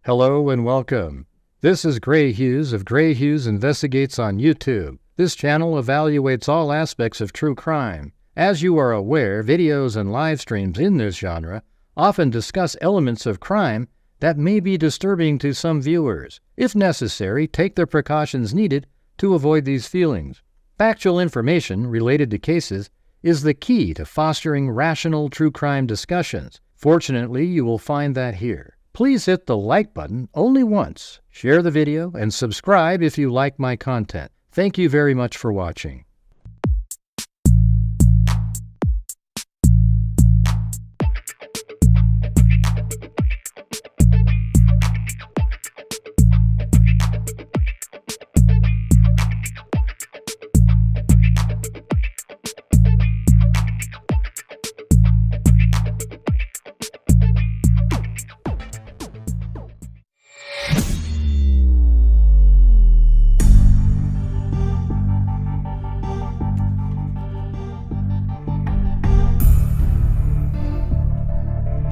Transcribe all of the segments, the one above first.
Hello and welcome. This is Grant Hughes of Grant Hughes Investigates on YouTube. This channel evaluates all aspects of true crime. As you are aware, videos and live streams in this genre often discuss elements of crime that may be disturbing to some viewers. If necessary, take the precautions needed to avoid these feelings. Factual information related to cases is the key to fostering rational true crime discussions. Fortunately, you will find that here. Please hit the like button only once, share the video, and subscribe if you like my content. Thank you very much for watching.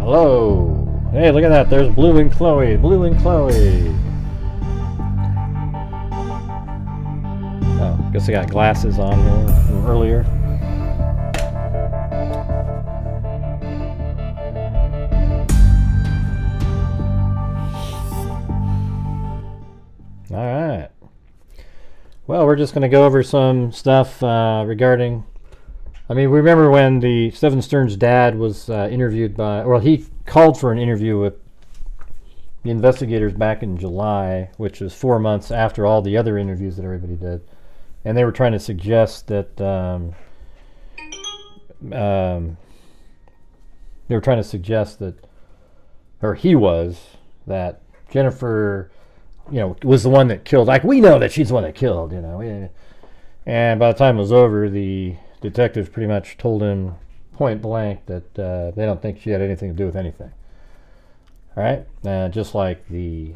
Hello. Hey, look at that. There's Blue and Chloe. Blue and Chloe. Oh, guess I got glasses on here from earlier. All right. Well, we're just going to go over some stuff regarding... I mean, remember when the Stephen Stern's dad was interviewed by, well, he called for an interview with the investigators back in July, which was 4 months after all the other interviews that everybody did, and they were trying to suggest that or he was, that Jennifer, you know, was the one that killed. Like, we know that she's the one that killed, you know. And by the time it was over, the detectives pretty much told him point blank that they don't think she had anything to do with anything. All right, just like the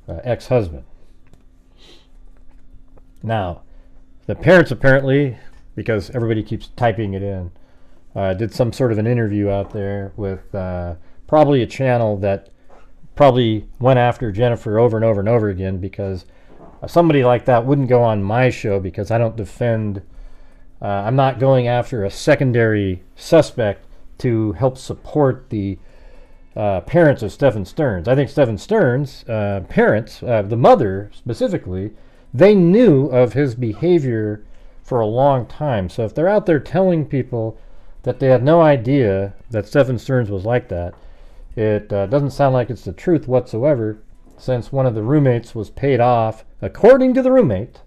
ex-husband. Now, the parents apparently, because everybody keeps typing it in, did some sort of an interview out there with probably a channel that probably went after Jennifer over and over and over again, because somebody like that wouldn't go on my show, because I don't defend... I'm not going after a secondary suspect to help support the parents of Stephen Stern's. I think Stephen Stern's parents, the mother specifically, they knew of his behavior for a long time. So if they're out there telling people that they had no idea that Stephen Stern's was like that, it doesn't sound like it's the truth whatsoever, since one of the roommates was paid off. According to the roommate,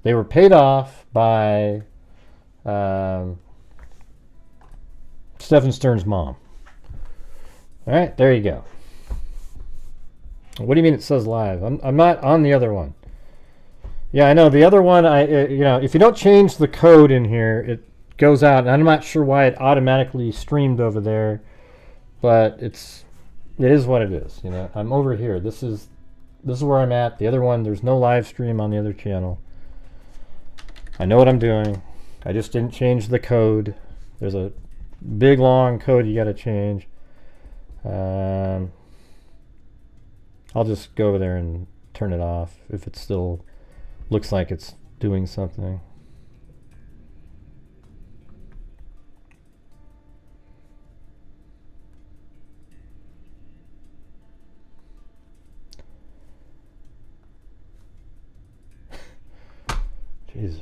they were paid off by Stephen Stern's mom. All right, there you go. What do you mean it says live? I'm not on the other one. Yeah, I know the other one. You know, if you don't change the code in here, it goes out, and I'm not sure why it automatically streamed over there, but it is what it is. You know, I'm over here. This is where I'm at. The other one, there's no live stream on the other channel. I know what I'm doing. I just didn't change the code. There's a big long code you got to change. I'll just go over there and turn it off if it still looks like it's doing something. Jesus.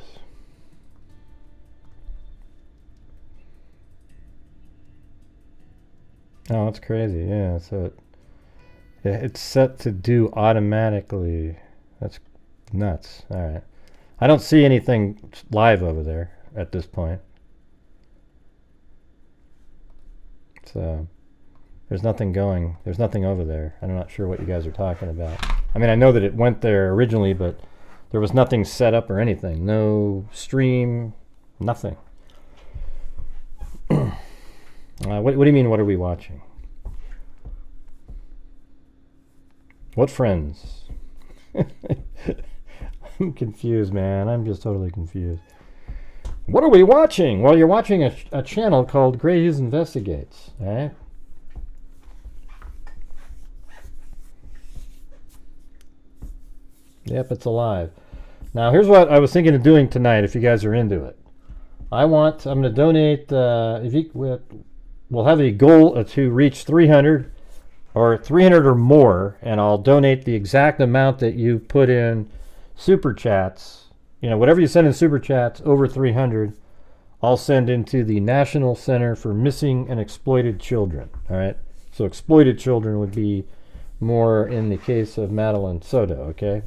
Oh, that's crazy. Yeah, so it's set to do automatically. That's nuts. All right. I don't see anything live over there at this point. So there's nothing going. There's nothing over there. I'm not sure what you guys are talking about. I mean, I know that it went there originally, but there was nothing set up or anything. No stream, nothing. What do you mean, what are we watching? What friends? I'm confused, man. I'm just totally confused. What are we watching? Well, you're watching a channel called Grant Hughes Investigates, all right? Yep, it's alive. Now, here's what I was thinking of doing tonight, if you guys are into it. I'm going to donate, we'll have a goal to reach 300 or more, and I'll donate the exact amount that you put in super chats. You know, whatever you send in super chats over 300, I'll send into the National Center for Missing and Exploited Children. All right? So exploited children would be more in the case of Madeline Soto, okay?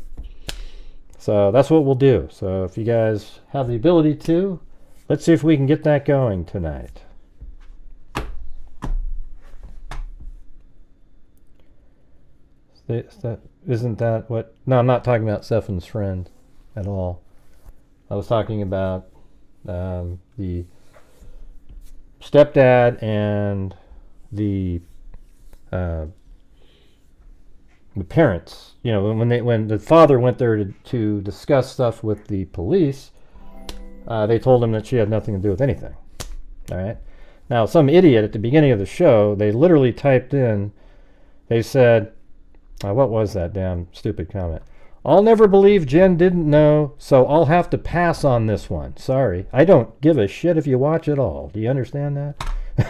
So that's what we'll do. So if you guys have the ability to, let's see if we can get that going tonight. Isn't that what? No, I'm not talking about Stefan's friend at all. I was talking about the stepdad and the parents. You know, when the father went there to discuss stuff with the police, they told him that she had nothing to do with anything. All right. Now, some idiot at the beginning of the show, they literally typed in, they said, what was that damn stupid comment? I'll never believe Jen didn't know, so I'll have to pass on this one. Sorry. I don't give a shit if you watch it all. Do you understand that?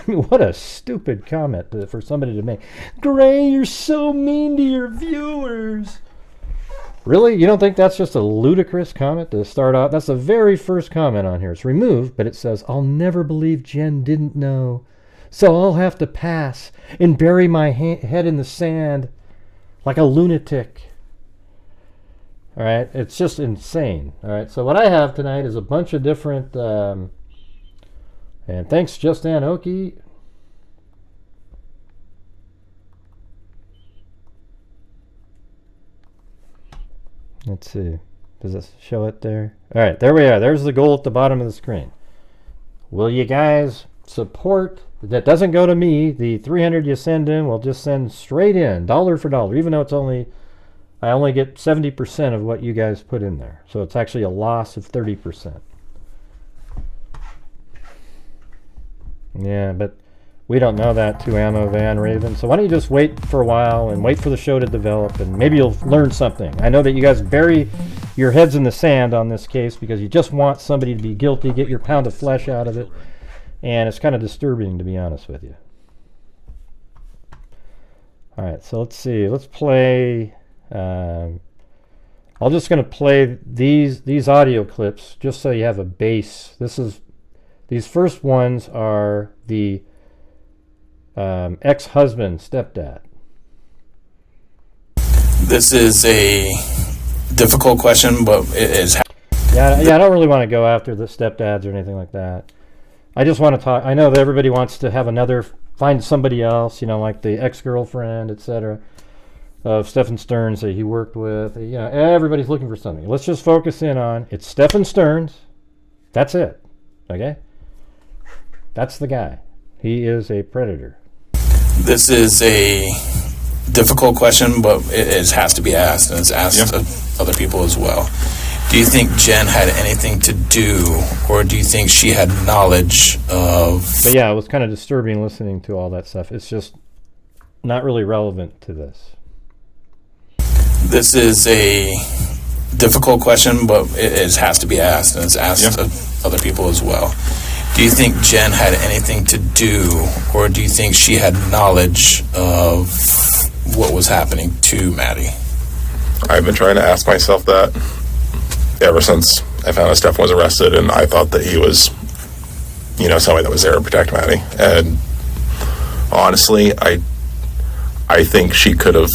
What a stupid comment for somebody to make. Gray, you're so mean to your viewers. Really? You don't think that's just a ludicrous comment to start off? That's the very first comment on here. It's removed, but it says, I'll never believe Jen didn't know, so I'll have to pass and bury my head in the sand like a lunatic. All right? It's just insane. All right? So what I have tonight is a bunch of different... and thanks, Justin Oki. Let's see. Does this show it there? All right, there we are. There's the goal at the bottom of the screen. Will you guys support? That doesn't go to me. The 300 you send in, we'll just send straight in, dollar for dollar, even though it's I only get 70% of what you guys put in there. So it's actually a loss of 30%. Yeah, but we don't know that to Ammo Van Raven. So why don't you just wait for a while and wait for the show to develop, and maybe you'll learn something. I know that you guys bury your heads in the sand on this case because you just want somebody to be guilty, get your pound of flesh out of it, and it's kind of disturbing, to be honest with you. All right, so let's see. Let's play. I'm just going to play these audio clips just so you have a base. These first ones are the ex-husband, stepdad. This is a difficult question, but it is. Yeah, I don't really want to go after the stepdads or anything like that. I just want to talk. I know that everybody wants to have find somebody else, you know, like the ex-girlfriend, etc., of Stephen Stearns that he worked with. You know, everybody's looking for something. Let's just focus in on it's Stephen Stearns. That's it. Okay? That's the guy. He is a predator. This is a difficult question, but it has to be asked, and it's asked of other people as well. Do you think Jen had anything to do, or do you think she had knowledge of... But yeah, it was kind of disturbing listening to all that stuff. It's just not really relevant to this. This is a difficult question, but it has to be asked, and it's asked of other people as well. Do you think Jen had anything to do, or do you think she had knowledge of what was happening to Maddie? I've been trying to ask myself that ever since I found out Steph was arrested, and I thought that he was, you know, somebody that was there to protect Maddie. And honestly, I think she could have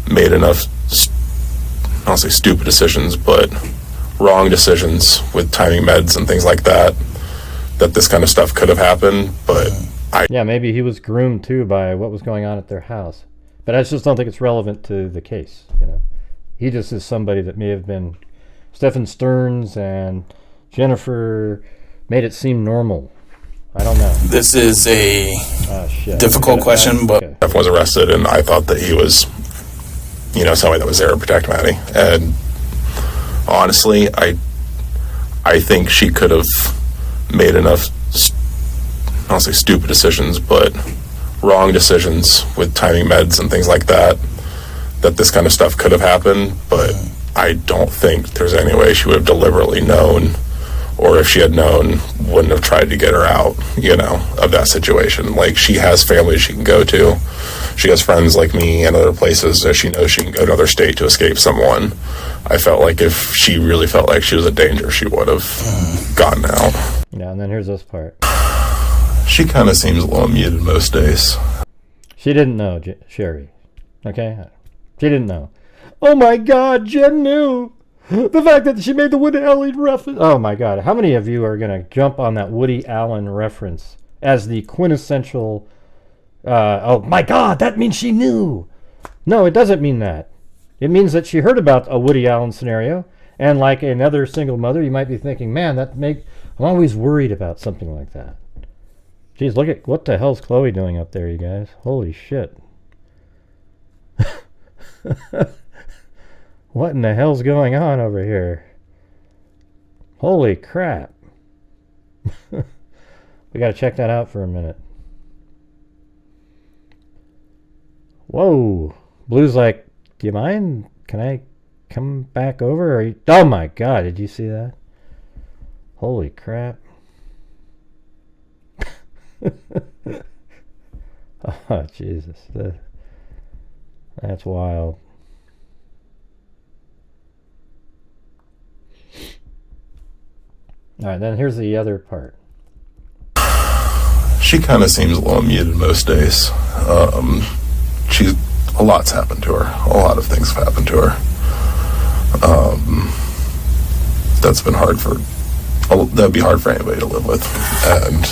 made enough, I don't say stupid decisions, but wrong decisions with timing meds and things like that, that this kind of stuff could have happened. But yeah, maybe he was groomed too by what was going on at their house. But I just don't think it's relevant to the case. You know, he just is somebody that may have been. Stephen Stearns and Jennifer made it seem normal. I don't know. This is a difficult question, but Steph was arrested, and I thought that he was, you know, somebody that was there to protect Maddie. And honestly, I think she could have made enough, I don't say stupid decisions, but wrong decisions with timing meds and things like that, that this kind of stuff could have happened. But I don't think there's any way she would have deliberately known, or if she had known, wouldn't have tried to get her out, you know, of that situation. Like, she has family she can go to. She has friends like me and other places that she knows she can go to another state to escape someone. I felt like if she really felt like she was a danger, she would have gotten out. Yeah, and then here's this part. She kind of seems a little muted most days. She didn't know, Sherry. Okay? She didn't know. Oh my God, Jen knew! The fact that she made the Woody Allen reference. Oh my God. How many of you are going to jump on that Woody Allen reference as the quintessential, oh my God, that means she knew. No, it doesn't mean that. It means that she heard about a Woody Allen scenario, and like another single mother, you might be thinking, man, I'm always worried about something like that. Geez, look at, what the hell's Chloe doing up there, you guys? Holy shit. What in the hell's going on over here? Holy crap. We got to check that out for a minute. Whoa. Blue's like, do you mind? Can I come back over? Oh my God, did you see that? Holy crap. Oh, Jesus. That's wild. All right, then here's the other part. She kind of seems a little muted most days. A lot's happened to her. A lot of things have happened to her. That's been hard for. That'd be hard for anybody to live with, and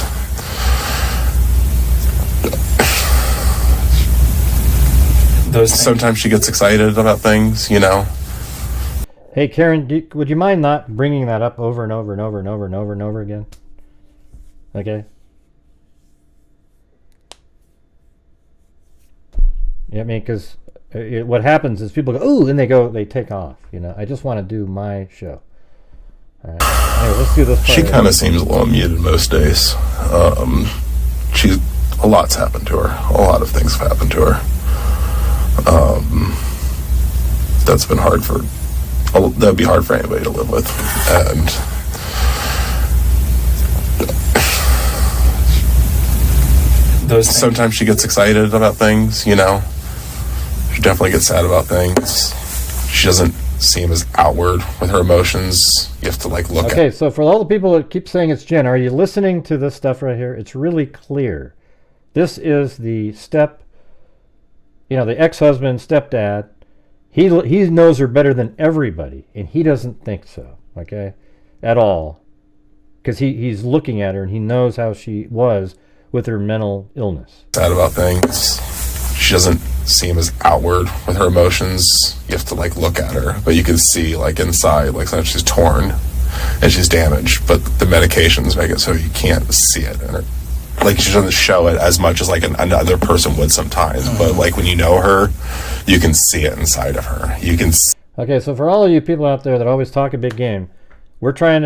sometimes she gets excited about things, you know. Hey, Karen, would you mind not bringing that up over and over and over and over and over and over again? Okay. Yeah, I mean, because what happens is people go, ooh, and they take off. You know, I just want to do my show. All right. Anyway, let's do this part. She kind of seems a little muted most days. A lot's happened to her. A lot of things have happened to her. That's been hard for. That'd be hard for anybody to live with, and sometimes she gets excited about things, you know. She definitely gets sad about things. She doesn't seem as outward with her emotions. You have to like look at. Okay, so for all the people that keep saying it's Jen, are you listening to this stuff right here? It's really clear. This is the the ex-husband, stepdad. He knows her better than everybody, and he doesn't think so, okay, at all. Because he's looking at her, and he knows how she was with her mental illness. Sad about things. She doesn't seem as outward with her emotions. You have to like look at her, but you can see like inside, like sometimes she's torn and she's damaged, but the medications make it so you can't see it in her. Like, she doesn't show it as much as like another person would sometimes, but like when you know her, you can see it inside of her. You can. Okay, so for all of you people out there that always talk a big game, let's try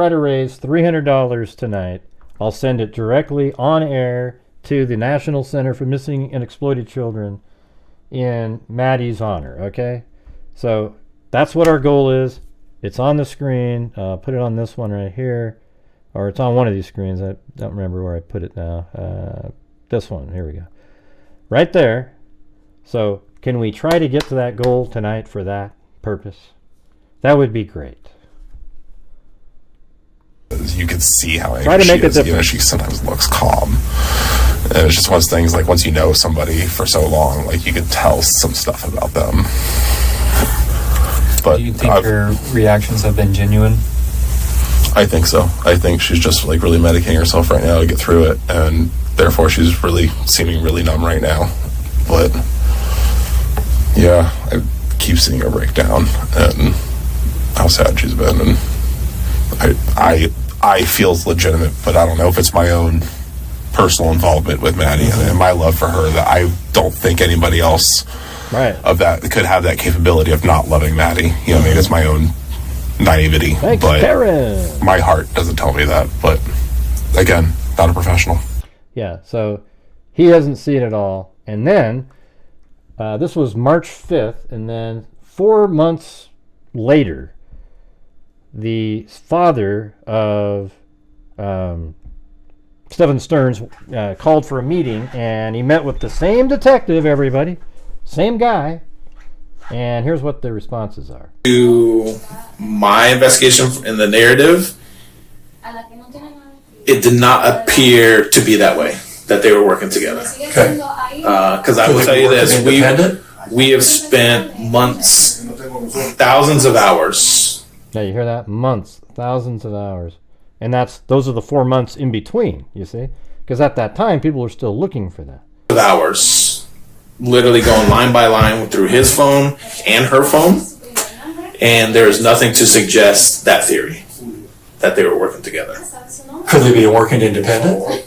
to raise $300 tonight. I'll send it directly on air to the National Center for Missing and Exploited Children in Maddie's honor. Okay, so that's what our goal is. It's on the screen. Put it on this one right here. Or it's on one of these screens. I don't remember where I put it now. This one. Here we go. Right there. So can we try to get to that goal tonight for that purpose? That would be great. You can see how angry try to make she is. It you know, she sometimes looks calm. And it's just one of those things, like once you know somebody for so long, like you can tell some stuff about them. But do you think her reactions have been genuine? I think so. I think she's just like really medicating herself right now to get through it, and therefore she's really seeming really numb right now. But yeah, I keep seeing her break down and how sad she's been, and I feel it's legitimate, but I don't know if it's my own personal involvement with Maddie and my love for her that I don't think anybody else of that could have that capability of not loving Maddie. You know, I mean, it's my own naivety. Thanks, but Karen. My heart doesn't tell me that. But again, not a professional. Yeah, so he hasn't seen it all. And then this was March 5th, and then 4 months later, the father of Stephen Stearns called for a meeting, and he met with the same detective, everybody, same guy, and here's what the responses are. To my investigation in the narrative, it did not appear to be that way, that they were working together. Okay. Because I will tell you this, we have spent months, thousands of hours. Now you hear that? Months, thousands of hours. And those are the 4 months in between, you see? Because at that time, people were still looking for that. Hours, literally going line by line through his phone and her phone, and there is nothing to suggest that theory, that they were working together. Could they be working independent?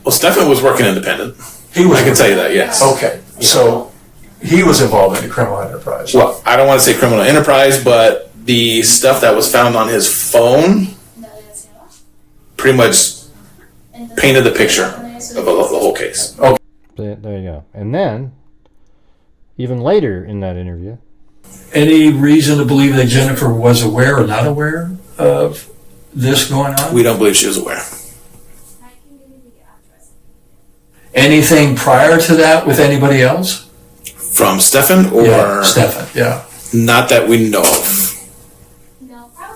Well, Stefan was working independent. I can tell you that, yes. Okay, so he was involved in the criminal enterprise. Well, I don't want to say criminal enterprise, but the stuff that was found on his phone pretty much painted the picture of the whole case. Okay. There you go. And then, even later in that interview, Any reason to believe that Jennifer was aware or not aware of this going on? We don't believe she was aware. Anything prior to that with anybody else? From Stefan or Yeah, Stefan, yeah. not that we know of.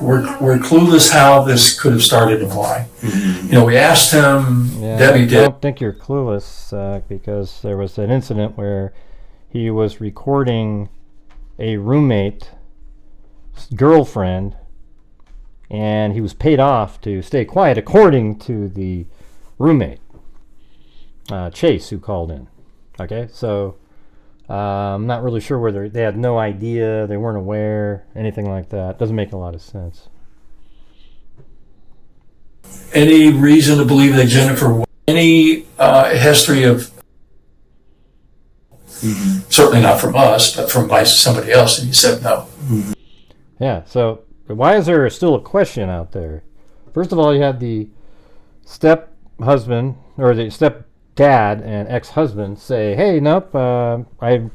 We're clueless how this could have started and why. You know, we asked him, yeah, Debbie I did. don't think you're clueless, because there was an incident where he was recording a roommate, girlfriend, and he was paid off to stay quiet, according to the roommate, Chase, who called in. Okay, so I'm not really sure whether they had no idea, they weren't aware, anything like that. Doesn't make a lot of sense. Any reason to believe that Jennifer, any history of, certainly not from us, but from by somebody else, and he said no. Yeah, so why is there still a question out there? First of all, you had the step-husband, or the step-dad and ex-husband say, hey, nope,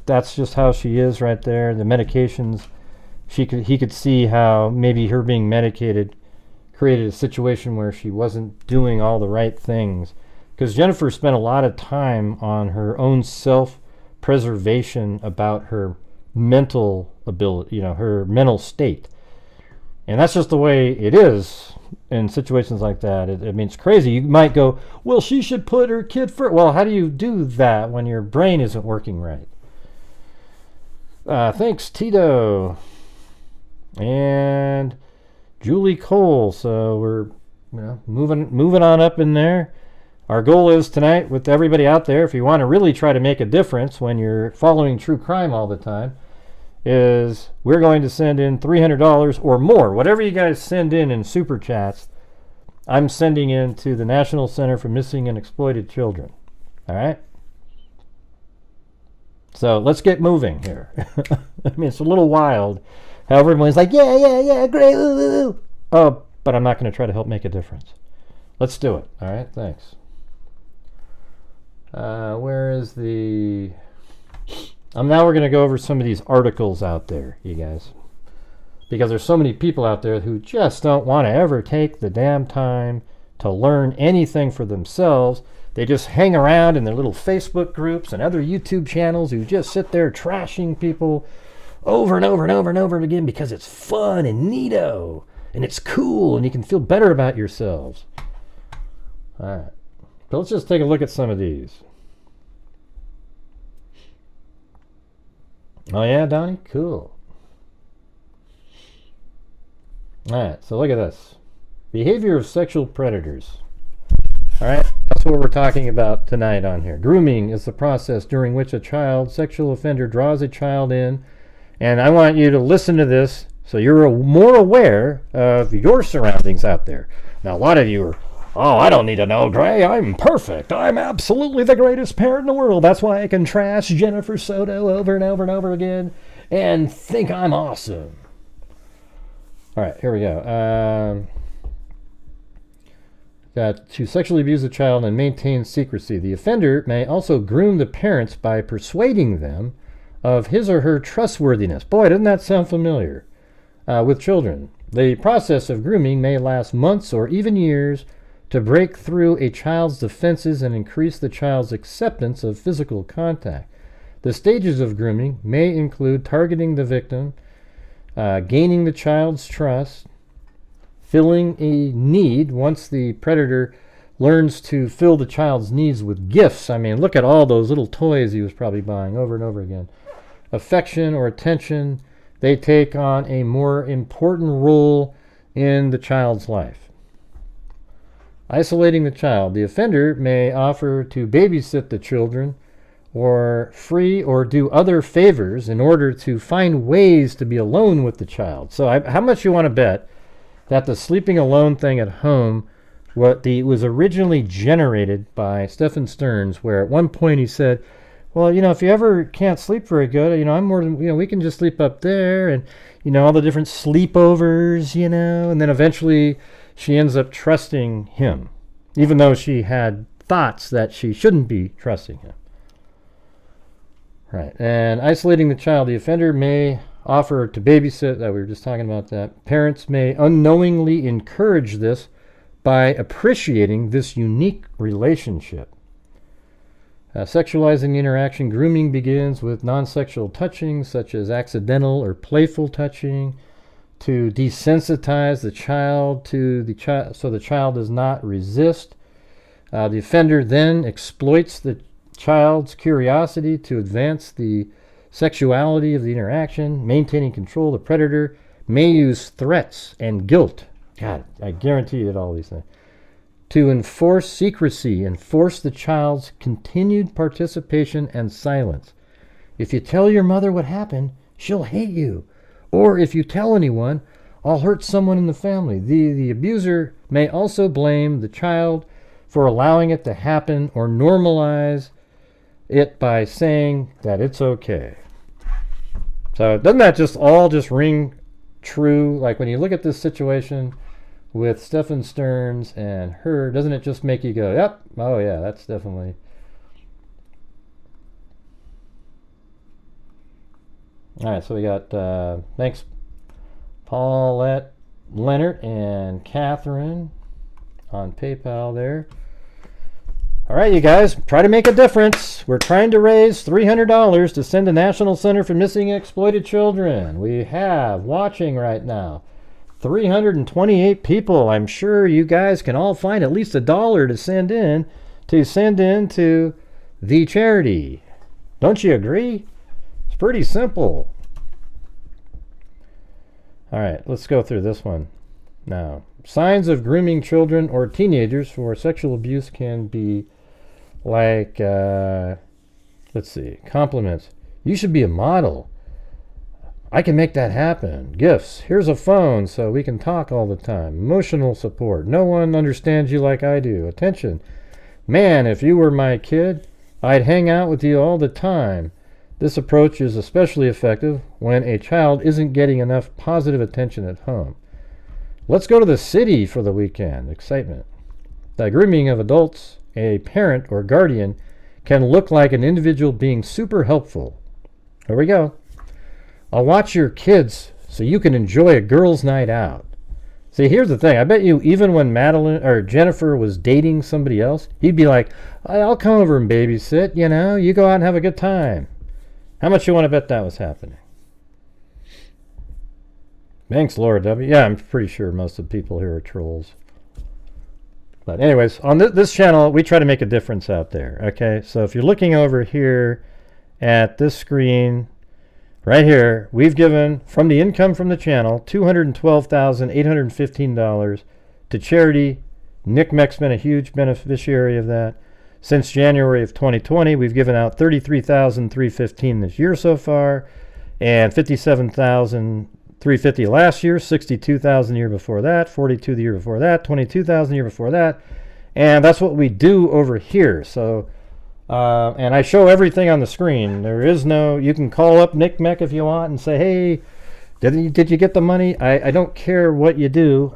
that's just how she is right there. The medications, he could see how maybe her being medicated created a situation where she wasn't doing all the right things. Because Jennifer spent a lot of time on her own self-preservation about her mental ability, her mental state. And that's just the way it is in situations like that. I mean, it's crazy. You might go, well, she should put her kid first. Well, how do you do that when your brain isn't working right? Thanks, Tito. And Julie Cole. So we're moving on up in there. Our goal is tonight, with everybody out there, if you want to really try to make a difference when you're following true crime all the time, is we're going to send in $300 or more. Whatever you guys send in super chats, I'm sending in to the National Center for Missing and Exploited Children. All right? So let's get moving here. I mean, it's a little wild how everyone's like, yeah, great, ooh. Oh, but I'm not going to try to help make a difference. Let's do it. All right? Thanks. Where is the... now we're going to go over some of these articles out there, you guys. Because there's so many people out there who just don't want to ever take the damn time to learn anything for themselves. They just hang around in their little Facebook groups and other YouTube channels who just sit there trashing people over and over and over and over again because it's fun and neato and it's cool and you can feel better about yourselves. All right. So let's just take a look at some of these. Oh yeah, Donnie? Cool. Alright, so look at this. Behavior of sexual predators. Alright, that's what we're talking about tonight on here. Grooming is the process during which a sexual offender draws a child in. And I want you to listen to this so you're more aware of your surroundings out there. Now, a lot of you are, oh, I don't need to know, Gray. I'm perfect. I'm absolutely the greatest parent in the world. That's why I can trash Jennifer Soto over and over and over again and think I'm awesome. All right, here we go. To sexually abuse a child and maintain secrecy. The offender may also groom the parents by persuading them of his or her trustworthiness. Boy, doesn't that sound familiar? With children. The process of grooming may last months or even years to break through a child's defenses and increase the child's acceptance of physical contact. The stages of grooming may include targeting the victim, gaining the child's trust, filling a need. Once the predator learns to fill the child's needs with gifts, I mean, look at all those little toys he was probably buying over and over again. Affection or attention, they take on a more important role in the child's life. Isolating the child. The offender may offer to babysit the children or free or do other favors in order to find ways to be alone with the child. So how much you want to bet that the sleeping alone thing at home was originally generated by Stephen Stearns, where at one point he said, well, if you ever can't sleep very good, I'm more than, we can just sleep up there, and, all the different sleepovers, and then eventually she ends up trusting him, even though she had thoughts that she shouldn't be trusting him. Right, and isolating the child. The offender may offer to babysit, we were just talking about that. Parents may unknowingly encourage this by appreciating this unique relationship. Sexualizing the interaction. Grooming begins with non-sexual touching, such as accidental or playful touching, to desensitize the child so the child does not resist. The offender then exploits the child's curiosity to advance the sexuality of the interaction. Maintaining control. The predator may use threats and guilt. God, I guarantee you that all these things. To enforce secrecy and force the child's continued participation and silence. If you tell your mother what happened, she'll hate you. Or if you tell anyone, I'll hurt someone in the family. The abuser may also blame the child for allowing it to happen or normalize it by saying that it's okay. So doesn't that all ring true? Like when you look at this situation with Stephen Stearns and her, doesn't it just make you go, yep, oh yeah, that's definitely. All right, so we got, thanks Paulette, Leonard, and Catherine on PayPal there. All right, you guys, try to make a difference. We're trying to raise $300 to send to National Center for Missing and Exploited Children. We have, watching right now, 328 people. I'm sure you guys can all find at least $1 to send in to the charity. Don't you agree? It's pretty simple. All right, let's go through this one now. Signs of grooming children or teenagers for sexual abuse can be like, let's see, compliments. You should be a model. I can make that happen. Gifts. Here's a phone so we can talk all the time. Emotional support. No one understands you like I do. Attention. Man, if you were my kid, I'd hang out with you all the time. This approach is especially effective when a child isn't getting enough positive attention at home. Let's go to the city for the weekend. Excitement. The grooming of adults, a parent or guardian, can look like an individual being super helpful. Here we go. I'll watch your kids so you can enjoy a girls' night out. See, here's the thing. I bet you even when Madeline or Jennifer was dating somebody else, he'd be like, I'll come over and babysit, you go out and have a good time. How much you want to bet that was happening? Thanks, Laura W. Yeah, I'm pretty sure most of the people here are trolls. But anyways, on this channel, we try to make a difference out there, okay? So if you're looking over here at this screen, right here, we've given, from the income from the channel, $212,815 to charity. Nick Meck's been a huge beneficiary of that. Since January of 2020, we've given out $33,315 this year so far, and $57,350 last year, $62,000 the year before that, $42,000 the year before that, $22,000 the year before that, and that's what we do over here. So, and I show everything on the screen. There is no, you can call up Nick Meck if you want and say, hey, did you get the money? I don't care what you do,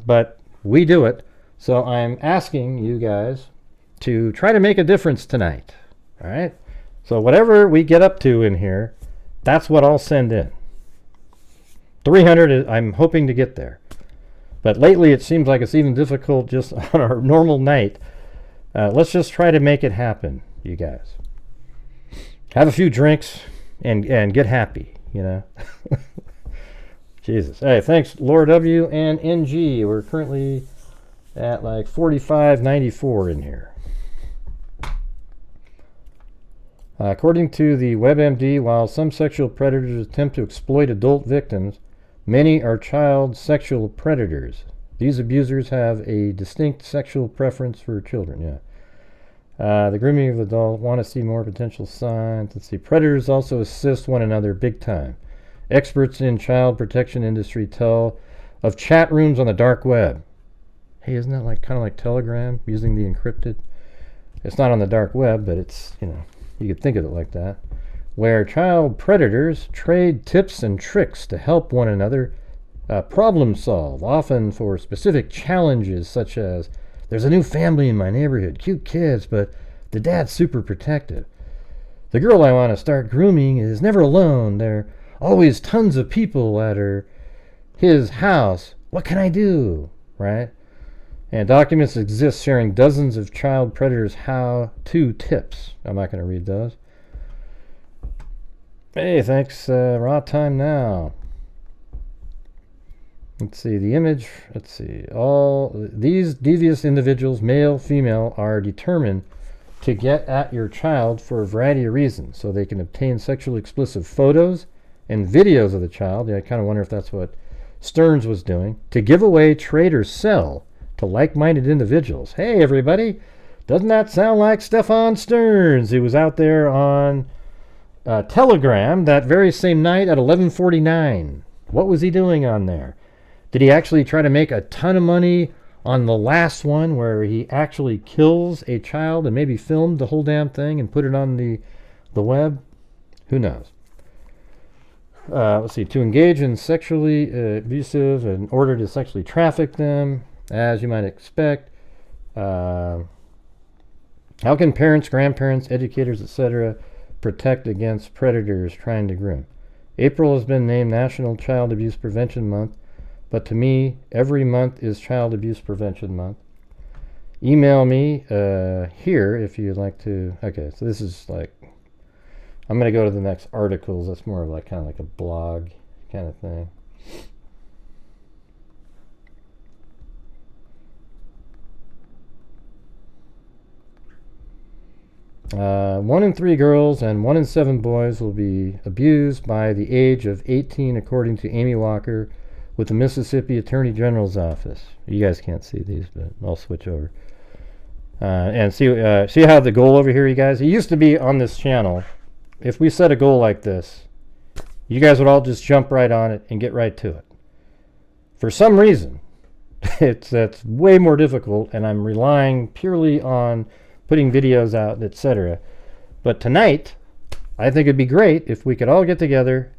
but we do it. So I'm asking you guys to try to make a difference tonight. All right? So whatever we get up to in here, That's what I'll send in. 300 is, I'm hoping to get there. But lately it seems like it's even difficult just on our normal night. Let's just try to make it happen, you guys. Have a few drinks and get happy, you know. Jesus. Hey, thanks, Laura W. and NG. We're currently at like 45.94 in here. According to the WebMD, while some sexual predators attempt to exploit adult victims, many are child sexual predators. These abusers have a distinct sexual preference for children. Yeah. The grooming of adults want to see more potential signs. Let's see. Predators also assist one another big time. Experts in child protection industry tell of chat rooms on the dark web. Hey, isn't that like kind of like Telegram using the encrypted? It's not on the dark web, but it's, you know, you could think of it like that, where child predators trade tips and tricks to help one another problem solve, often for specific challenges such as, there's a new family in my neighborhood, cute kids, but the dad's super protective. The girl I want to start grooming is never alone. There are always tons of people at his house. What can I do? Right? And documents exist sharing dozens of child predators' how-to tips. I'm not going to read those. Hey, thanks. Raw time now. Let's see, the image. Let's see. All these devious individuals, male, female, are determined to get at your child for a variety of reasons. So they can obtain sexually explicit photos and videos of the child. Yeah, I kind of wonder if that's what Stearns was doing. To give away, trade, or sell to like-minded individuals. Hey, everybody. Doesn't that sound like Stefan Stearns? He was out there on Telegram that very same night at 11:49. What was he doing on there? Did he actually try to make a ton of money on the last one where he actually kills a child and maybe filmed the whole damn thing and put it on the web? Who knows? Let's see. To engage in sexually abusive in order to sexually traffic them, as you might expect. How can parents, grandparents, educators, etc. protect against predators trying to groom? April has been named National Child Abuse Prevention Month, but to me, every month is Child Abuse Prevention Month. Email me here if you'd like to. Okay, so this is like, I'm going to go to the next articles. That's more of like kind of like a blog kind of thing. One in 3 girls and 1 in 7 boys will be abused by the age of 18, according to Amy Walker with the Mississippi Attorney General's Office. You guys can't see these, but I'll switch over. And see how the goal over here, you guys? It used to be on this channel. If we set a goal like this, you guys would all just jump right on it and get right to it. For some reason, that's way more difficult, and I'm relying purely on putting videos out, etc. But tonight, I think it'd be great if we could all get together.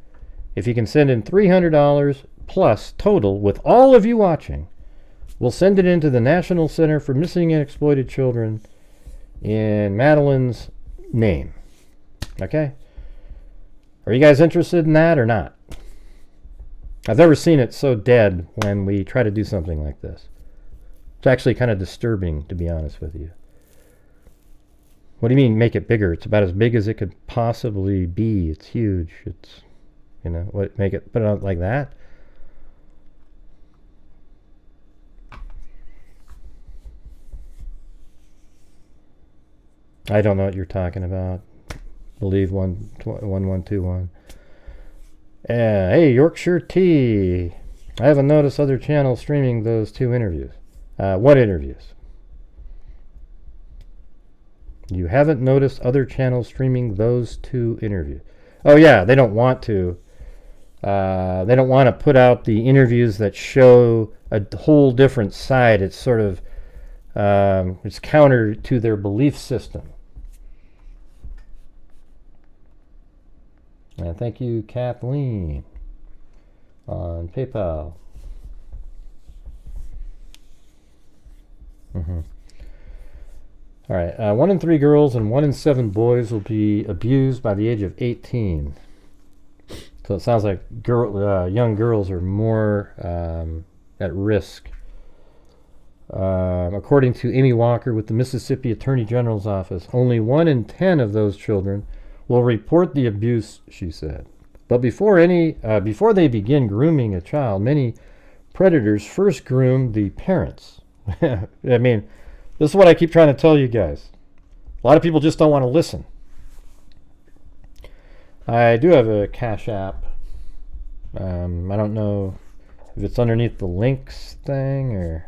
If you can send in $300 plus total with all of you watching, we'll send it into the National Center for Missing and Exploited Children in Madeline's name. Okay? Are you guys interested in that or not? I've never seen it so dead when we try to do something like this. It's actually kind of disturbing, to be honest with you. What do you mean make it bigger? It's about as big as it could possibly be. It's huge. It's, you know, what, make it, put it out like that? I don't know what you're talking about. Believe 1121. Hey, Yorkshire Tea. I haven't noticed other channels streaming those 2 interviews. What interviews? You haven't noticed other channels streaming those 2 interviews. Oh yeah, they don't want to. They don't want to put out the interviews that show a whole different side. It's sort of it's counter to their belief system. And thank you, Kathleen, on PayPal. All right, 1 in 3 girls and 1 in 7 boys will be abused by the age of 18. So it sounds like young girls are more at risk. According to Amy Walker with the Mississippi Attorney General's office, only 1 in 10 of those children will report the abuse, she said. But before they begin grooming a child, many predators first groom the parents. I mean, this is what I keep trying to tell you guys. A lot of people just don't want to listen. I do have a Cash App. I don't know if it's underneath the links thing or...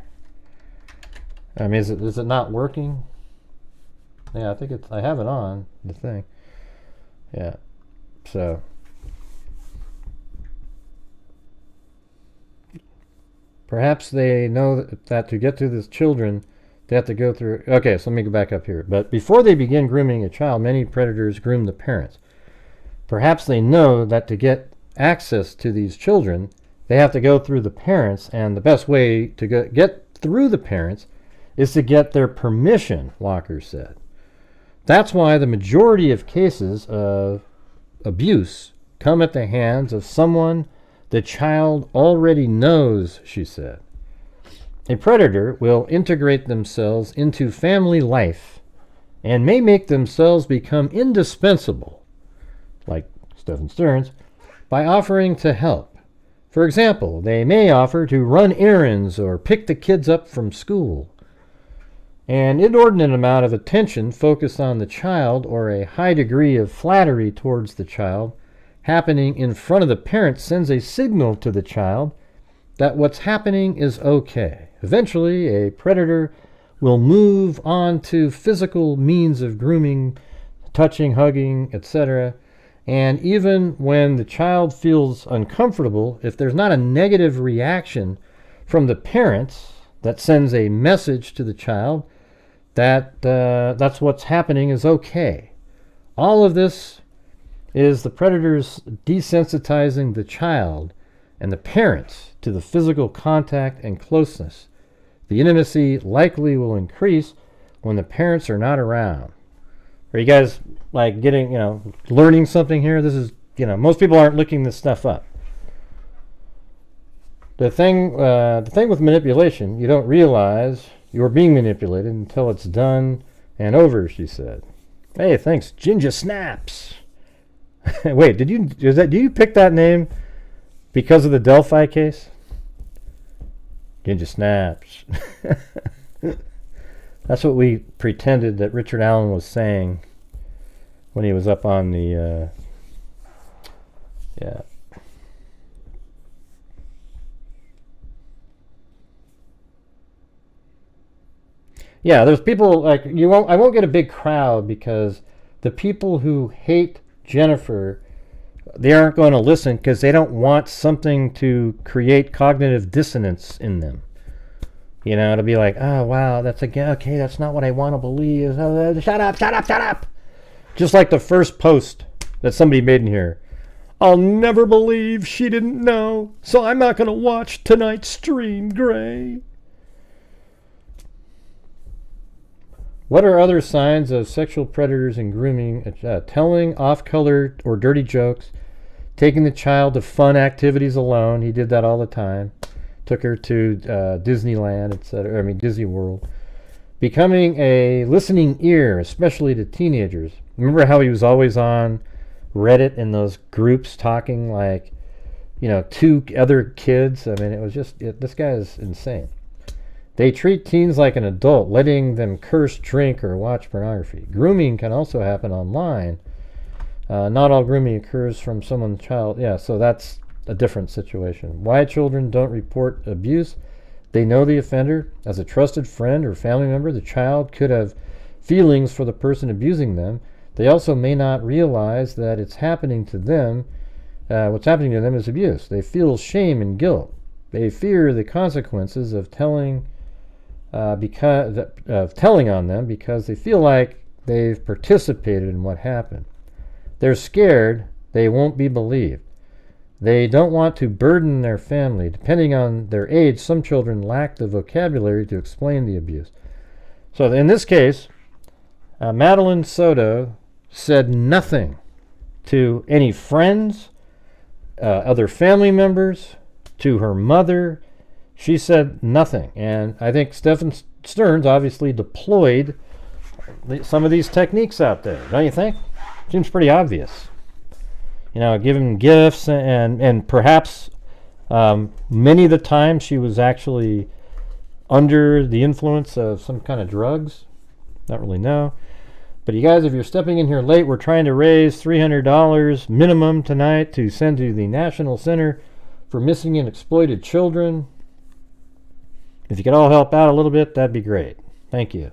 I mean, is it not working? Yeah, I think I have it on the thing. Yeah. So perhaps they know that to get to these children, they have to go through... Okay, so let me go back up here. But before they begin grooming a child, many predators groom the parents. Perhaps they know that to get access to these children, they have to go through the parents, and the best way to get through the parents is to get their permission, Walker said. That's why the majority of cases of abuse come at the hands of someone the child already knows, she said. A predator will integrate themselves into family life and may make themselves become indispensable, like Stephen Stearns, by offering to help. For example, they may offer to run errands or pick the kids up from school. An inordinate amount of attention focused on the child or a high degree of flattery towards the child happening in front of the parent sends a signal to the child that what's happening is okay. Eventually, a predator will move on to physical means of grooming, touching, hugging, etc. And even when the child feels uncomfortable, if there's not a negative reaction from the parents that sends a message to the child that that's what's happening is okay. All of this is the predators desensitizing the child and the parents to the physical contact and closeness. The intimacy likely will increase when the parents are not around. Are you guys like getting, learning something here? This is, most people aren't looking this stuff up. The thing with manipulation, you don't realize you're being manipulated until it's done and over, she said. Hey, thanks, Ginger Snaps. Wait, do you pick that name because of the Delphi case? Ginger Snaps. That's what we pretended that Richard Allen was saying when he was up on the yeah. Yeah, there's people like I won't get a big crowd because the people who hate Jennifer, they aren't going to listen because they don't want something to create cognitive dissonance in them. To be like, oh wow, okay, that's not what I want to believe. Shut up. Just like the first post that somebody made in here. I'll never believe she didn't know, so I'm not going to watch tonight's stream, Gray. What are other signs of sexual predators and grooming? Telling off-color or dirty jokes, taking the child to fun activities alone. He did that all the time. Took her to Disneyland, etc. Disney World. Becoming a listening ear, especially to teenagers. Remember how he was always on Reddit in those groups talking like, 2 other kids? It was just, this guy is insane. They treat teens like an adult, letting them curse, drink, or watch pornography. Grooming can also happen online. Not all grooming occurs from someone's child. Yeah, so that's a different situation. Why children don't report abuse? They know the offender. As a trusted friend or family member, the child could have feelings for the person abusing them. They also may not realize that it's happening to them. What's happening to them is abuse. They feel shame and guilt. They fear the consequences of telling on them because they feel like they've participated in what happened. They're scared they won't be believed. They don't want to burden their family. Depending on their age, some children lack the vocabulary to explain the abuse. So in this case, Madeline Soto said nothing to any friends other family members, to her mother. She said nothing. And I think Stephen Stearns obviously deployed some of these techniques out there, don't you think? Seems pretty obvious. You know, giving gifts and perhaps many of the time she was actually under the influence of some kind of drugs. Not really know. But you guys, if you're stepping in here late, we're trying to raise $300 minimum tonight to send to the National Center for Missing and Exploited Children. If you could all help out a little bit, that'd be great. Thank you.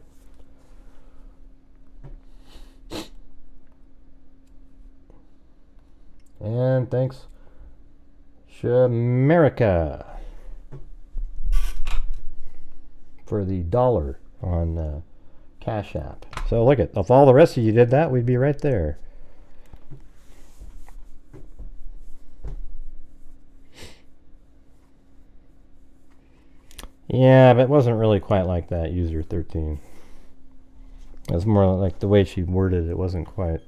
And thanks, Shamerica, for the $1 on Cash App. So look at, if all the rest of you did that, we'd be right there. Yeah, but it wasn't really quite like that, user 13. It was more like the way she worded it. It wasn't quite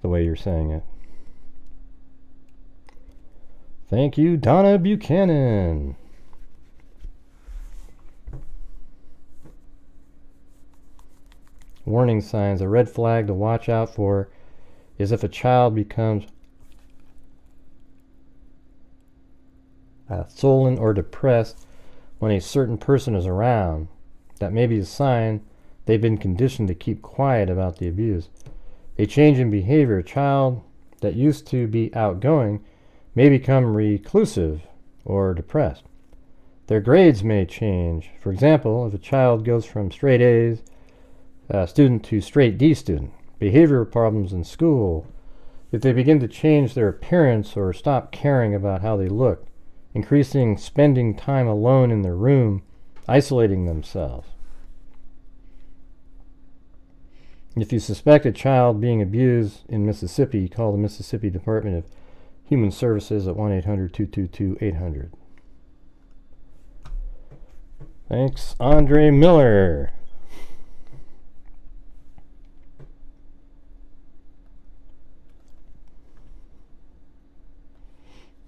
the way you're saying it. Thank you, Donna Buchanan. Warning signs. A red flag to watch out for is if a child becomes sullen or depressed when a certain person is around. That may be a sign they've been conditioned to keep quiet about the abuse. A change in behavior. A child that used to be outgoing may become reclusive or depressed. Their grades may change. For example, if a child goes from straight A's student to straight D student, behavioral problems in school, if they begin to change their appearance or stop caring about how they look, increasing spending time alone in their room, isolating themselves. If you suspect a child being abused in Mississippi, call the Mississippi Department of Human Services at 1-800-222-800. Thanks, Andre Miller.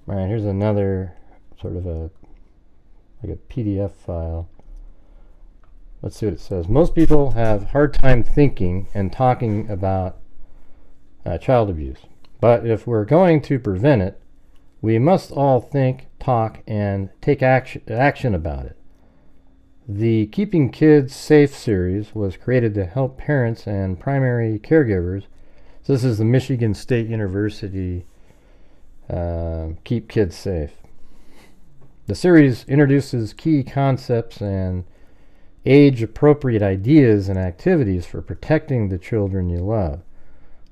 All right, here's another sort of a PDF file. Let's see what it says. Most people have a hard time thinking and talking about child abuse. But if we're going to prevent it, we must all think, talk, and take action about it. The Keeping Kids Safe series was created to help parents and primary caregivers. So this is the Michigan State University Keep Kids Safe. The series introduces key concepts and age-appropriate ideas and activities for protecting the children you love.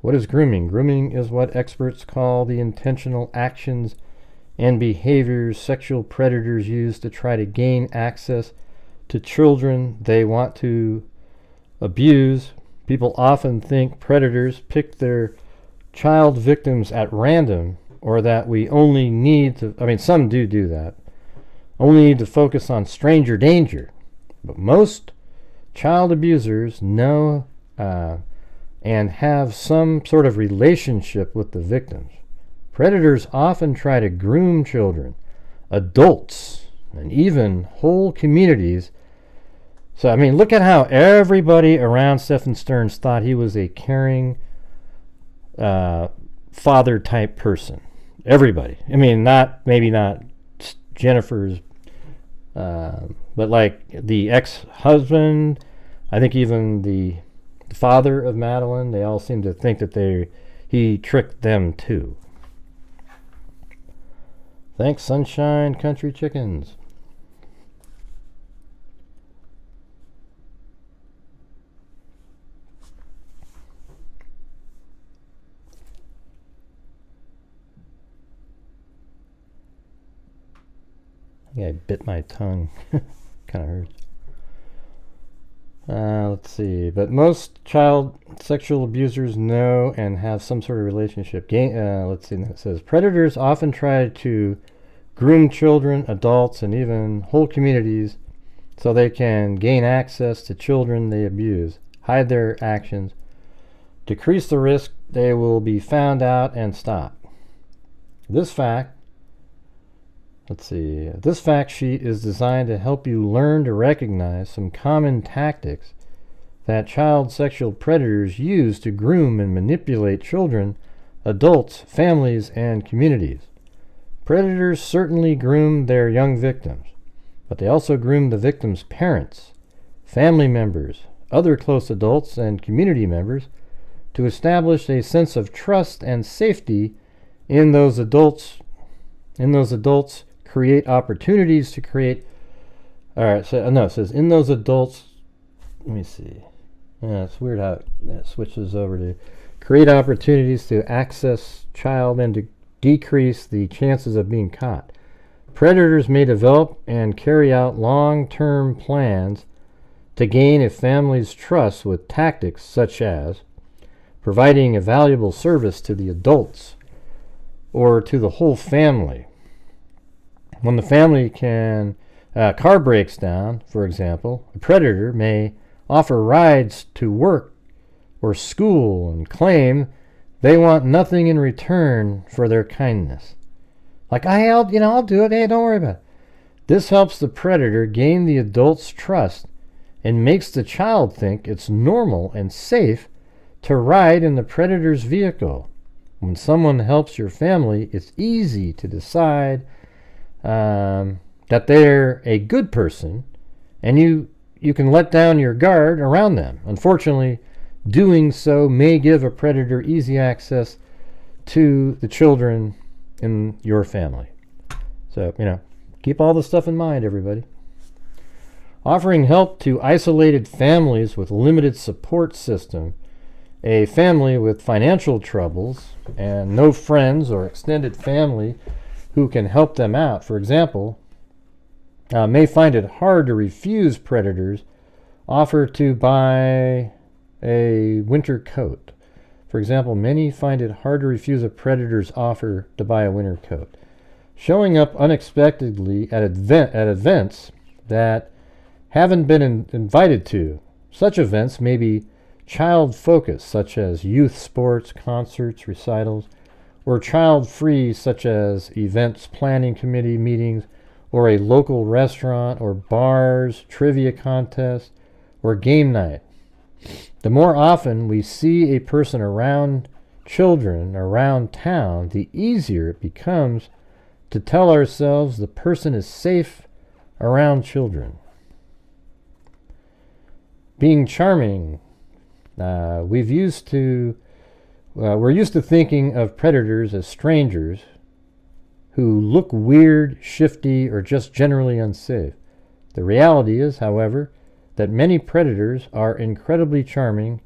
What is grooming? Grooming is what experts call the intentional actions and behaviors sexual predators use to try to gain access to children they want to abuse. People often think predators pick their child victims at random, or that we only need to, some do that, only need to focus on stranger danger. But most child abusers know and have some sort of relationship with the victims. Predators often try to groom children, adults, and even whole communities. So, look at how everybody around Stephen Stearns thought he was a caring father-type person. Everybody. Maybe not Jennifer's, but like the ex-husband, I think even the father of Madeline, they all seem to think that he tricked them too. Thanks, Sunshine Country Chickens. Yeah, I bit my tongue. Kind of hurts. Let's see. But most child sexual abusers know and have some sort of relationship. Let's see. It says predators often try to groom children, adults, and even whole communities so they can gain access to children they abuse, hide their actions, decrease the risk they will be found out, and stop. This fact sheet is designed to help you learn to recognize some common tactics that child sexual predators use to groom and manipulate children, adults, families, and communities. Predators certainly groom their young victims, but they also groom the victims' parents, family members, other close adults, and community members to establish a sense of trust and safety in those adults. Create opportunities to create. It says in those adults. Let me see. Yeah, it's weird how it switches over to create opportunities to access child and to decrease the chances of being caught. Predators may develop and carry out long-term plans to gain a family's trust with tactics such as providing a valuable service to the adults or to the whole family. When the family car breaks down, for example, a predator may offer rides to work or school and claim they want nothing in return for their kindness. Like, I'll do it. Hey, don't worry about it. This helps the predator gain the adult's trust and makes the child think it's normal and safe to ride in the predator's vehicle. When someone helps your family, it's easy to decide that they're a good person, and you can let down your guard around them. Unfortunately, doing so may give a predator easy access to the children in your family. So, keep all this stuff in mind, everybody. Offering help to isolated families with limited support system, a family with financial troubles and no friends or extended family who can help them out, for example, may find it hard to refuse predators offer to buy a winter coat. For example, many find it hard to refuse a predator's offer to buy a winter coat. Showing up unexpectedly at events that haven't been invited to. Such events may be child-focused, such as youth sports, concerts, recitals, or child-free, such as events planning committee meetings, or a local restaurant, or bars, trivia contest, or game night. The more often we see a person around children around town, the easier it becomes to tell ourselves the person is safe around children. Being charming. We're used to thinking of predators as strangers who look weird, shifty, or just generally unsafe. The reality is, however, that many predators are incredibly charming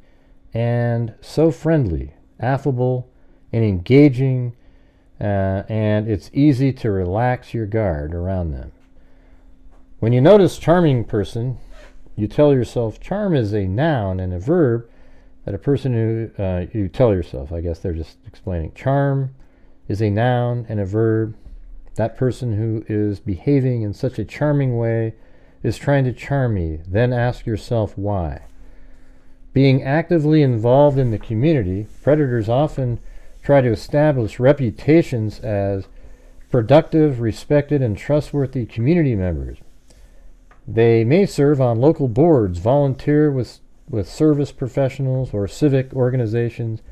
and so friendly, affable, and engaging, and it's easy to relax your guard around them. When you notice charming person, you tell yourself charm is a noun and a verb that a person who, you tell yourself, I guess they're just explaining. Charm is a noun and a verb. That person who is behaving in such a charming way is trying to charm me. Then ask yourself why. Being actively involved in the community, predators often try to establish reputations as productive, respected, and trustworthy community members. They may serve on local boards, volunteer with service professionals or civic organizations,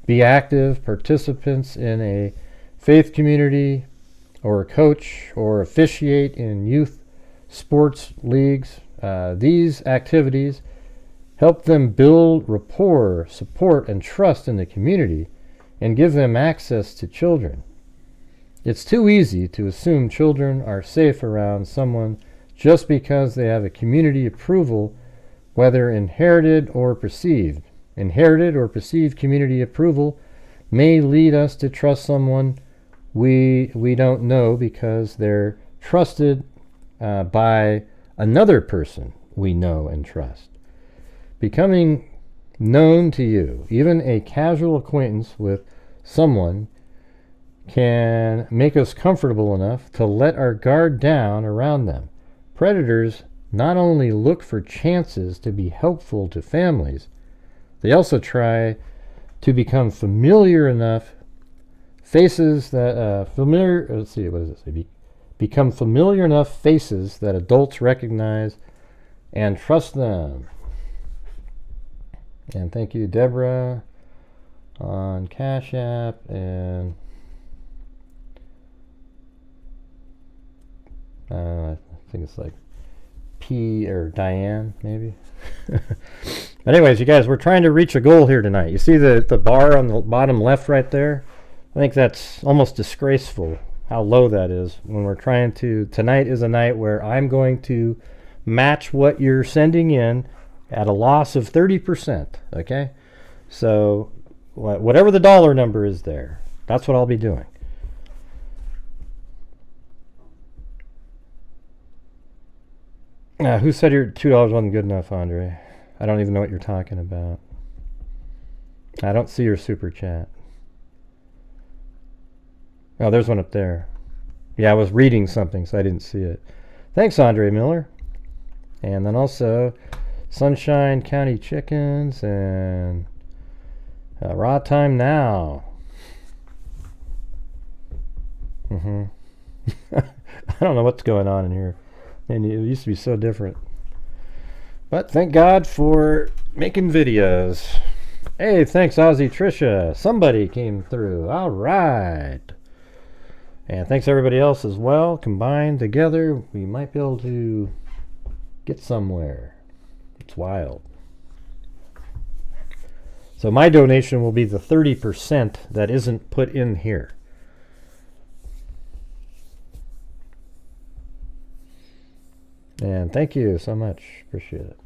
be active participants in a faith community, or coach or officiate in youth sports leagues. These activities help them build rapport, support, and trust in the community and give them access to children. It's too easy to assume children are safe around someone just because they have a community approval, whether inherited or perceived. Inherited or perceived community approval may lead us to trust someone we don't know because they're trusted by another person we know and trust. Becoming known to you, even a casual acquaintance with someone, can make us comfortable enough to let our guard down around them. Predators not only look for chances to be helpful to families, they also try to become familiar enough faces that familiar. Let's see, what does it say? Become familiar enough faces that adults recognize and trust them. And thank you, Deborah, on Cash App, and I think it's like P or Diane, maybe. But anyways, you guys, we're trying to reach a goal here tonight. You see the bar on the bottom left right there? I think that's almost disgraceful how low that is when we're trying to. Tonight is a night where I'm going to match what you're sending in at a loss of 30%, okay? So whatever the dollar number is there, that's what I'll be doing. Who said your $2 wasn't good enough, Andre? I don't even know what you're talking about. I don't see your super chat. Oh, there's one up there. Yeah, I was reading something, so I didn't see it. Thanks, Andre Miller. And then also Sunshine County Chickens and Raw Time Now. I don't know what's going on in here. And it used to be so different. But thank God for making videos. Hey, thanks, Ozzy Trisha. Somebody came through. All right. And thanks everybody else as well. Combined together, we might be able to get somewhere. It's wild. So my donation will be the 30% that isn't put in here. And thank you so much. Appreciate it.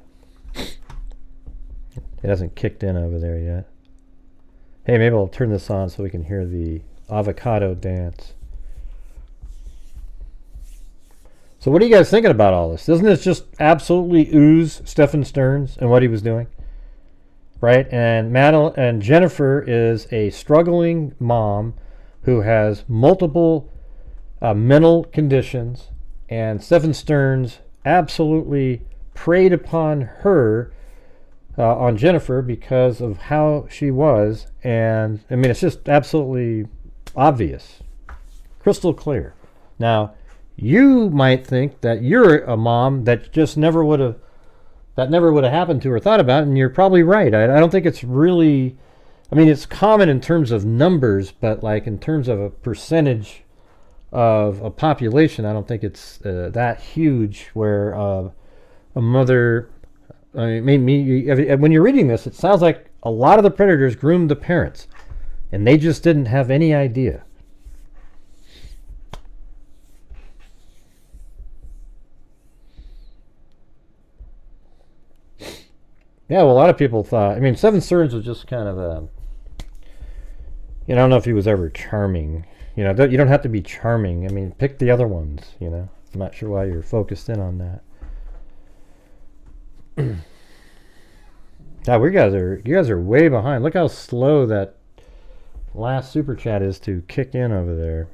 It hasn't kicked in over there yet. Hey, maybe I'll turn this on so we can hear the avocado dance. So what are you guys thinking about all this? Doesn't this just absolutely ooze Stephen Stearns and what he was doing? Right? And Madeline and Jennifer is a struggling mom who has multiple mental conditions, and Stephen Stearns absolutely preyed upon her, on Jennifer, because of how she was. And I mean, it's just absolutely obvious, crystal clear. Now, you might think that you're a mom that just never would have happened to or thought about, and you're probably right. I don't think it's really, I mean, it's common in terms of numbers, but like in terms of a percentage of a population, I don't think it's that huge where a mother, I mean, when you're reading this, it sounds like a lot of the predators groomed the parents, and they just didn't have any idea. Yeah, well, a lot of people thought, I mean, Stephen Stearns was just kind of a, I don't know if he was ever charming. You don't have to be charming. I mean, pick the other ones, I'm not sure why you're focused in on that. God, you guys are way behind. Look how slow that last super chat is to kick in over there.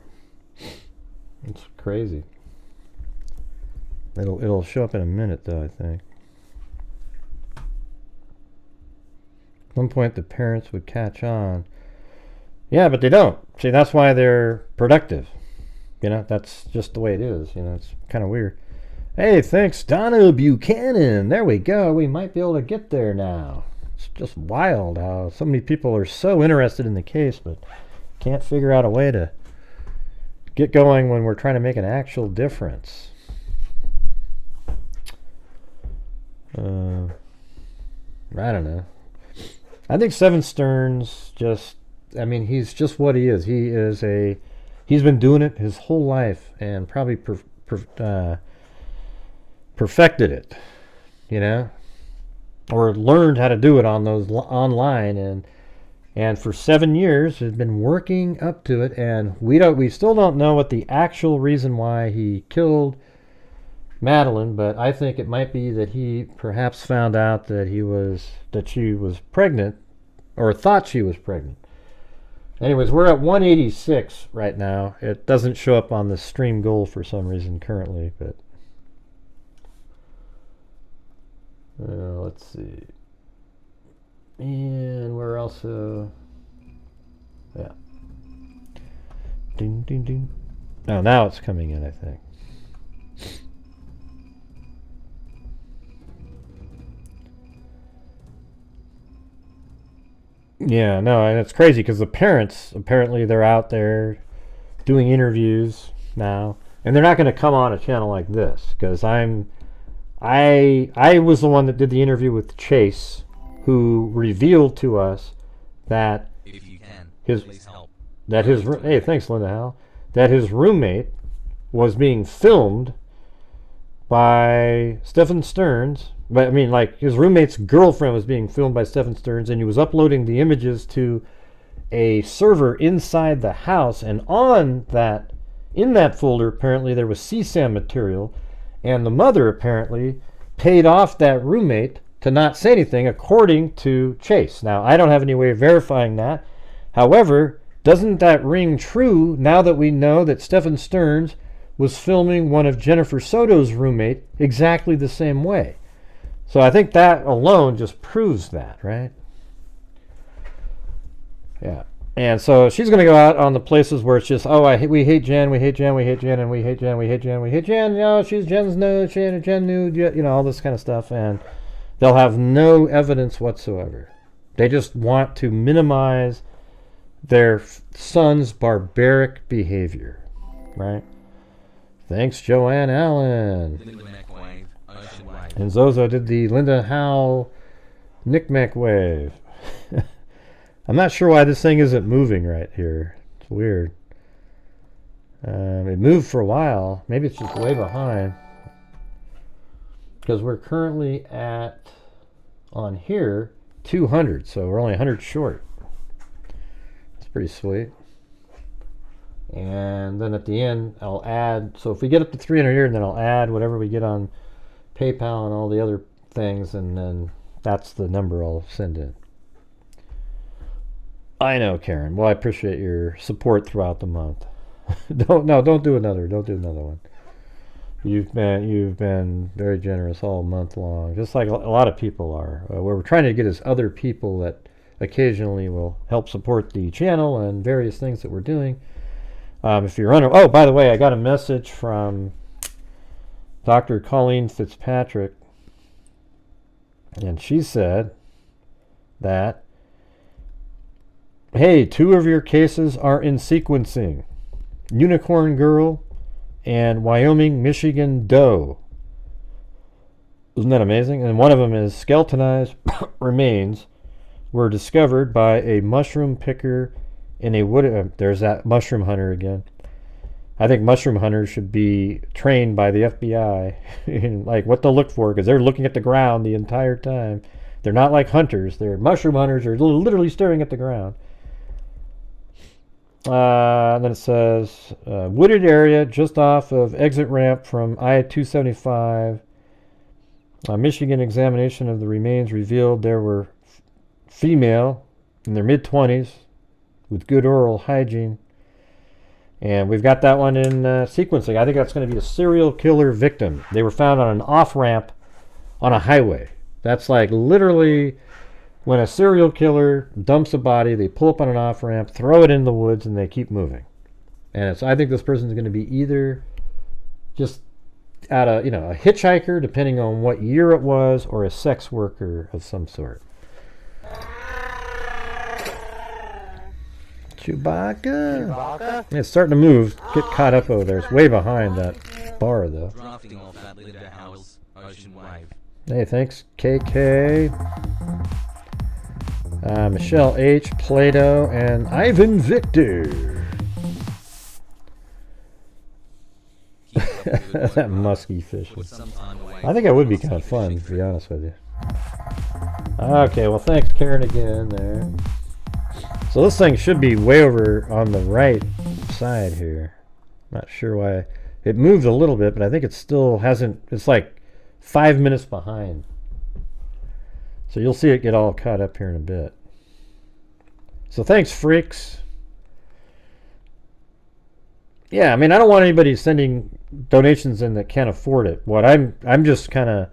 It's crazy. It'll show up in a minute though, I think. At one point the parents would catch on. Yeah, but they don't. See, that's why they're productive. That's just the way it is. It's kind of weird. Hey, thanks, Donna Buchanan. There we go. We might be able to get there now. It's just wild how so many people are so interested in the case, but can't figure out a way to get going when we're trying to make an actual difference. I don't know. I think Stephen Stearns he's just what he is. He's been doing it his whole life and probably perfected it, or learned how to do it on those online, and for 7 years has been working up to it, and we still don't know what the actual reason why he killed Madeline, but I think it might be that he perhaps found out that she was pregnant, or thought she was pregnant. Anyways, we're at 186 right now. It doesn't show up on the stream goal for some reason currently, but let's see. And we're also, yeah. Ding, ding, ding. Oh, now it's coming in, I think. Yeah, no, and it's crazy because the parents, apparently they're out there doing interviews now, and they're not going to come on a channel like this because I was the one that did the interview with Chase, who revealed to us that If you can, his please help. that his hey, thanks Linda Hal, that his roommate was being filmed by Stephen Stearns. But I mean, like, his roommate's girlfriend was being filmed by Stephen Stearns, and he was uploading the images to a server inside the house. And in that folder, apparently there was CSAM material, and the mother apparently paid off that roommate to not say anything, according to Chase. Now, I don't have any way of verifying that. However, doesn't that ring true now that we know that Stephen Stearns was filming one of Jennifer Soto's roommate exactly the same way? So I think that alone just proves that, right? Yeah. And so she's going to go out on the places where it's just, we hate Jen, we hate Jen, we hate Jen, and we hate Jen, we hate Jen, we hate Jen. You know, she's Jen's nude, Jen nude, you know, all this kind of stuff. And they'll have no evidence whatsoever. They just want to minimize their son's barbaric behavior, right? Thanks, Joanne Allen. And Zozo did the Linda Howe Knick-Knack wave. I'm not sure why this thing isn't moving right here. It's weird. It moved for a while. Maybe it's just way behind. Because we're currently at, on here, 200. So we're only 100 short. That's pretty sweet. And then at the end, I'll add. So if we get up to 300 here, then I'll add whatever we get on PayPal and all the other things, and then that's the number I'll send in. I know, Karen. Well, I appreciate your support throughout the month. Don't do another one. You've been very generous all month long, just like a lot of people are. What we're trying to get is other people that occasionally will help support the channel and various things that we're doing. If you're oh, by the way, I got a message from Dr. Colleen Fitzpatrick, and she said that, hey, 2 of your cases are in sequencing: Unicorn Girl and Wyoming, Michigan Doe. Isn't that amazing? And one of them is skeletonized remains were discovered by a mushroom picker in a wood. There's that mushroom hunter again. I think mushroom hunters should be trained by the FBI in like what to look for, because they're looking at the ground the entire time. They're not like hunters. They're mushroom hunters are literally staring at the ground. And then it says wooded area just off of exit ramp from I-275. Michigan examination of the remains revealed there were female in their mid-20s with good oral hygiene. And we've got that one in sequencing. I think that's going to be a serial killer victim. They were found on an off-ramp on a highway. That's like literally when a serial killer dumps a body, they pull up on an off-ramp, throw it in the woods, and they keep moving. And I think this person's going to be either just a hitchhiker, depending on what year it was, or a sex worker of some sort. Chewbacca. Yeah, it's starting to move. Get caught up over there. It's way behind that bar, though. Hey, thanks, KK. Michelle H, Plato, and Ivan Victor. That musky fish. I think that would be kind of fun, to be honest with you. Okay, well, thanks, Karen, again there. So this thing should be way over on the right side here. Not sure why. It moved a little bit, but I think it still hasn't. It's like 5 minutes behind. So you'll see it get all caught up here in a bit. So thanks, freaks. Yeah, I mean, I don't want anybody sending donations in that can't afford it. What I'm just kind of,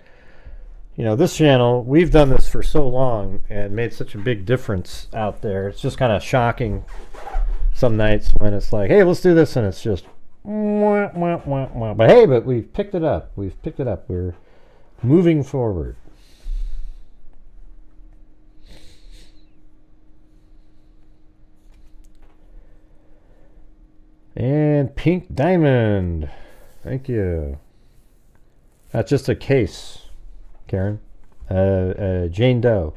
this channel, we've done this for so long and made such a big difference out there. It's just kind of shocking some nights when it's like, hey, let's do this, and it's just wah, wah, wah, wah. But hey, but we've picked it up. We're moving forward. And Pink Diamond. Thank you. That's just a case, Karen. Jane Doe.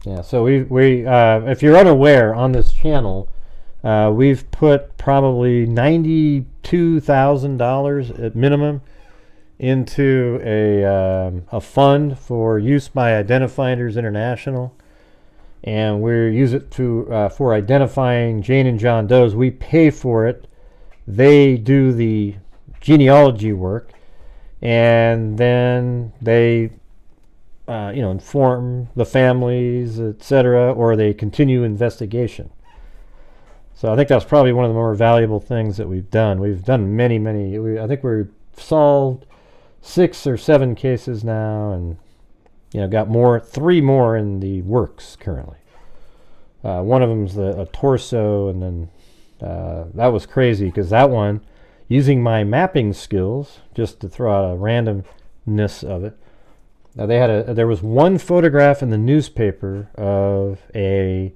Yeah, so we if you're unaware, on this channel, we've put probably $92,000 at minimum into a fund for use by Identifinders International, and we use it to for identifying Jane and John Does. We pay for it. They do the genealogy work, and then they inform the families, etc., or they continue investigation. So I think that's probably one of the more valuable things that we've done. We've done many. I think we've solved 6 or 7 cases now, and got 3 more in the works currently. One of them's a torso, and then that was crazy because that one, using my mapping skills, just to throw out a randomness of it. Now there was one photograph in the newspaper of a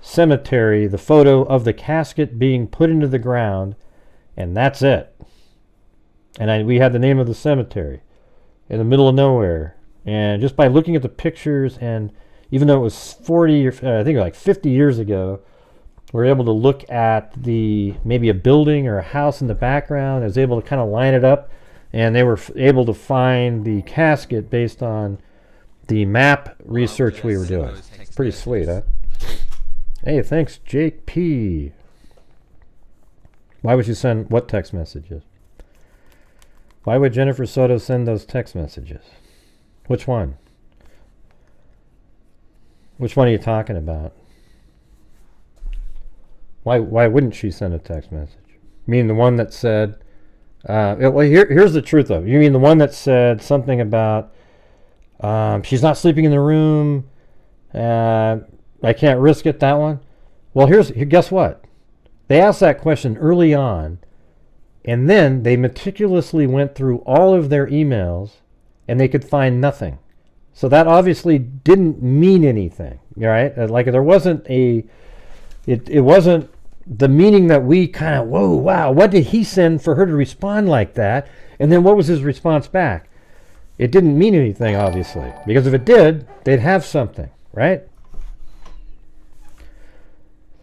cemetery, the photo of the casket being put into the ground, and that's it. And we had the name of the cemetery in the middle of nowhere. And just by looking at the pictures, and even though it was 40 or I think like 50 years ago, we were able to look at maybe a building or a house in the background. I was able to kind of line it up. And they were able to find the casket based on the map research we were doing. Pretty sweet, huh? Hey, thanks, Jake P. Why would you send what text messages? Why would Jennifer Soto send those text messages? Which one? Which one are you talking about? Why wouldn't she send a text message? You mean the one that said... here's the truth, though. You mean the one that said something about she's not sleeping in the room, I can't risk it, that one? Well, guess what? They asked that question early on, and then they meticulously went through all of their emails, and they could find nothing. So that obviously didn't mean anything, right? Like there wasn't it wasn't the meaning that we kind of, whoa, wow, what did he send for her to respond like that? And then what was his response back? It didn't mean anything, obviously, because if it did, they'd have something, right?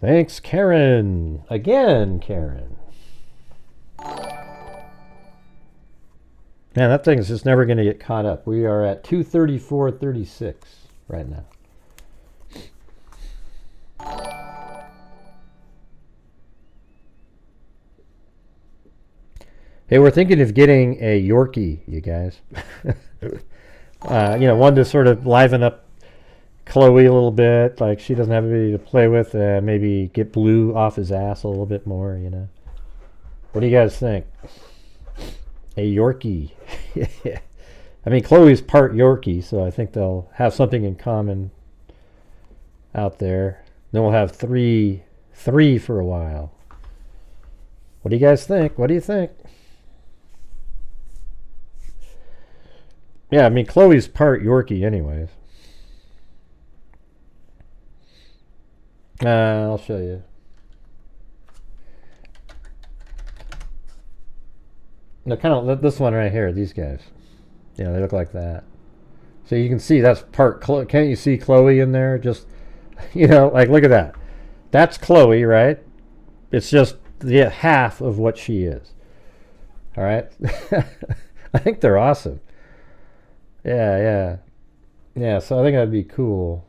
Thanks, Karen. Again, Karen. Man, that thing is just never going to get caught up. We are at 234.36 right now. Hey, we're thinking of getting a Yorkie, you guys. One to sort of liven up Chloe a little bit. Like, she doesn't have anybody to play with. Maybe get Blue off his ass a little bit more, What do you guys think? A Yorkie. I mean, Chloe's part Yorkie, so I think they'll have something in common out there. Then we'll have three for a while. What do you guys think? What do you think? Yeah, I mean, Chloe's part Yorkie anyways. I'll show you. No, kind of this one right here, these guys. They look like that. So you can see that's part Chloe. Can't you see Chloe in there? Just, like, look at that. That's Chloe, right? It's just half of what she is. All right? I think they're awesome. Yeah, so I think that'd be cool.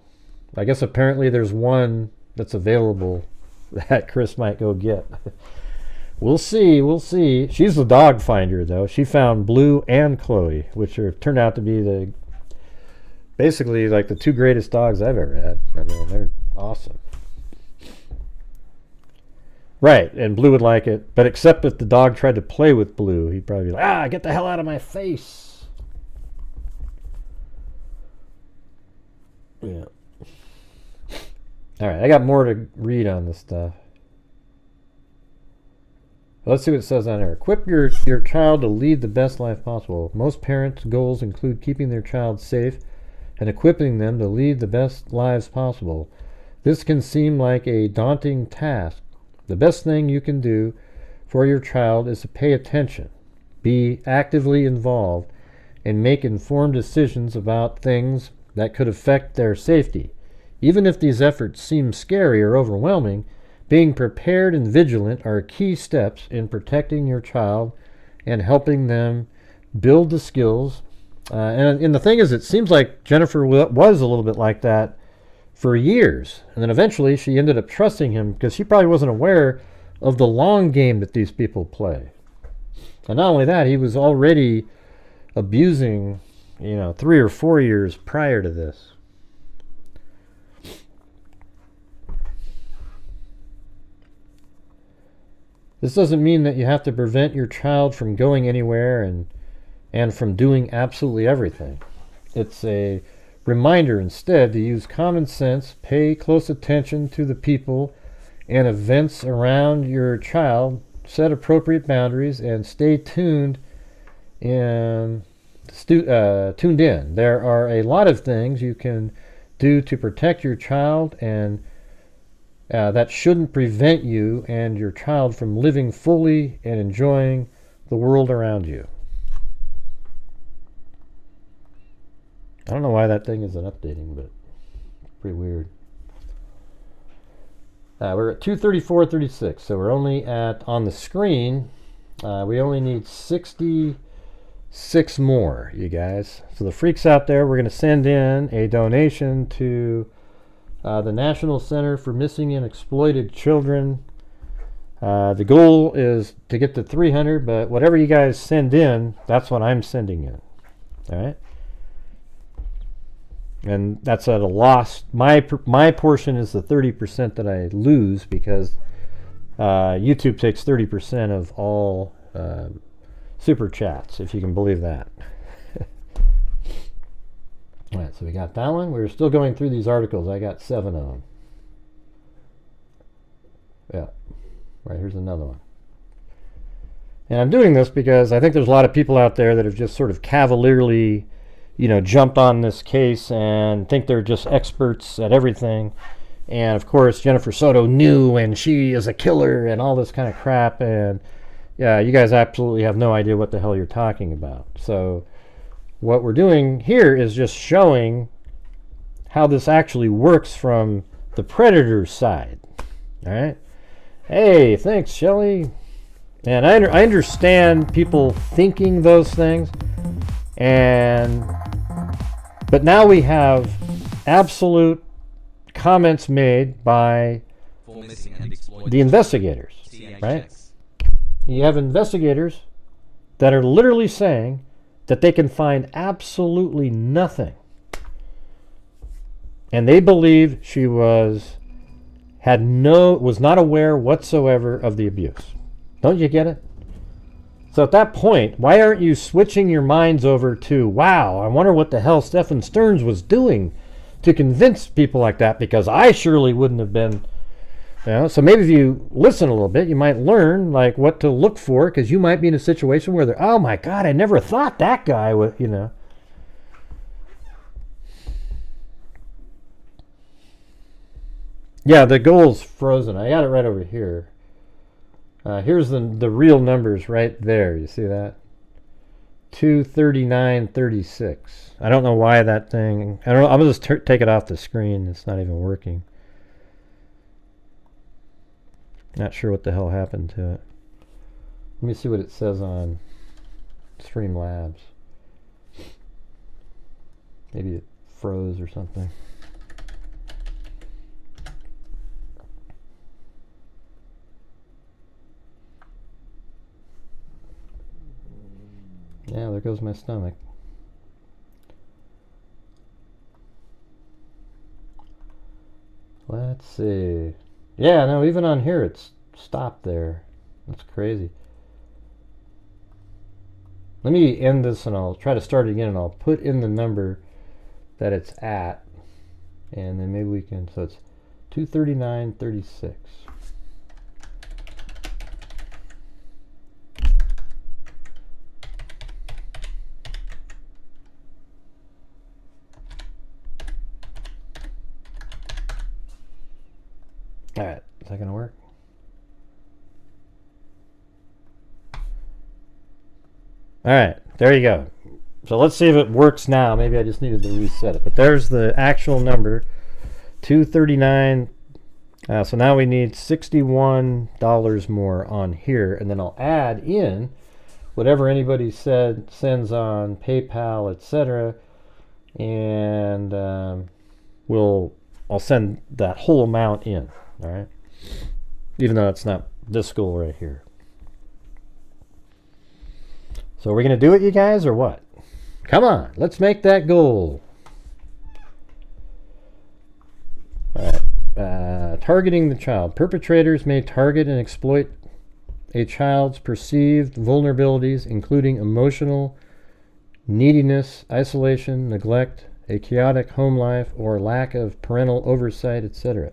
I guess apparently there's one that's available that Chris might go get. We'll see. She's the dog finder, though. She found Blue and Chloe, which turned out to be basically like the 2 greatest dogs I've ever had. I mean, they're awesome. Right, and Blue would like it, but except if the dog tried to play with Blue, he'd probably be like, get the hell out of my face. Yeah. All right, I got more to read on this stuff. Let's see what it says on there. Equip your child to lead the best life possible. Most parents' goals include keeping their child safe and equipping them to lead the best lives possible. This can seem like a daunting task. The best thing you can do for your child is to pay attention, be actively involved, and make informed decisions about things that could affect their safety. Even if these efforts seem scary or overwhelming, being prepared and vigilant are key steps in protecting your child and helping them build the skills. And the thing is, it seems like Jennifer was a little bit like that for years. And then eventually she ended up trusting him because she probably wasn't aware of the long game that these people play. And not only that, he was already abusing, 3 or 4 years prior to this. This doesn't mean that you have to prevent your child from going anywhere and from doing absolutely everything. It's a reminder instead to use common sense, pay close attention to the people and events around your child, set appropriate boundaries, and stay tuned in. There are a lot of things you can do to protect your child, and that shouldn't prevent you and your child from living fully and enjoying the world around you. I don't know why that thing isn't updating, but it's pretty weird. We're at 234.36, so we're only on the screen, we only need 66 more, you guys. So the freaks out there, we're going to send in a donation to the National Center for Missing and Exploited Children. The goal is to get to 300, but whatever you guys send in, that's what I'm sending in. All right? And that's at a loss. My portion is the 30% that I lose because YouTube takes 30% of all super chats, if you can believe that. All right, so we got that one. We're still going through these articles. I got 7 of them. Yeah. Right, here's another one. And I'm doing this because I think there's a lot of people out there that have just sort of cavalierly, jumped on this case and think they're just experts at everything. And of course, Jennifer Soto knew, and she is a killer and all this kind of crap. And yeah, you guys absolutely have no idea what the hell you're talking about. So what we're doing here is just showing how this actually works from the predator's side. All right. Hey, thanks, Shelley. And I understand people thinking those things, but now we have absolute comments made by the investigators, right? You have investigators that are literally saying that they can find absolutely nothing, and they believe she was not aware whatsoever of the abuse. Don't you get it? So at that point, why aren't you switching your minds over to, wow, I wonder what the hell Stephen Stearns was doing to convince people like that, because I surely wouldn't have been, So maybe if you listen a little bit, you might learn like what to look for, because you might be in a situation where they're, oh my God, I never thought that guy would, Yeah, the goal's frozen. I got it right over here. Here's the real numbers right there. You see that? 239.36. I don't know why that thing. I don't know. I'm gonna just take it off the screen. It's not even working. Not sure what the hell happened to it. Let me see what it says on Streamlabs. Maybe it froze or something. Yeah, there goes my stomach. Let's see. Yeah, no, even on here it's stopped there. That's crazy. Let me end this and I'll try to start it again, and I'll put in the number that it's at. And then maybe we can, so it's 239.36. All right, is that gonna work? All right, there you go. So let's see if it works now. Maybe I just needed to reset it. But there's the actual number, 239. So now we need $61 more on here, and then I'll add in whatever anybody sends on PayPal, etc. And I'll send that whole amount in. All right, even though it's not this goal right here. So we're gonna do it, you guys, or what? Come on, let's make that goal. All right. Targeting the child. Perpetrators may target and exploit a child's perceived vulnerabilities, including emotional neediness, isolation, neglect, a chaotic home life, or lack of parental oversight, etc.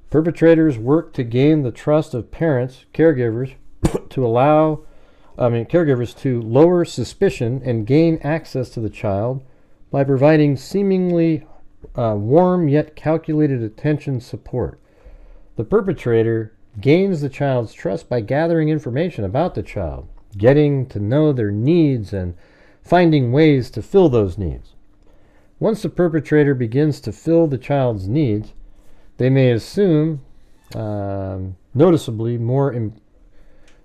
Perpetrators work to gain the trust of parents, caregivers, caregivers to lower suspicion and gain access to the child by providing seemingly warm yet calculated attention support. The perpetrator gains the child's trust by gathering information about the child, getting to know their needs, and finding ways to fill those needs. Once the perpetrator begins to fill the child's needs, they may assume noticeably more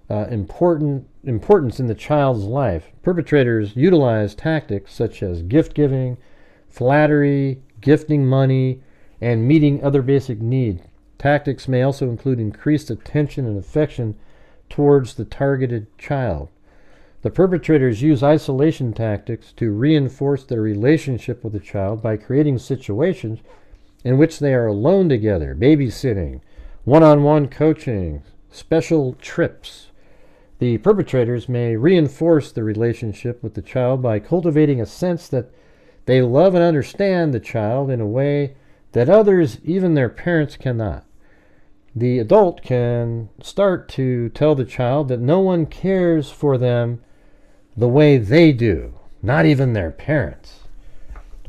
importance in the child's life. Perpetrators utilize tactics such as gift giving, flattery, gifting money, and meeting other basic needs. Tactics may also include increased attention and affection towards the targeted child. The perpetrators use isolation tactics to reinforce their relationship with the child by creating situations in which they are alone together, babysitting, one-on-one coaching, special trips. The perpetrators may reinforce the relationship with the child by cultivating a sense that they love and understand the child in a way that others, even their parents, cannot. The adult can start to tell the child that no one cares for them the way they do, not even their parents.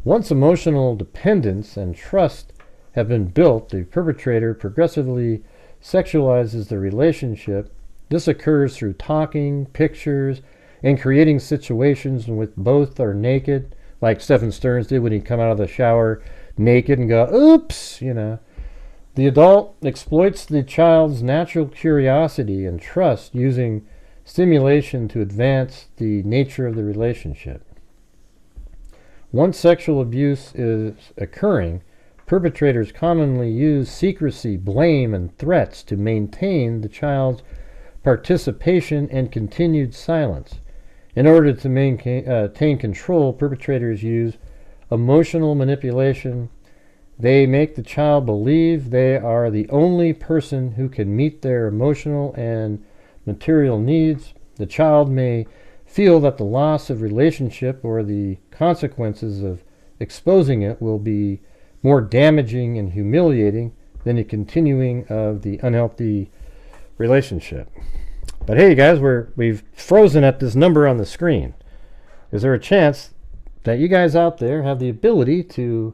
Once emotional dependence and trust have been built, the perpetrator progressively sexualizes the relationship. This occurs through talking, pictures, and creating situations in which both are naked, like Stephen Stearns did when he'd come out of the shower naked and go, oops, The adult exploits the child's natural curiosity and trust using stimulation to advance the nature of the relationship. Once sexual abuse is occurring, perpetrators commonly use secrecy, blame, and threats to maintain the child's participation and continued silence. In order to maintain control, perpetrators use emotional manipulation. They make the child believe they are the only person who can meet their emotional and material needs. The child may feel that the loss of relationship or the consequences of exposing it will be more damaging and humiliating than the continuing of the unhealthy relationship. But hey, guys, we've frozen at this number on the screen. Is there a chance that you guys out there have the ability to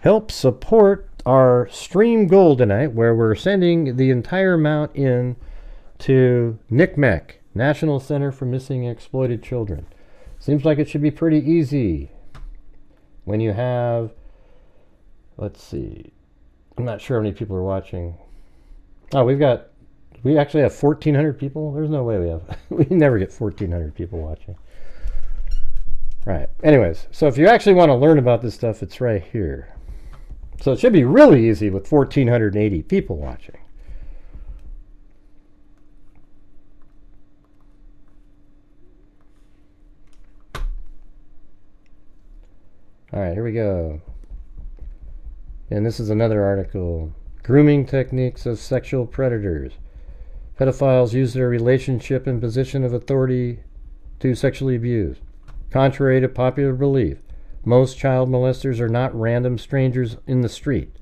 help support our stream goal tonight, where we're sending the entire amount in to NCMEC, National Center for Missing and Exploited Children? Seems like it should be pretty easy when you have, let's see, I'm not sure how many people are watching. Oh, we actually have 1,400 people. There's no way we never get 1,400 people watching. Right. Anyways, so if you actually want to learn about this stuff, it's right here. So it should be really easy with 1,480 people watching. All right, here we go. And this is another article. Grooming techniques of sexual predators. Pedophiles use their relationship and position of authority to sexually abuse. Contrary to popular belief, most child molesters are not random strangers in the street.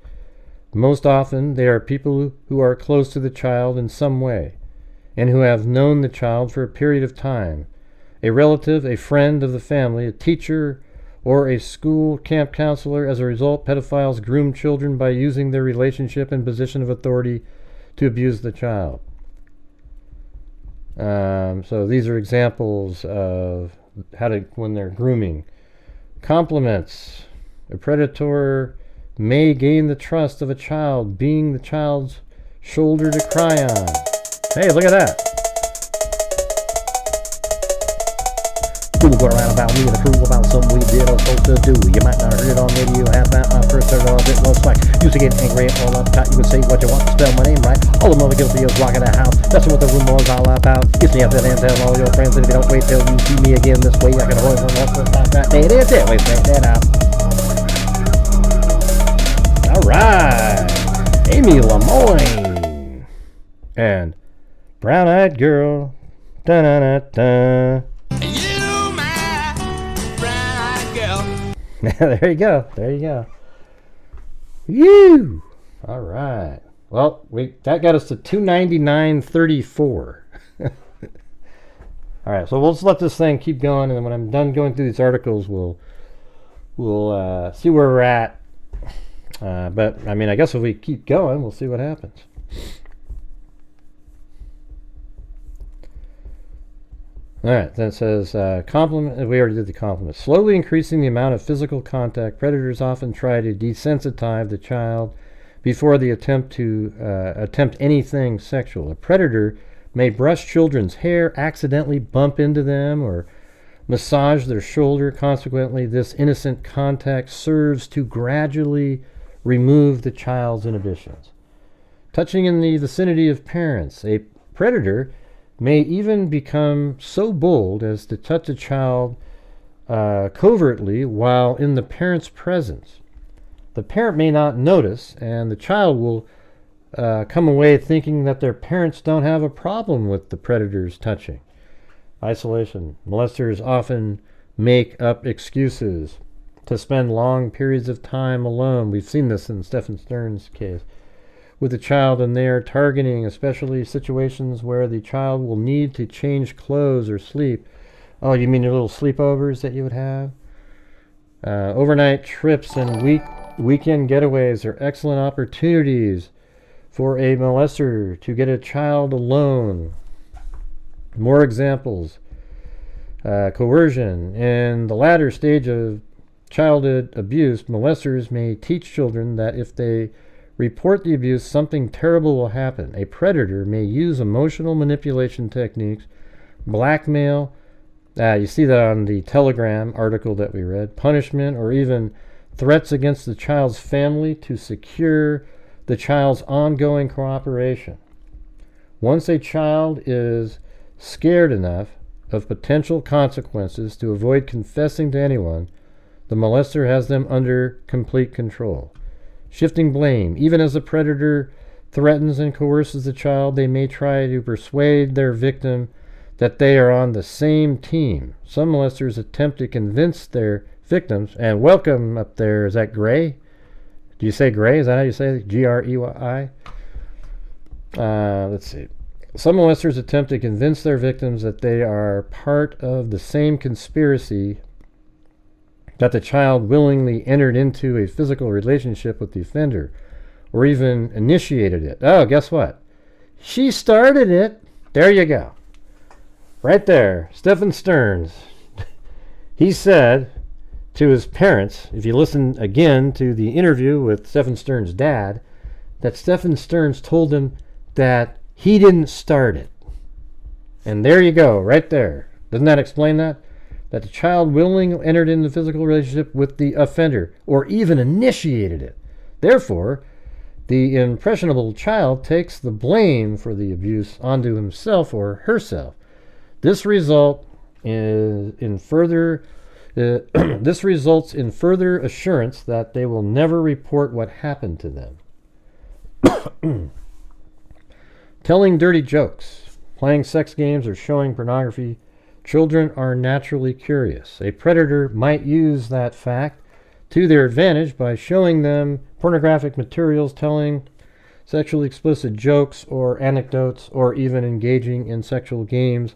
Most often, they are people who are close to the child in some way and who have known the child for a period of time. A relative, a friend of the family, a teacher, or a school camp counselor. As a result, pedophiles groom children by using their relationship and position of authority to abuse the child. So these are examples of when they're grooming. Compliments. A predator may gain the trust of a child, being the child's shoulder to cry on. Hey, look at that. Fool go around about me and the crew about something we did or supposed to do. You might not heard it on radio, have that on first or a bit less like. Used to get angry and all uptight. You can say what you want, spell my name right. All the mother guilty is rocking the house. That's what the rumor is all about. Get me up there and tell all your friends that if you don't wait till you see me again this way, I can hold on up and like that. Hey, that's it. Wait, check that out. All right. Amy Lemoyne and Brown Eyed Girl. Da-da-da-da. There you go. There you go. Woo! All right. Well, that got us to 299.34. All right. So we'll just let this thing keep going, and then when I'm done going through these articles, we'll see where we're at. But I mean, I guess if we keep going, we'll see what happens. All right, then it says, compliment. We already did the compliment. Slowly increasing the amount of physical contact, predators often try to desensitize the child before they attempt anything sexual. A predator may brush children's hair, accidentally bump into them, or massage their shoulder. Consequently, this innocent contact serves to gradually remove the child's inhibitions. Touching in the vicinity of parents. A predator may even become so bold as to touch a child covertly while in the parent's presence. The parent may not notice, and the child will come away thinking that their parents don't have a problem with the predator's touching. Isolation. Molesters often make up excuses to spend long periods of time alone. We've seen this in Stephen Stern's case with the child, and they are targeting especially situations where the child will need to change clothes or sleep. Oh, you mean your little sleepovers that you would have? Overnight trips and weekend getaways are excellent opportunities for a molester to get a child alone. More examples. Coercion. In the latter stage of childhood abuse, molesters may teach children that if they report the abuse, something terrible will happen. A predator may use emotional manipulation techniques, blackmail, you see that on the Telegram article that we read, punishment, or even threats against the child's family to secure the child's ongoing cooperation. Once a child is scared enough of potential consequences to avoid confessing to anyone, the molester has them under complete control. Shifting blame. Even as the predator threatens and coerces the child, they may try to persuade their victim that they are on the same team. Some molesters attempt to convince their victims, and welcome up there, is that Gray? Do you say Gray? Is that how you say it? Grey? Let's see. Some molesters attempt to convince their victims that they are part of the same conspiracy, that the child willingly entered into a physical relationship with the offender, or even initiated it. Oh, guess what? She started it. There you go. Right there. Stephen Stearns. He said to his parents, if you listen again to the interview with Stephen Stearns' dad, that Stephen Stearns told him that he didn't start it. And there you go, right there. Doesn't that explain that? That the child willingly entered into a physical relationship with the offender, or even initiated it. Therefore, the impressionable child takes the blame for the abuse onto himself or herself. This results in further assurance that they will never report what happened to them. Telling dirty jokes, playing sex games, or showing pornography. Children are naturally curious. A predator might use that fact to their advantage by showing them pornographic materials, telling sexually explicit jokes or anecdotes, or even engaging in sexual games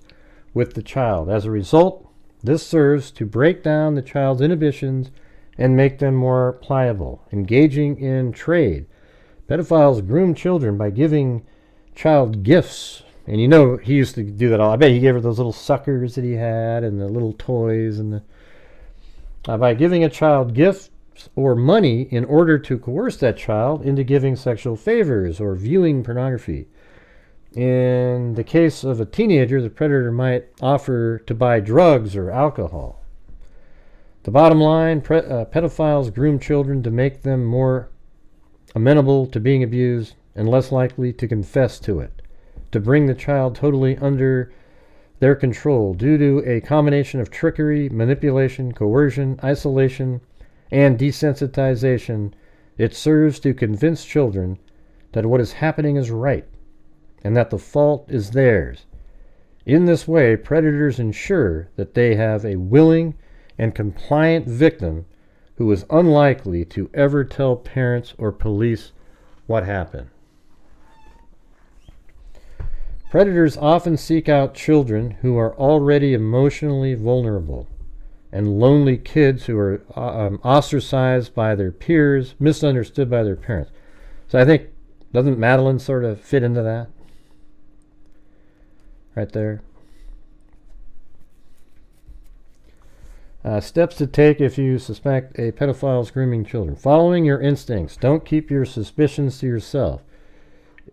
with the child. As a result, this serves to break down the child's inhibitions and make them more pliable. Engaging in trade. Pedophiles groom children by giving child gifts. And you know he used to do that all. I bet he gave her those little suckers that he had and the little toys and by giving a child gifts or money in order to coerce that child into giving sexual favors or viewing pornography. In the case of a teenager, the predator might offer to buy drugs or alcohol. The bottom line, pedophiles groom children to make them more amenable to being abused and less likely to confess to it, to bring the child totally under their control due to a combination of trickery, manipulation, coercion, isolation, and desensitization. It serves to convince children that what is happening is right and that the fault is theirs. In this way, predators ensure that they have a willing and compliant victim who is unlikely to ever tell parents or police what happened. Predators often seek out children who are already emotionally vulnerable and lonely kids who are ostracized by their peers, misunderstood by their parents. So I think, doesn't Madeline sort of fit into that? Right there. Steps to take if you suspect a pedophile is grooming children. Following your instincts. Don't keep your suspicions to yourself.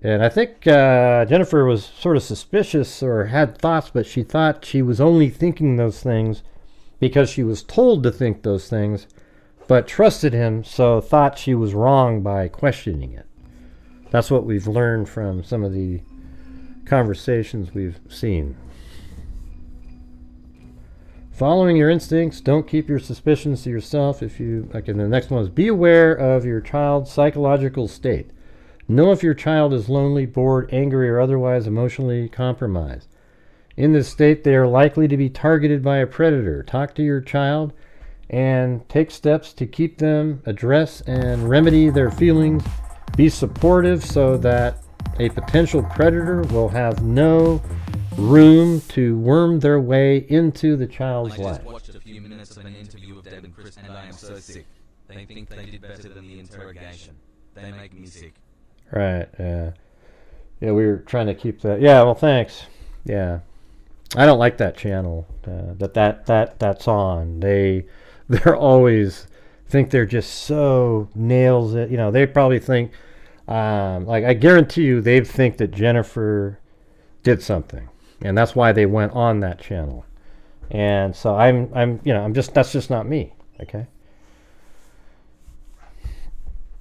And I think Jennifer was sort of suspicious or had thoughts, but she thought she was only thinking those things because she was told to think those things, but trusted him, so thought she was wrong by questioning it. That's what we've learned from some of the conversations we've seen. Following your instincts, don't keep your suspicions to yourself. If you, like in the next one is, be aware of your child's psychological state. Know if your child is lonely, bored, angry, or otherwise emotionally compromised. In this state, they are likely to be targeted by a predator. Talk to your child and take steps to keep them, address and remedy their feelings. Be supportive so that a potential predator will have no room to worm their way into the child's life. I just watched a few minutes of an interview with Deb and Chris, and I am so sick. They think they did better than the interrogation. They make me sick. Right, yeah, we were trying to keep that. Yeah, well, thanks. Yeah, I don't like that channel that's on. They're always think they're just so nails it. You know, they probably think, like I guarantee you, they think that Jennifer did something, and that's why they went on that channel. And so I'm just, that's just not me. Okay.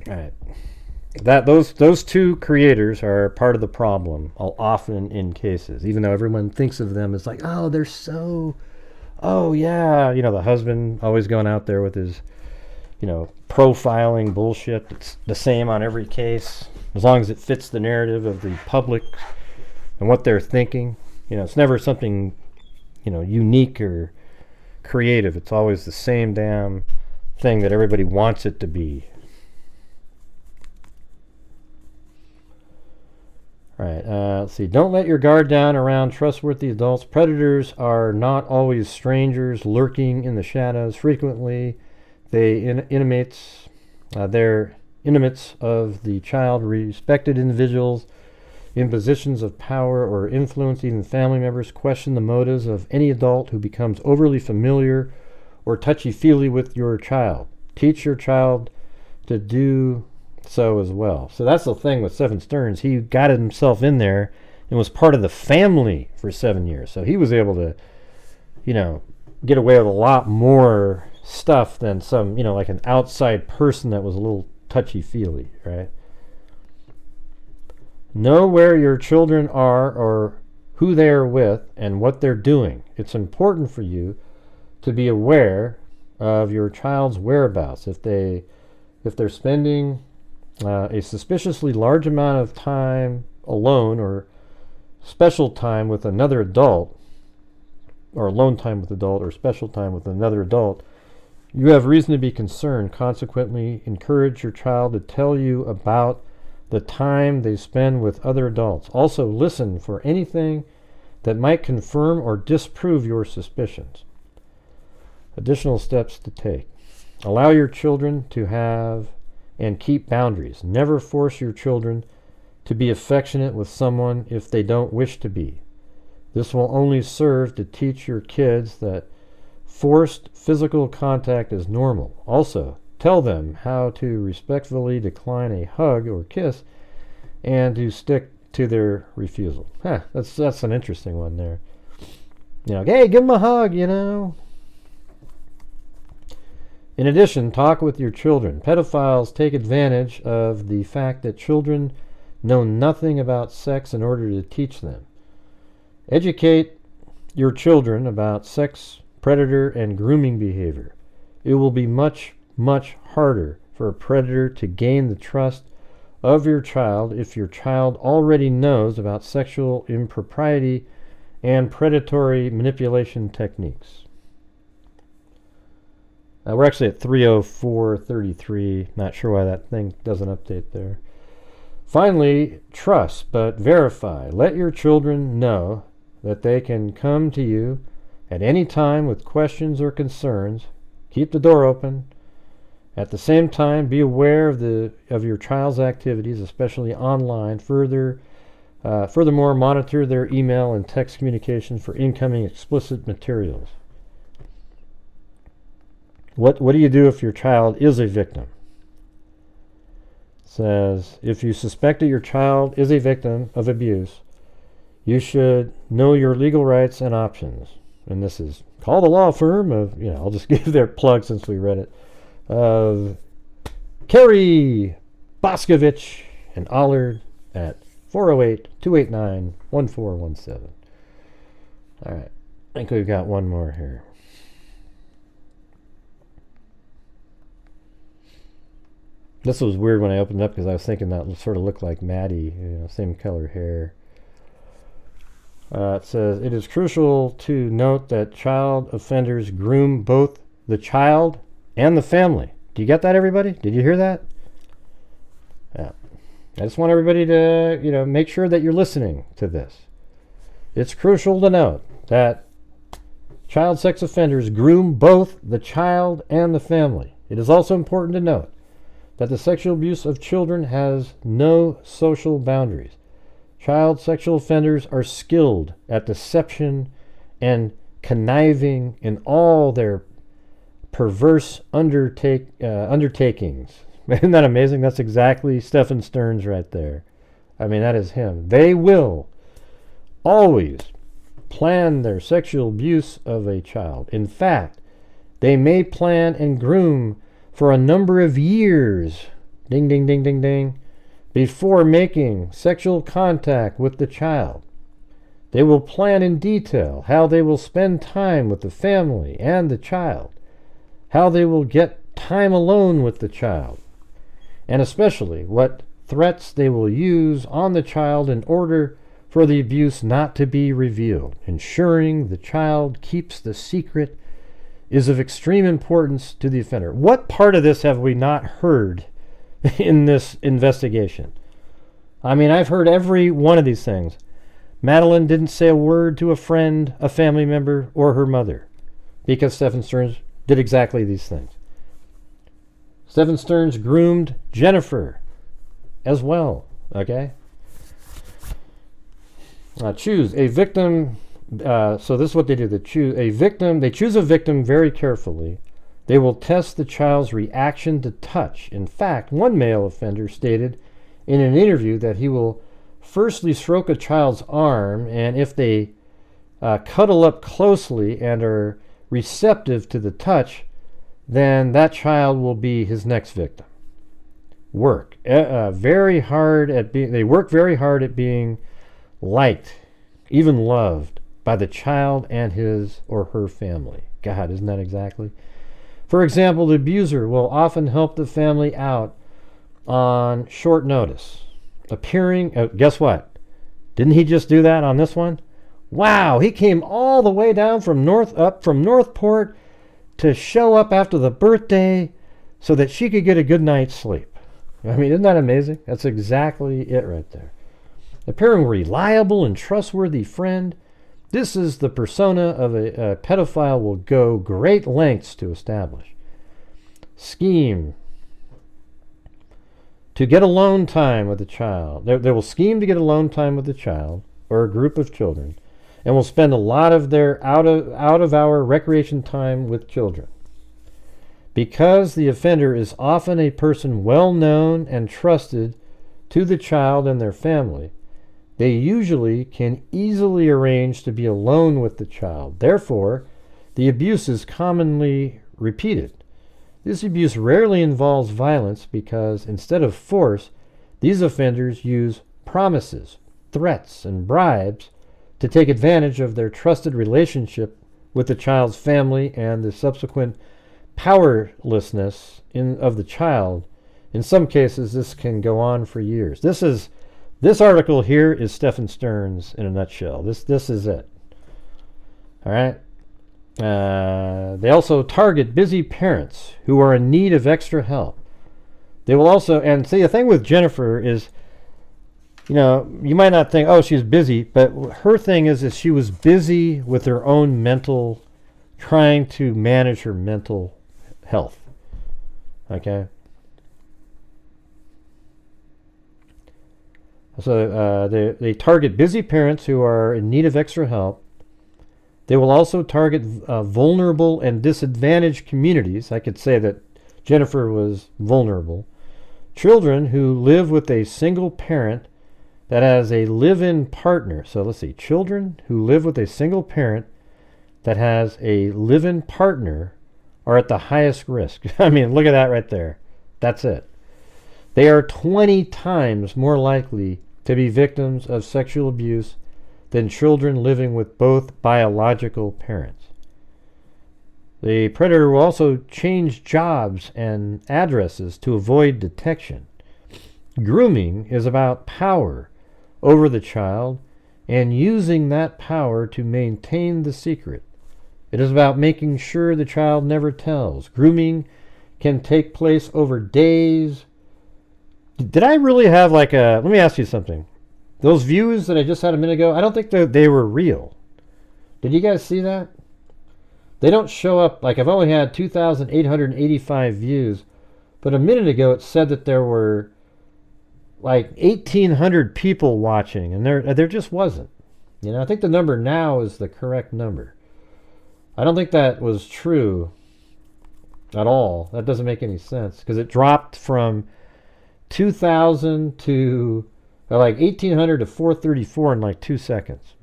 All right. Those two creators are part of the problem often in cases, even though everyone thinks of them as like, oh, they're so, oh yeah, you know, the husband always going out there with his, you know, profiling bullshit. It's the same on every case, as long as it fits the narrative of the public and what they're thinking. You know, it's never something, you know, unique or creative. It's always the same damn thing that everybody wants it to be. All right, let's see. Don't let your guard down around trustworthy adults. Predators are not always strangers lurking in the shadows. Frequently, they're intimates of the child, respected individuals in positions of power or influence, even family members. Question the motives of any adult who becomes overly familiar or touchy-feely with your child. Teach your child to do so as well. So that's the thing with Seven Stearns. He got himself in there and was part of the family for 7 years. So he was able to, you know, get away with a lot more stuff than some, you know, like an outside person that was a little touchy-feely, right? Know where your children are or who they are with and what they're doing. It's important for you to be aware of your child's whereabouts. If they're spending a suspiciously large amount of time alone or special time with another adult, or alone time with adult or special time with another adult, You have reason to be concerned. Consequently, encourage your child to tell you about the time they spend with other adults. Also, listen for anything that might confirm or disprove your suspicions. Additional steps to take. Allow your children to have and keep boundaries. Never force your children to be affectionate with someone if they don't wish to be. This will only serve to teach your kids that forced physical contact is normal. Also, tell them how to respectfully decline a hug or kiss and to stick to their refusal. That's an interesting one there. Hey, give them a hug, In addition, talk with your children. Pedophiles take advantage of the fact that children know nothing about sex in order to teach them. Educate your children about sex, predator, and grooming behavior. It will be much, much harder for a predator to gain the trust of your child if your child already knows about sexual impropriety and predatory manipulation techniques. We're actually at 304.33. Not sure why that thing doesn't update there. Finally, trust but verify. Let your children know that they can come to you at any time with questions or concerns. Keep the door open. At the same time, be aware of your child's activities, especially online. Furthermore, monitor their email and text communications for incoming explicit materials. What do you do if your child is a victim? It says, if you suspect that your child is a victim of abuse, you should know your legal rights and options. And this is call the law firm of, I'll just give their plug since we read it, of Kerry Boscovich and Allard at 408-289-1417. All right, I think we've got one more here. This was weird when I opened it up because I was thinking that sort of looked like Maddie, same color hair. It says, it is crucial to note that child offenders groom both the child and the family. Do you get that, everybody? Did you hear that? Yeah. I just want everybody to, make sure that you're listening to this. It's crucial to note that child sex offenders groom both the child and the family. It is also important to note that the sexual abuse of children has no social boundaries. Child sexual offenders are skilled at deception and conniving in all their perverse undertakings. Isn't that amazing? That's exactly Stephen Stearns right there. I mean, that is him. They will always plan their sexual abuse of a child. In fact, they may plan and groom for a number of years, ding, ding, ding, ding, ding, before making sexual contact with the child. They will plan in detail how they will spend time with the family and the child, how they will get time alone with the child, and especially what threats they will use on the child in order for the abuse not to be revealed. Ensuring the child keeps the secret is of extreme importance to the offender. What part of this have we not heard in this investigation? I mean, I've heard every one of these things. Madeline didn't say a word to a friend, a family member, or her mother because Stephen Stearns did exactly these things. Stephen Stearns groomed Jennifer as well, okay? Choose a victim. So this is what they do. They choose a victim very carefully. They will test the child's reaction to touch. In fact, one male offender stated in an interview that he will firstly stroke a child's arm, and if they cuddle up closely and are receptive to the touch, then that child will be his next victim. They work very hard at being liked, even loved by the child and his or her family. God, isn't that exactly? For example, the abuser will often help the family out on short notice. Guess what? Didn't he just do that on this one? Wow, he came all the way down from Northport to show up after the birthday so that she could get a good night's sleep. I mean, isn't that amazing? That's exactly it right there. Appearing a reliable and trustworthy friend. This is the persona of a pedophile will go great lengths to establish. Scheme. To get alone time with the child. They will scheme to get alone time with the child or a group of children and will spend a lot of their out of hour recreation time with children. Because the offender is often a person well known and trusted to the child and their family, they usually can easily arrange to be alone with the child. Therefore, the abuse is commonly repeated. This abuse rarely involves violence because instead of force, these offenders use promises, threats, and bribes to take advantage of their trusted relationship with the child's family and the subsequent powerlessness of the child. In some cases, this can go on for years. This article here is Stephen Stearns in a nutshell. This is it. All right. They also target busy parents who are in need of extra help. They will also, and see, the thing with Jennifer is, you know, you might not think, oh, she's busy, but her thing is she was busy with her own trying to manage her mental health. Okay. So they target busy parents who are in need of extra help. They will also target vulnerable and disadvantaged communities. I could say that Jennifer was vulnerable. Children who live with a single parent that has a live-in partner. So let's see. Children who live with a single parent that has a live-in partner are at the highest risk. I mean, look at that right there. That's it. They are 20 times more likely to be victims of sexual abuse than children living with both biological parents. The predator will also change jobs and addresses to avoid detection. Grooming is about power over the child and using that power to maintain the secret. It is about making sure the child never tells. Grooming can take place over days. Did I really have let me ask you something. Those views that I just had a minute ago, I don't think they were real. Did you guys see that? They don't show up, I've only had 2,885 views, but a minute ago it said that there were 1,800 people watching, and there just wasn't. You know, I think the number now is the correct number. I don't think that was true at all. That doesn't make any sense, because it dropped from 2,000 to 1,800 to 434 in 2 seconds.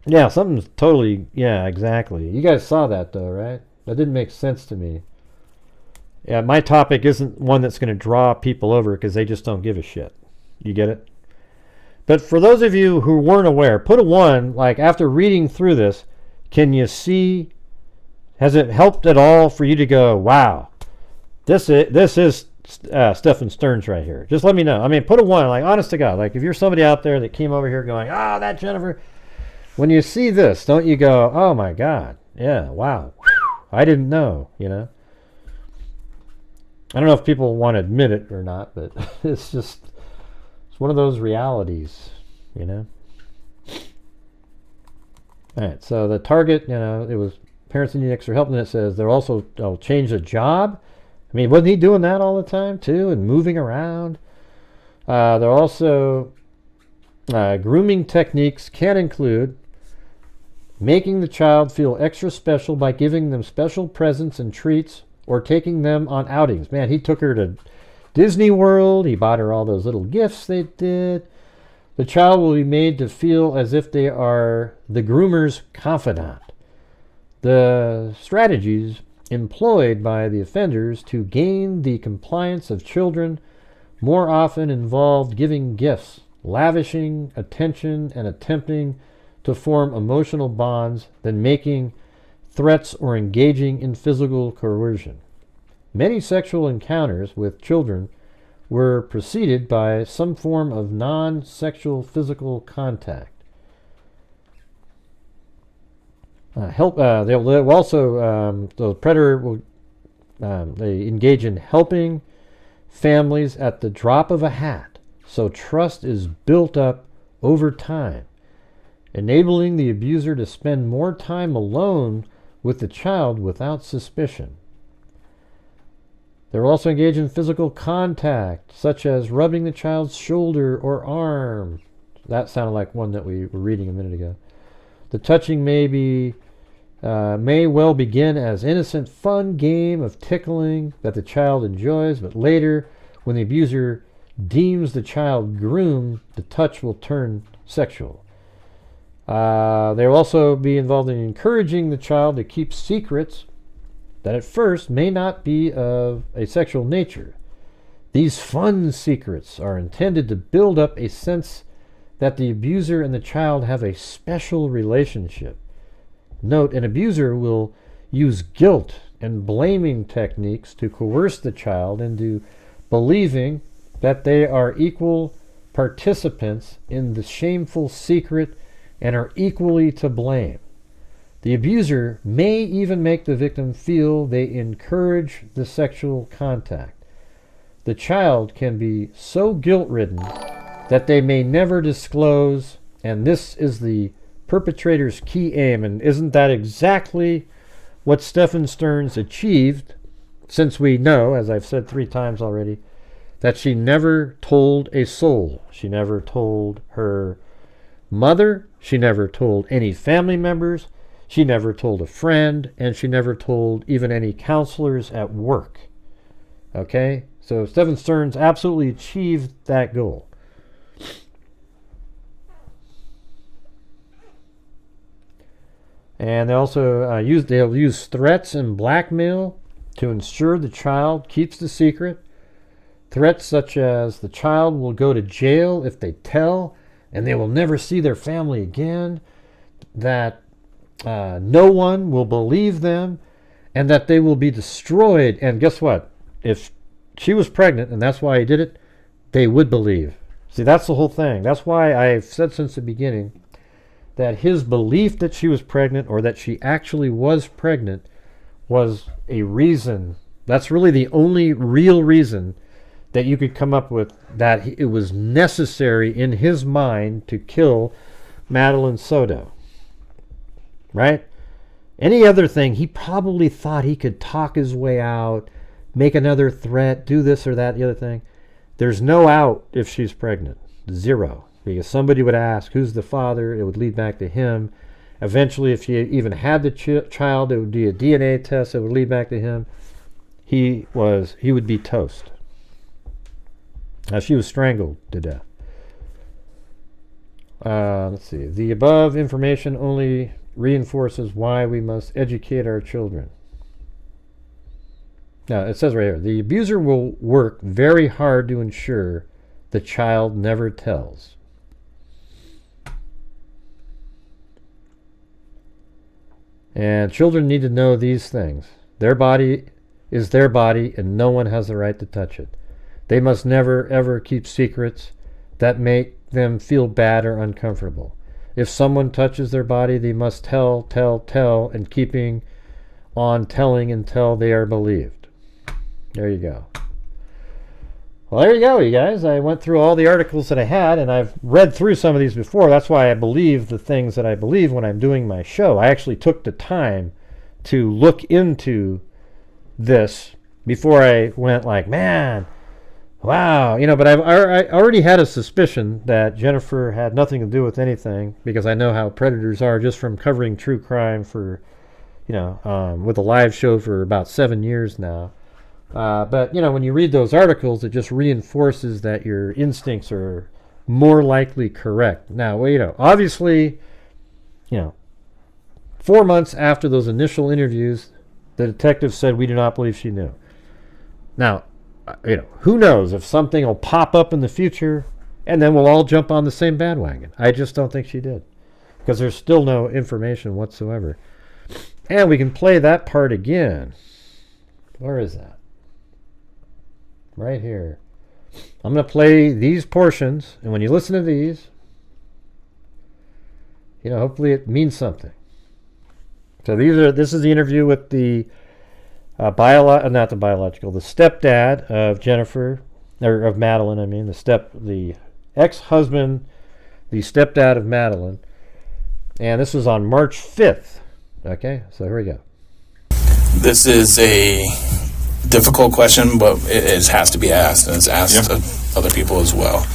Yeah, something's totally, yeah, exactly. You guys saw that though, right? That didn't make sense to me. Yeah, my topic isn't one that's going to draw people over because they just don't give a shit. You get it? But for those of you who weren't aware, put a 1, after reading through this, can you see, has it helped at all for you to go, wow, this is Stephen Stearns right here? Just let me know. I mean, put a 1, honest to God. If you're somebody out there that came over here going, that Jennifer, when you see this, don't you go, oh my God, yeah, wow, I didn't know, you know? I don't know if people want to admit it or not, but it's one of those realities, you know? All right, so the target, it was parents that need extra help, and it says they'll change the job. I mean, wasn't he doing that all the time too, and moving around? They're also grooming techniques can include making the child feel extra special by giving them special presents and treats or taking them on outings. Man, he took her to Disney World. He bought her all those little gifts they did. The child will be made to feel as if they are the groomer's confidant. The strategies employed by the offenders to gain the compliance of children more often involved giving gifts, lavishing attention, and attempting to form emotional bonds than making threats or engaging in physical coercion. Many sexual encounters with children were preceded by some form of non-sexual physical contact. They'll also, the predator will, they engage in helping families at the drop of a hat. So trust is built up over time, enabling the abuser to spend more time alone with the child without suspicion. They will also engage in physical contact, such as rubbing the child's shoulder or arm. That sounded like one that we were reading a minute ago. The touching may well begin as innocent fun game of tickling that the child enjoys, but later, when the abuser deems the child groomed, the touch will turn sexual. They will also be involved in encouraging the child to keep secrets that at first may not be of a sexual nature. These fun secrets are intended to build up a sense that the abuser and the child have a special relationship. Note, an abuser will use guilt and blaming techniques to coerce the child into believing that they are equal participants in the shameful secret and are equally to blame. The abuser may even make the victim feel they encourage the sexual contact. The child can be so guilt-ridden that they may never disclose, and this is the perpetrator's key aim. And isn't that exactly what Stephen Stearns achieved, since we know, as I've said 3 times already, that she never told a soul. She never told her mother, she never told any family members, she never told a friend, and she never told even any counselors at work. Okay? So Stephen Stearns absolutely achieved that goal. And they also they'll use threats and blackmail to ensure the child keeps the secret. Threats such as the child will go to jail if they tell, and they will never see their family again, that no one will believe them, and that they will be destroyed. And guess what? If she was pregnant, and that's why he did it, they would believe. See, that's the whole thing. That's why I've said since the beginning that his belief that she was pregnant, or that she actually was pregnant, was a reason. That's really the only real reason that you could come up with, that it was necessary in his mind to kill Madeline Soto. Right? Any other thing, he probably thought he could talk his way out, make another threat, do this or that, the other thing. There's no out if she's pregnant. 0. Because somebody would ask, who's the father? It would lead back to him. Eventually, if she even had the child, it would be a DNA test that would lead back to him. He would be toast. Now, she was strangled to death. Let's see. The above information only reinforces why we must educate our children. Now, it says right here, the abuser will work very hard to ensure the child never tells. And children need to know these things. Their body is their body, and no one has the right to touch it. They must never, ever keep secrets that make them feel bad or uncomfortable. If someone touches their body, they must tell, and keeping on telling until they are believed. There you go. Well, there you go, you guys. I went through all the articles that I had, and I've read through some of these before. That's why I believe the things that I believe when I'm doing my show. I actually took the time to look into this before I went like, man, wow. But I already had a suspicion that Jennifer had nothing to do with anything, because I know how predators are just from covering true crime for, with a live show for about 7 years now. But when you read those articles, it just reinforces that your instincts are more likely correct. Now, obviously, 4 months after those initial interviews, the detective said, we do not believe she knew. Now, who knows if something will pop up in the future, and then we'll all jump on the same bandwagon. I just don't think she did, because there's still no information whatsoever. And we can play that part again. Where is that? Right here. I'm going to play these portions, and when you listen to these, hopefully it means something. So this is the interview with the the stepdad of Jennifer, or of Madeline. I mean, the ex-husband, the stepdad of Madeline, and this was on March 5th. Okay, so here we go. This is a difficult question, but it has to be asked, and it's asked of other people as well.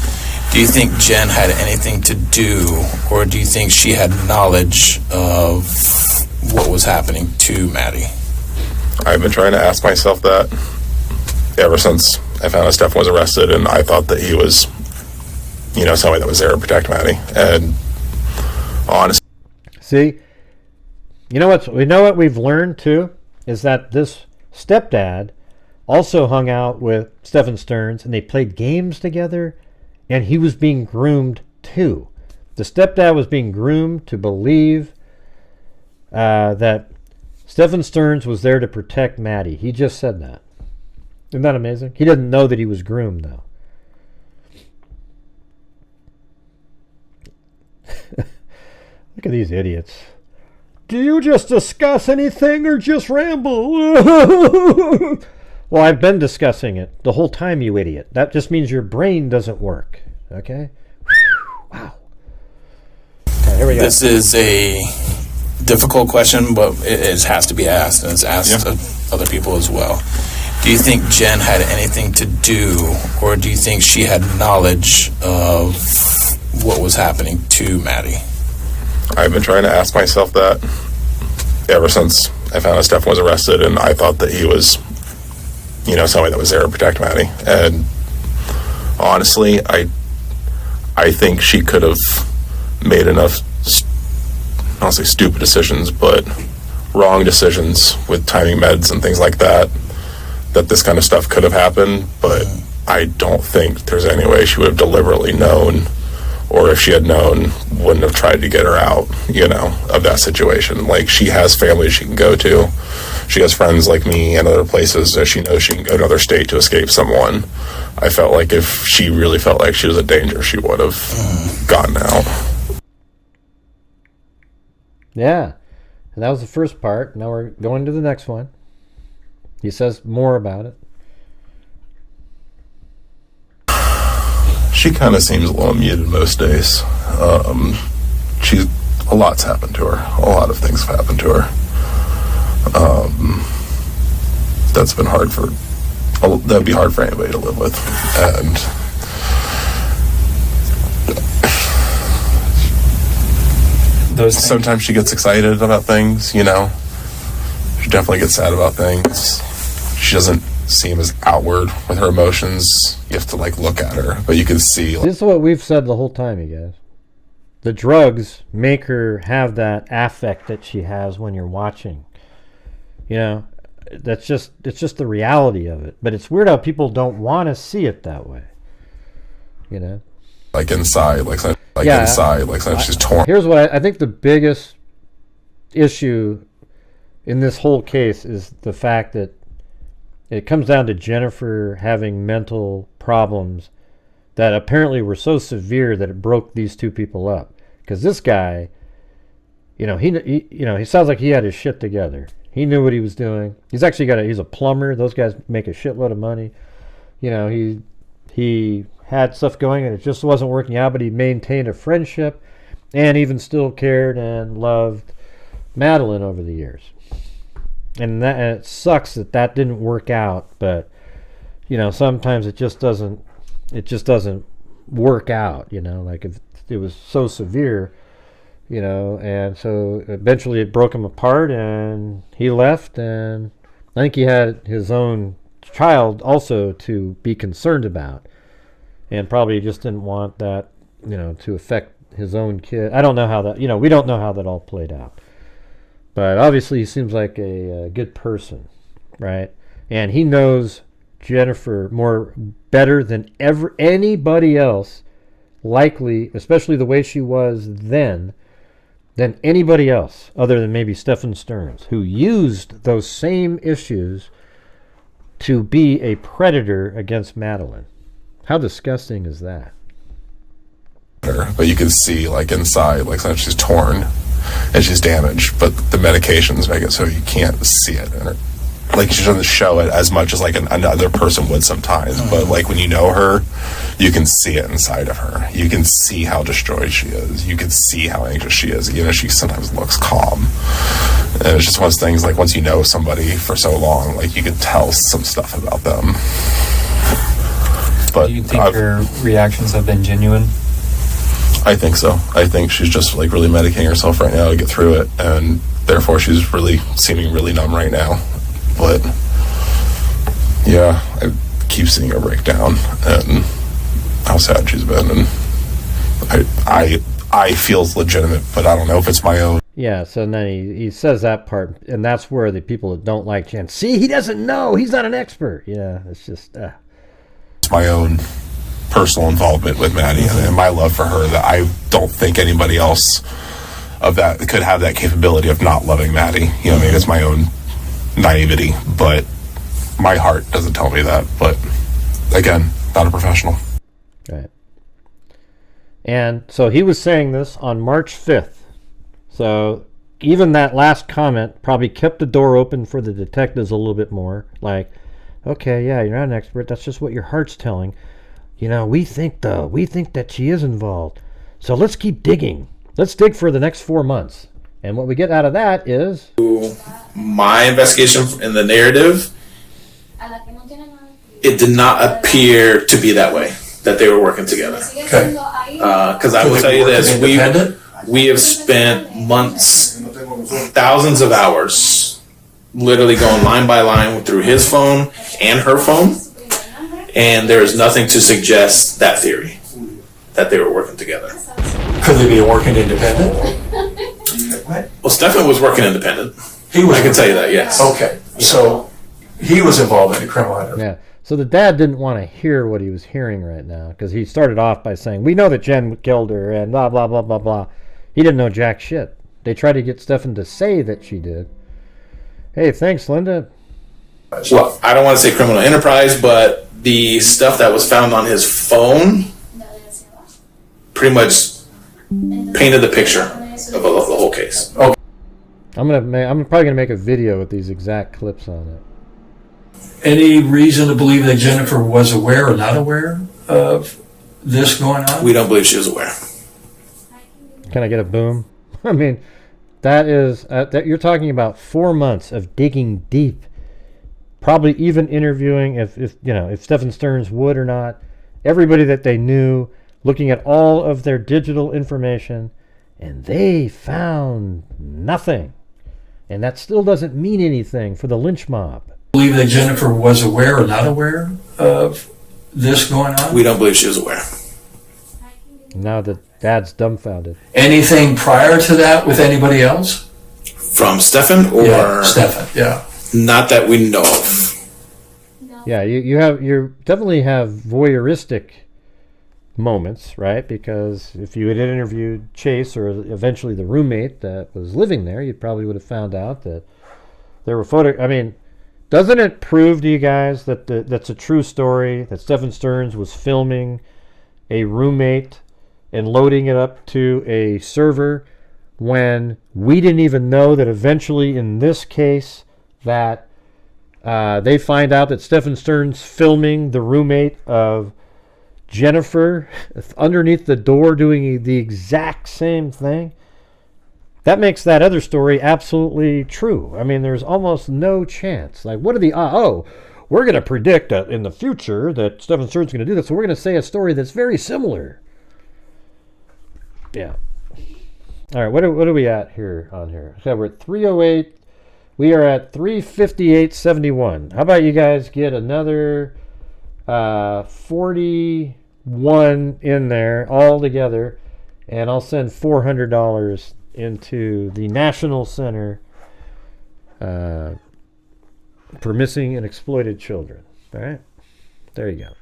Do you think Jen had anything to do, or do you think she had knowledge of what was happening to Maddie? I've been trying to ask myself that ever since I found out Steph was arrested, and I thought that he was, somebody that was there to protect Maddie. And honestly, see, we know what we've learned too is that this stepdad also hung out with Stephen Stearns, and they played games together, and he was being groomed too. The stepdad was being groomed to believe that Stephen Stearns was there to protect Maddie. He just said that. Isn't that amazing? He didn't know that he was groomed, though. Look at these idiots. Do you just discuss anything or just ramble? Well, I've been discussing it the whole time, you idiot. That just means your brain doesn't work. Okay? Wow. Okay, here we go. This is a difficult question, but it has to be asked, and it's asked of other people as well. Do you think Jen had anything to do, or do you think she had knowledge of what was happening to Maddie? I've been trying to ask myself that ever since I found out Steph was arrested, and I thought that he was, somebody that was there to protect Maddie. And honestly, I think she could have made enough, I don't say stupid decisions, but wrong decisions with timing meds and things like that, that this kind of stuff could have happened. But I don't think there's any way she would have deliberately known, or if she had known, wouldn't have tried to get her out, of that situation. Like, she has family she can go to. She has friends like me and other places that she knows she can go to another state to escape someone. I felt like if she really felt like she was a danger, she would have gotten out. Yeah. And that was the first part. Now we're going to the next one. He says more about it. She kind of seems a little muted most days. A lot's happened to her. A lot of things have happened to her. That's been hard that'd be hard for anybody to live with. And sometimes she gets excited about things, She definitely gets sad about things. She doesn't seem as outward with her emotions. You have to look at her, but you can see. This is what we've said the whole time, you guys. The drugs make her have that affect that she has when you're watching. It's just the reality of it. But it's weird how people don't want to see it that way. Inside, inside, she's torn. Here's what I think the biggest issue in this whole case is the fact that it comes down to Jennifer having mental problems that apparently were so severe that it broke these two people up. Because this guy, he sounds like he had his shit together. He knew what he was doing. He's actually he's a plumber. Those guys make a shitload of money. He had stuff going and it just wasn't working out, but he maintained a friendship and even still cared and loved Madeline over the years. And it sucks that didn't work out, but sometimes it just doesn't work out, if it was so severe, and so eventually it broke him apart and he left, and I think he had his own child also to be concerned about, and probably just didn't want that, to affect his own kid. I don't know how that, we don't know how that all played out. But obviously he seems like a good person, right? And he knows Jennifer better than anybody else, likely, especially the way she was then, than anybody else, other than maybe Stephen Stearns, who used those same issues to be a predator against Madeline. How disgusting is that? But you can see, inside, she's torn. and she's damaged, but the medications make it so you can't see it. And like, she doesn't show it as much as like another person would sometimes, but like when you know her, you can see it inside of her. You can see how destroyed she is. You can see how anxious she is. You know, she sometimes looks calm, and it's just one of those things, like once you know somebody for so long, like you can tell some stuff about them. But Do you think her reactions have been genuine? I think so. I think she's just like really medicating herself right now to get through it, and therefore she's really seeming really numb right now. But yeah, I keep seeing her break down and how sad she's been, and I feel it's legitimate, but I don't know if it's my own. Yeah, so then he says that part, and that's where the people that don't like Jen, see, he doesn't know, he's not an expert. Yeah, it's just It's my own personal involvement with Maddie and my love for her, that I don't think anybody else of that could have that capability of not loving Maddie. You know, maybe it's my own naivety, but my heart doesn't tell me that. But again, not a professional. right. And so he was saying this on March 5th. So even that last comment probably kept the door open for the detectives a little bit more. Like, okay, yeah, you're not an expert. That's just what your heart's telling. You know, we think that she is involved. So let's keep digging. Let's dig for the next 4 months. And what we get out of that is... My investigation in the narrative, it did not appear to be that way, that they were working together. Okay. Because I will tell you this, we have spent months, thousands of hours, literally going line by line through his phone and her phone, and there is nothing to suggest that theory, that they were working together. Could they be working independent? Well, Stefan was working independent. He was. I can tell you that, yes. Okay, so he was involved in the criminal enterprise. Yeah. So the dad didn't want to hear what he was hearing right now, because he started off by saying, we know that Jen killed her and blah, blah, blah, blah, blah. He didn't know jack shit. They tried to get Stefan to say that she did. Hey, thanks, Linda. Well, I don't want to say criminal enterprise, but the stuff that was found on his phone pretty much painted the picture of the whole case. Okay. I'm probably gonna make a video with these exact clips on it. Any reason to believe that Jennifer was aware or not aware of this going on? We don't believe she was aware. Can I get a boom? I mean, that is that you're talking about 4 months of digging deep, probably even interviewing if Stefan Stearns would or not, everybody that they knew, looking at all of their digital information, and they found nothing. And that still doesn't mean anything for the lynch mob. Believe that Jennifer was aware or not aware of this going on? We don't believe she was aware. Now the dad's dumbfounded. Anything prior to that with anybody else? From Stefan or Yeah, Stefan, yeah. Not that we know of. Yeah, you definitely have voyeuristic moments, right? Because if you had interviewed Chase or eventually the roommate that was living there, you probably would have found out that there were I mean, doesn't it prove to you guys that that's a true story, that Stefan Stearns was filming a roommate and loading it up to a server when we didn't even know that eventually in this case that they find out that Stefan Stearns filming the roommate of Jennifer underneath the door doing the exact same thing? That makes that other story absolutely true. I mean, there's almost no chance. Like, what are the we're going to predict that in the future that Stefan Stearns is going to do this, so we're going to say a story that's very similar. Yeah. All right, what are we at here on here? So we're at 308. We are at 358.71. How about you guys get another 41 in there all together, and I'll send $400 into the National Center for Missing and Exploited Children. All right, there you go.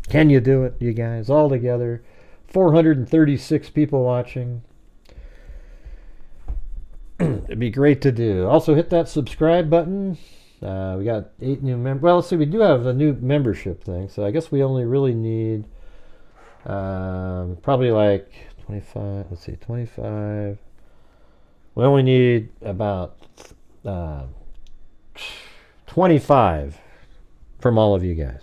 Can you do it, you guys? All together, 436 people watching. It'd be great to do. Also, hit that subscribe button. We got 8 new members. Well, let's see. We do have a new membership thing, so I guess we only really need probably like 25. Let's see, 25. We only need about 25 from all of you guys.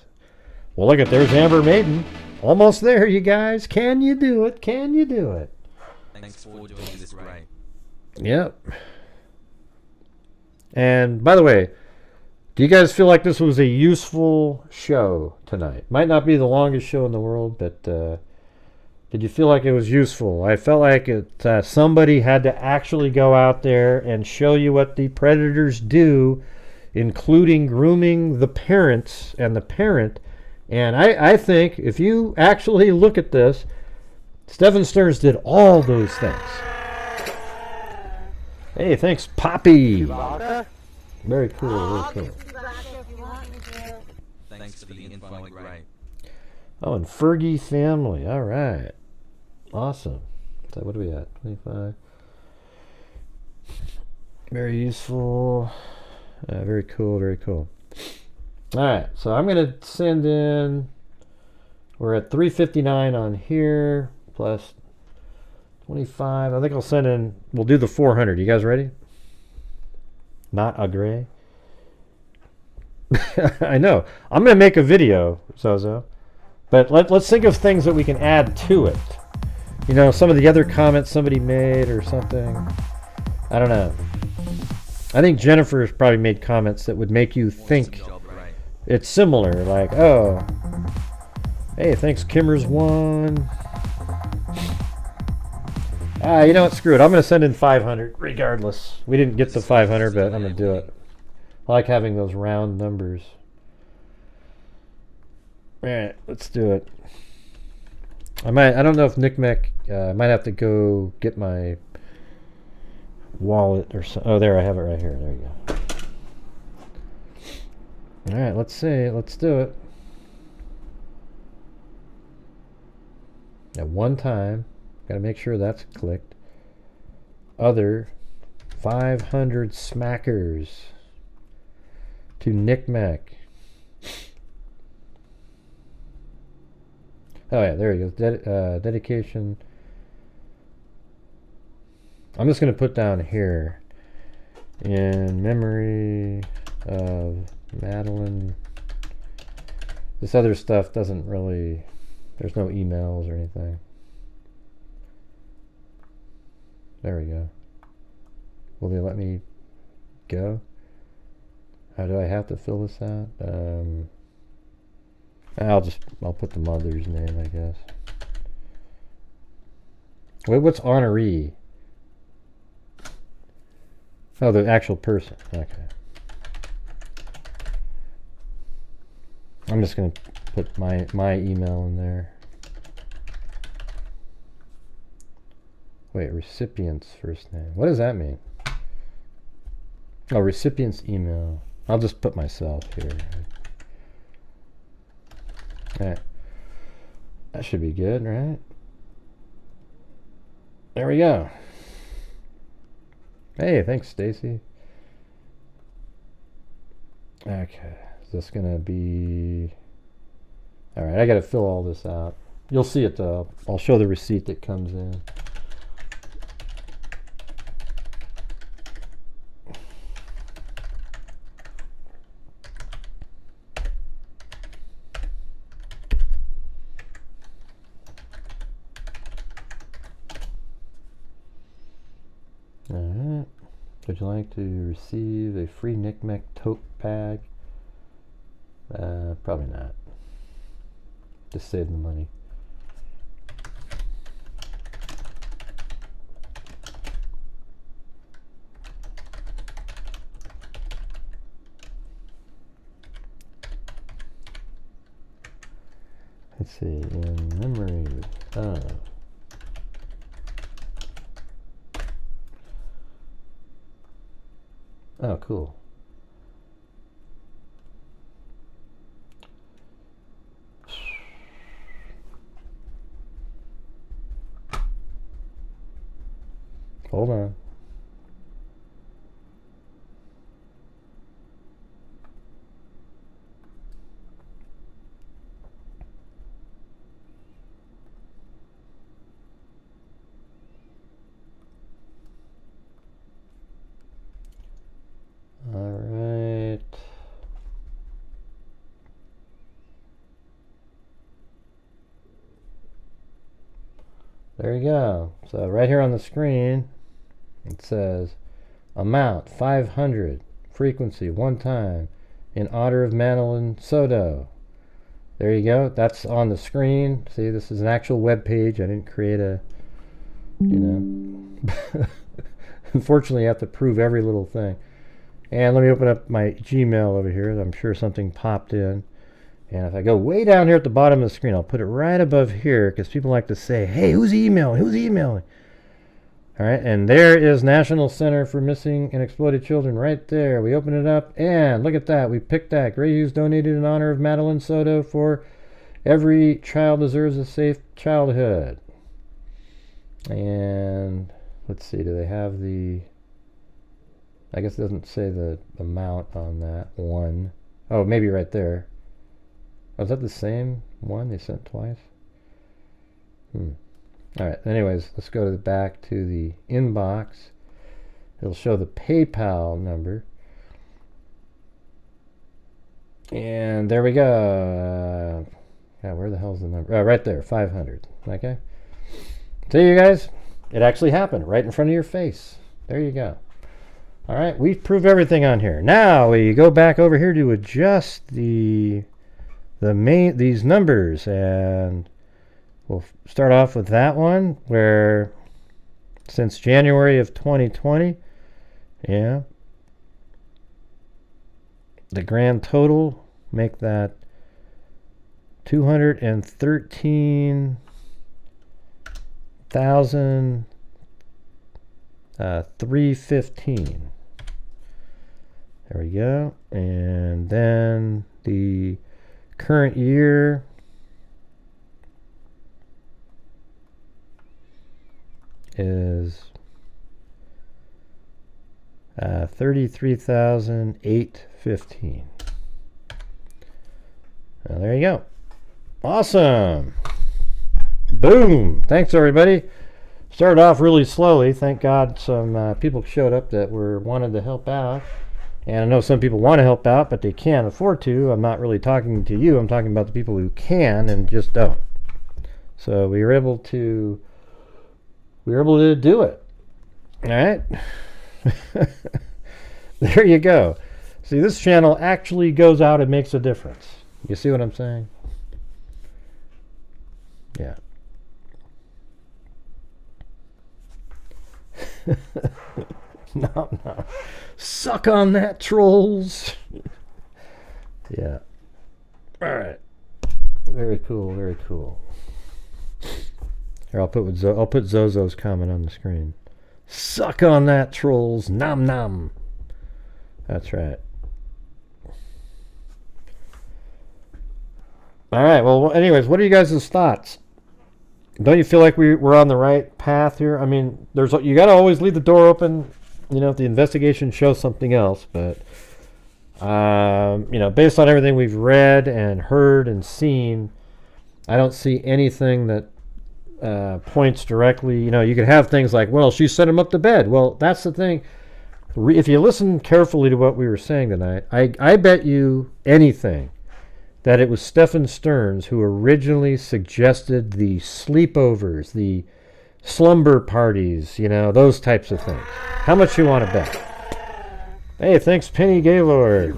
Well, look at, there's Amber Maiden. Almost there, you guys. Can you do it? Can you do it? Thanks for joining this ride. Yep. And by the way, do you guys feel like this was a useful show tonight? Might not be the longest show in the world, but did you feel like it was useful? I felt like somebody had to actually go out there and show you what the predators do, including grooming the parents and the parent. And I think if you actually look at this, Stephen Stearns did all those things. Hey, thanks, Poppy. Very cool, very cool. Thanks for the info, great. Oh, and Fergie family. All right. Awesome. So what are we at? 25. Very useful. Very cool, very cool. All right, so I'm going to send in, we're at 359 on here, plus 25. I think I'll send in, we'll do the 400. You guys ready? Not a gray. I know. I'm going to make a video, Zozo. But let's think of things that we can add to it. You know, some of the other comments somebody made or something. I don't know. I think Jennifer has probably made comments that would make you think it's similar. Like, oh, hey, thanks, Kimmers one. You know what? Screw it. I'm going to send in 500 regardless. We didn't get the 500, but I'm going to do it. I like having those round numbers. All right, let's do it. I don't know if Nick Mac, I might have to go get my wallet or something. Oh, there, I have it right here. There you go. All right, let's see. Let's do it. At one time, got to make sure that's clicked. Other 500 smackers to Nick Mac. Oh yeah, there he goes. Dedication. I'm just going to put down here, in memory of Madeline. This other stuff doesn't really, there's no emails or anything. There we go. Will they let me go? How do I have to fill this out? I'll put the mother's name, I guess. Wait, what's honoree? Oh, the actual person. Okay. I'm just going to put my email in there. Wait, recipient's first name. What does that mean? Oh, recipient's email. I'll just put myself here. Alright. That should be good, right? There we go. Hey, thanks, Stacy. Okay. Is this gonna be... Alright, I gotta fill all this out. You'll see it though. I'll show the receipt that comes in. Alright. Would you like to receive a free Nick Mac tote bag? Probably not. Just save the money. Let's see, in memory of... Oh, cool. Hold on. There you go. So right here on the screen, it says amount 500, frequency one time, in honor of Madeline Soto. There you go. That's on the screen. See, this is an actual web page. I didn't create a, you know. Unfortunately, I have to prove every little thing. And let me open up my Gmail over here. I'm sure something popped in. And if I go way down here at the bottom of the screen, I'll put it right above here because people like to say, hey, who's emailing? Who's emailing? All right, and there is National Center for Missing and Exploited Children right there. We open it up, and look at that. We picked that. Grant Hughes donated in honor of Madeline Soto for every child deserves a safe childhood. And let's see, do they have the... I guess it doesn't say the amount on that one. Oh, maybe right there. Oh, is that the same one they sent twice? All right, anyways, let's go to the back to the inbox. It'll show the PayPal number. And there we go. Yeah, where the hell's the number? Oh, right there, 500. Okay. See you guys? It actually happened right in front of your face. There you go. All right, we've proved everything on here. Now we go back over here to adjust these numbers, and we'll start off with that one where since January of 2020, yeah, the grand total make that 213,315. There we go. And then the current year is 33,815. Well, there you go. Awesome. Boom. Thanks, everybody. Started off really slowly. Thank God some people showed up that wanted to help out. And I know some people want to help out, but they can't afford to. I'm not really talking to you. I'm talking about the people who can and just don't. So we were able to do it. All right. There you go. See, this channel actually goes out and makes a difference. You see what I'm saying? Yeah. No. Suck on that, trolls. Yeah. All right. Very cool. Very cool. Here, I'll put Zozo's comment on the screen. Suck on that, trolls. Nom nom. That's right. All right. Well, anyways, what are you guys' thoughts? Don't you feel like we're on the right path here? I mean, you got to always leave the door open, you know, if the investigation shows something else. But, you know, based on everything we've read and heard and seen, I don't see anything that points directly. You know, you could have things like, well, she sent him up to bed. Well, that's the thing. If you listen carefully to what we were saying tonight, I bet you anything that it was Stephen Stearns who originally suggested the sleepovers, the slumber parties, you know, those types of things. How much you want to bet? Hey, thanks, Penny Gaylord.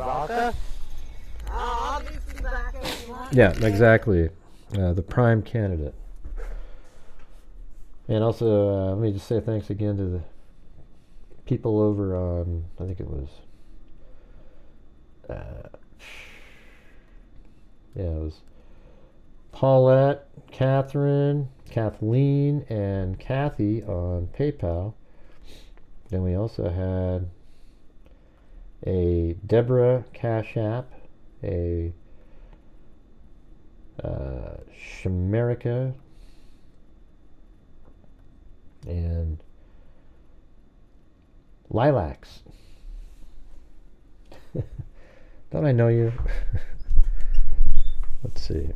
Yeah, exactly. The prime candidate. And also, let me just say thanks again to the people over on, I think it was, yeah, it was Paulette, Catherine, Kathleen, and Kathy on PayPal. Then we also had a Deborah Cash App, a Shamerica, and Lilacs. Don't I know you? Let's see.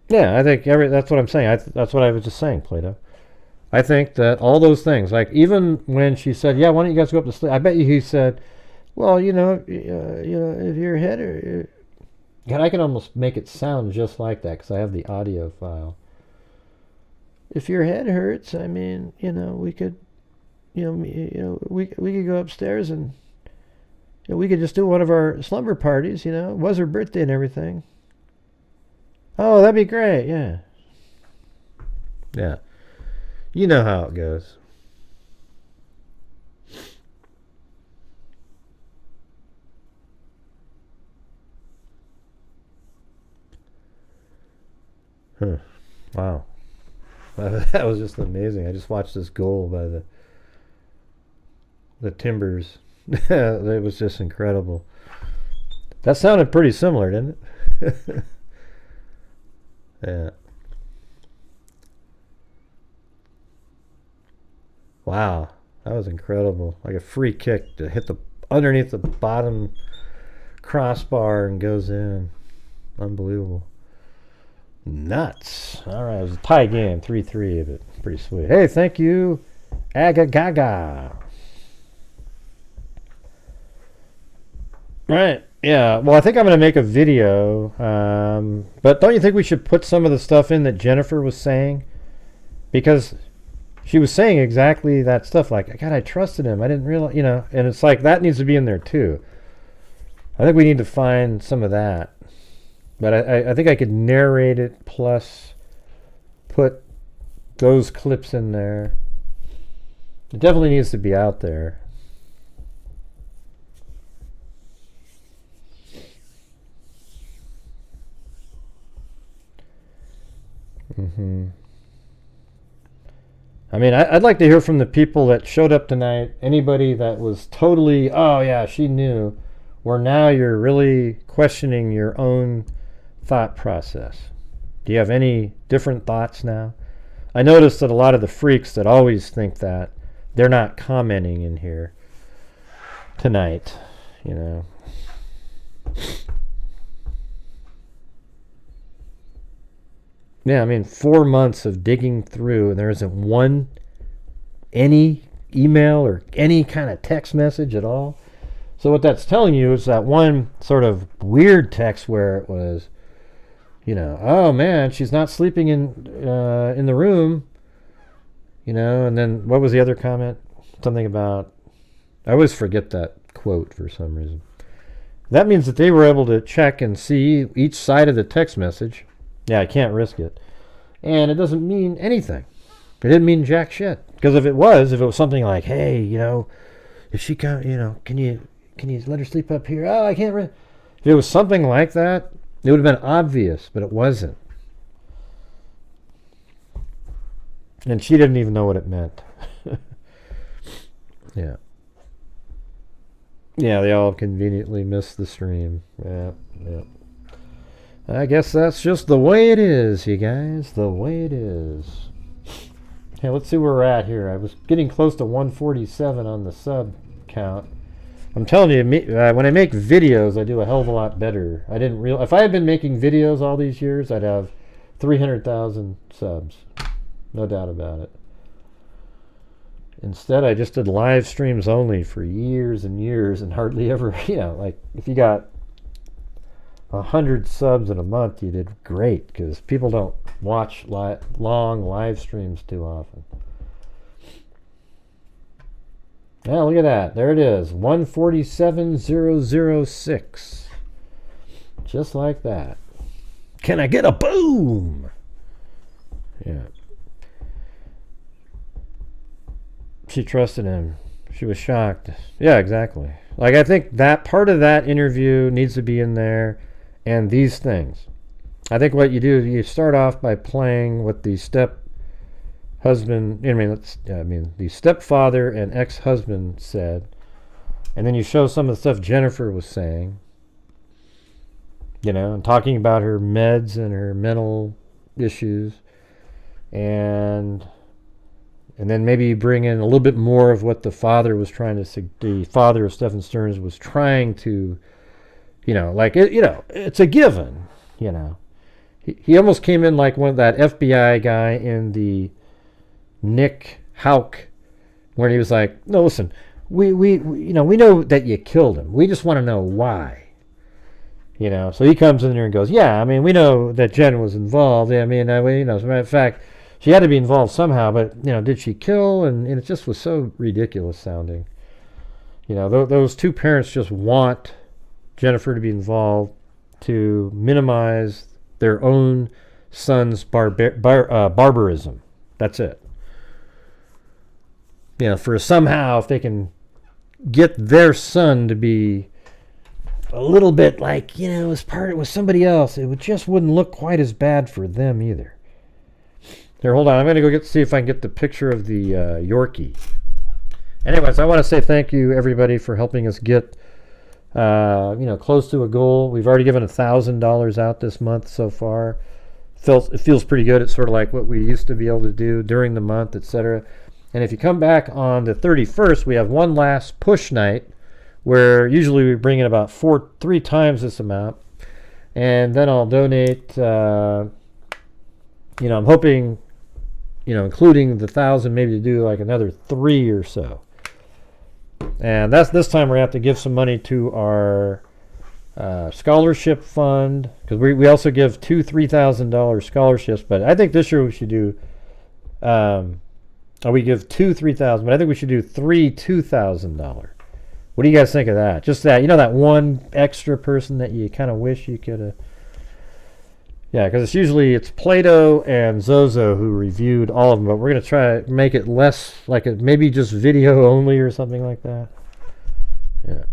Yeah, I think that's what I'm saying. That's what I was just saying, Plato. I think that all those things, like even when she said, "Yeah, why don't you guys go up to sleep?" I bet you he said, "Well, you know, if your head or And I can almost make it sound just like that because I have the audio file. If your head hurts, I mean, we could, we could go upstairs and we could just do one of our slumber parties. It was her birthday and everything. Oh, that'd be great. Yeah. Yeah. You know how it goes. Huh. Wow. That was just amazing. I just watched this goal by the Timbers. It was just incredible. That sounded pretty similar, didn't it? Yeah. Wow. That was incredible. Like a free kick to hit the underneath the bottom crossbar and goes in. Unbelievable. Nuts. All right, it was a tie game, 3-3, but pretty sweet. Hey, thank you, Agagaga. Right, yeah. Well, I think I'm going to make a video, but don't you think we should put some of the stuff in that Jennifer was saying? Because she was saying exactly that stuff, like, God, I trusted him. I didn't realize, and it's like that needs to be in there too. I think we need to find some of that. But I think I could narrate it plus put those clips in there. It definitely needs to be out there. I mean, I'd like to hear from the people that showed up tonight. Anybody that was totally, oh yeah, she knew. Where now you're really questioning your own thought process. Do you have any different thoughts now? I noticed that a lot of the freaks that always think that, they're not commenting in here tonight, Yeah, I mean, 4 months of digging through and there isn't any email or any kind of text message at all. So what that's telling you is that one sort of weird text where it was, oh man, she's not sleeping in the room, and then what was the other comment? Something about, I always forget that quote for some reason. That means that they were able to check and see each side of the text message. Yeah, I can't risk it. And it doesn't mean anything. It didn't mean jack shit. Because if it was something like, hey, if she come, can you let her sleep up here? Oh, I can't. If it was something like that, it would have been obvious, but it wasn't. And she didn't even know what it meant. Yeah. Yeah, they all conveniently missed the stream. Yeah. I guess that's just the way it is, you guys. The way it is. Okay, let's see where we're at here. I was getting close to 147 on the sub count. I'm telling you, when I make videos, I do a hell of a lot better. I didn't realize if I had been making videos all these years, I'd have 300,000 subs. No doubt about it. Instead, I just did live streams only for years and years and hardly ever, like if you got 100 subs in a month, you did great because people don't watch long live streams too often. Yeah, look at that. There it is. 147,006. Just like that. Can I get a boom? Yeah. She trusted him. She was shocked. Yeah, exactly. Like, I think that part of that interview needs to be in there, and these things. I think what you do is you start off by playing what the the stepfather and ex-husband said, and then you show some of the stuff Jennifer was saying, and talking about her meds and her mental issues, and then maybe you bring in a little bit more of what the father was trying to, the father of Stephen Stearns was trying to, it's a given, He almost came in like one of that FBI guy in the Nick Houck, where he was like, no, listen, we know that you killed him. We just want to know why. You know, so he comes in there and goes, yeah, I mean, we know that Jen was involved. I mean, you know, as a matter of fact, she had to be involved somehow, but, you know, did she kill? And it just was so ridiculous sounding. You know, those two parents just want Jennifer to be involved to minimize their own son's barbarism. That's it. You know, for somehow, if they can get their son to be a little bit like, you know, it was somebody else, it just wouldn't look quite as bad for them either. Here, hold on. I'm going to go see if I can get the picture of the Yorkie. Anyways, I want to say thank you, everybody, for helping us get, you know, close to a goal. We've already given $1,000 out this month so far. It feels pretty good. It's sort of like what we used to be able to do during the month, etc. And if you come back on the 31st, we have one last push night where usually we bring in about 3 times this amount. And then I'll donate, you know, I'm hoping, you know, including the 1,000, maybe to do like another 3 or so. And this time we're going to have to give some money to our scholarship fund, because we also give 2 $3,000 scholarships. But I think this year we should do, we give 2 $3,000, but I think we should do 3 $2,000. What do you guys think of that? Just that, you know, that one extra person that you kind of wish you could have. Yeah, because it's Plato and Zozo who reviewed all of them, but we're going to try to make it less like maybe just video only or something like that. Yeah.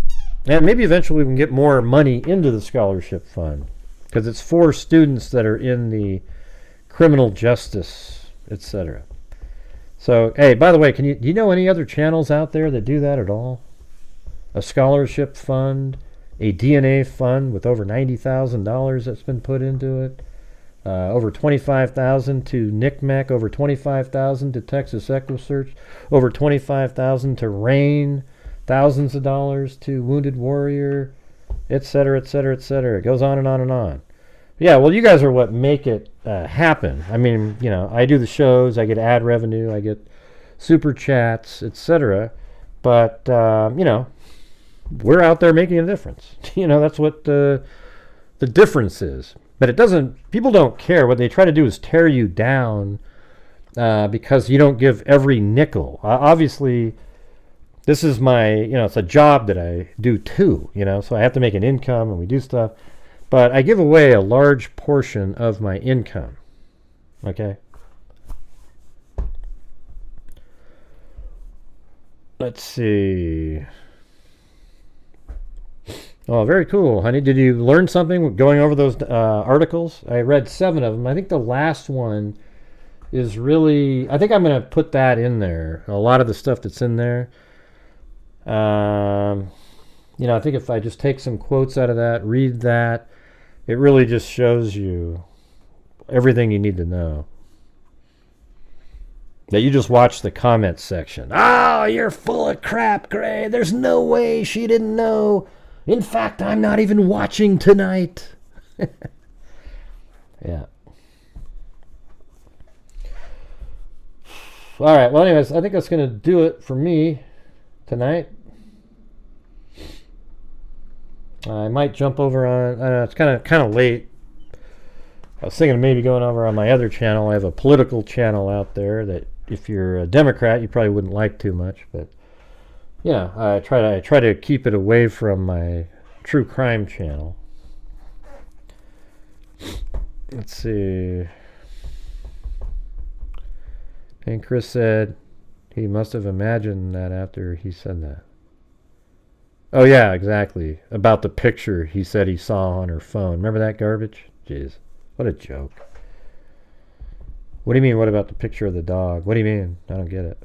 And maybe eventually we can get more money into the scholarship fund, because it's for students that are in the criminal justice, etc. So, hey, by the way, do you know any other channels out there that do that at all? A scholarship fund, a DNA fund with over $90,000 that's been put into it, over $25,000 to NCMEC, over $25,000 to Texas EquuSearch, over $25,000 to RAIN, thousands of dollars to Wounded Warrior, etc., etc., etc. It goes on and on and on. Yeah, well, you guys are what make it happen. I mean, you know, I do the shows, I get ad revenue, I get super chats, etc. But, you know, we're out there making a difference. You know, that's what the difference is. But it doesn't, people don't care. What they try to do is tear you down because you don't give every nickel. Obviously, this is my, you know, it's a job that I do too, you know, so I have to make an income and we do stuff. But I give away a large portion of my income. Okay? Let's see. Oh, very cool, honey. Did you learn something going over those articles? I read 7 of them. I think the last one is really, I think I'm going to put that in there. A lot of the stuff that's in there. You know, I think if I just take some quotes out of that, read that, it really just shows you everything you need to know. That you just watch the comments section. Oh, you're full of crap, Gray. There's no way she didn't know. In fact, I'm not even watching tonight. Yeah. All right. Well, anyways, I think that's going to do it for me tonight. I might jump over on. I know it's kind of late. I was thinking of maybe going over on my other channel. I have a political channel out there that, if you're a Democrat, you probably wouldn't like too much, but. Yeah, I try to keep it away from my true crime channel. Let's see. And Chris said he must have imagined that after he said that. Oh yeah, exactly. About the picture he said he saw on her phone. Remember that garbage? Jeez, what a joke. What do you mean, what about the picture of the dog? What do you mean? I don't get it.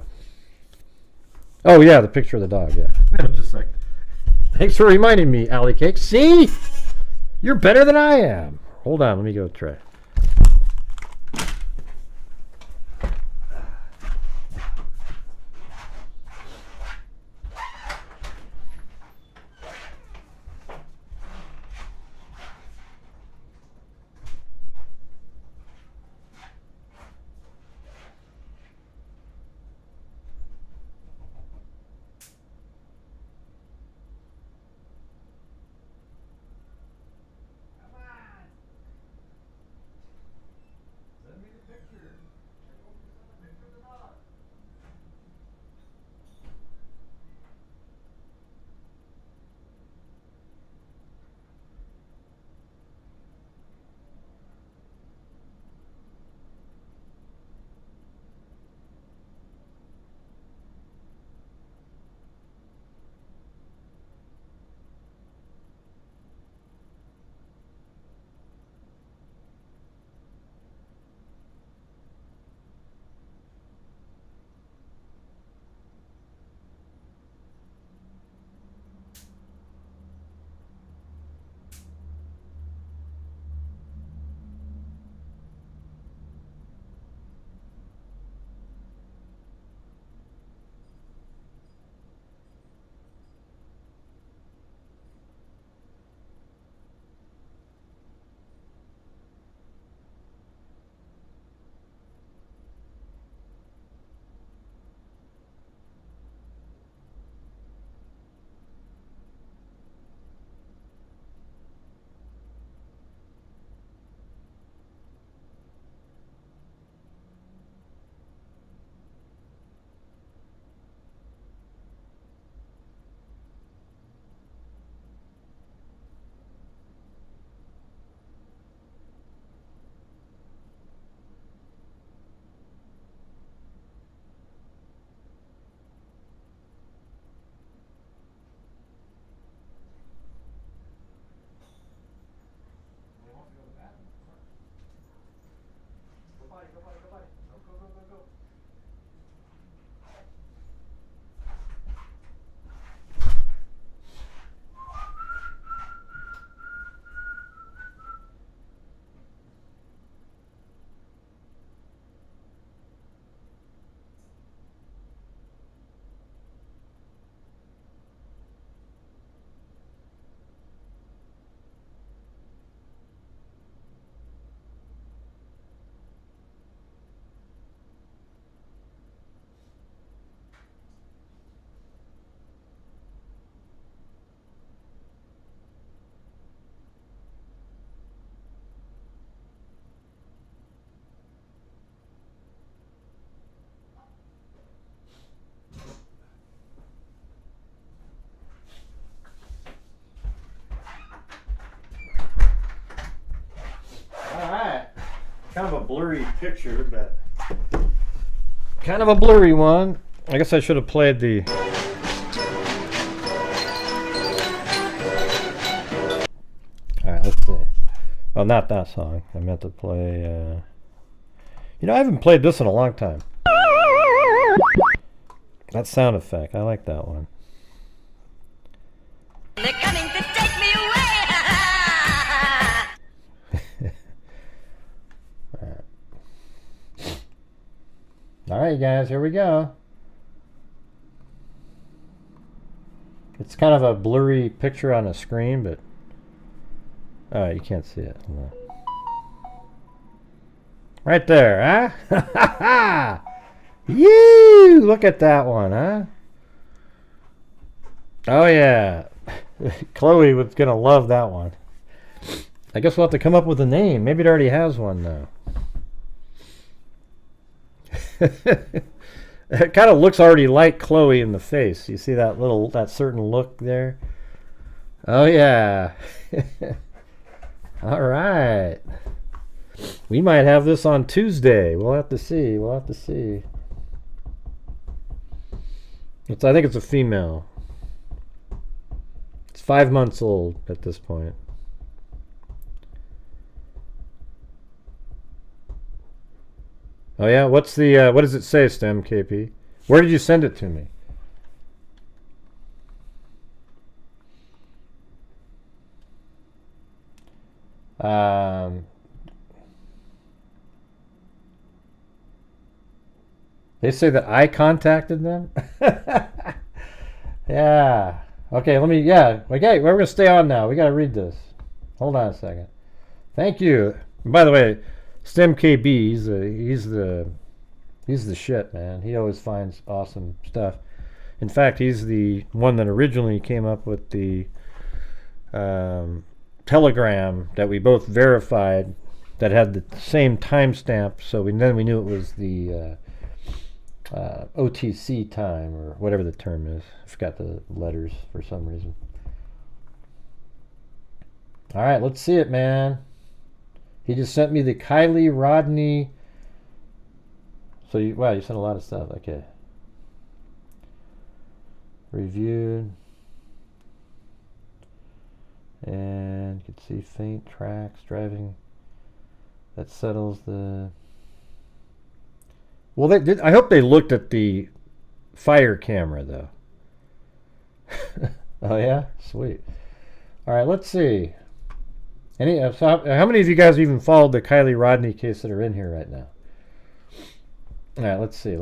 Oh, yeah, the picture of the dog, yeah. Just like, thanks for reminding me, Alley Cake. See? You're better than I am. Hold on, let me go try. kind of a blurry picture, but kind of a blurry one. I guess I should have played the... Alright, let's see. Well, not that song. I meant to play... You know, I haven't played this in a long time. That sound effect. I like that one. They're coming to take me away. All right, guys, here we go. It's kind of a blurry picture on a screen, but you can't see it. No. Right there, huh? Yee! Look at that one, huh? Oh yeah, Chloe was gonna love that one. I guess we'll have to come up with a name. Maybe it already has one though. It kind of looks already like Chloe in the face. You see that certain look there? Oh yeah. All right. We might have this on Tuesday. We'll have to see. I think it's a female. It's 5 months old at this point. Oh yeah, what does it say, STEM KP? Where did you send it to me? They say that I contacted them? Yeah. Okay, okay, we're going to stay on now. We got to read this. Hold on a second. Thank you. And by the way, STEM KB, he's the shit, man. He always finds awesome stuff. In fact, he's the one that originally came up with the telegram that we both verified that had the same timestamp, so then we knew it was the OTC time, or whatever the term is. I forgot the letters for some reason. All right, let's see it, man. He just sent me the Kylie Rodney. So you sent a lot of stuff. Okay. Reviewed. And you can see faint tracks driving. That settles the... Well, they did. I hope they looked at the fire camera, though. Oh, yeah? Sweet. All right, let's see. So how many of you guys even followed the Kylie Rodney case that are in here right now? All right, let's see.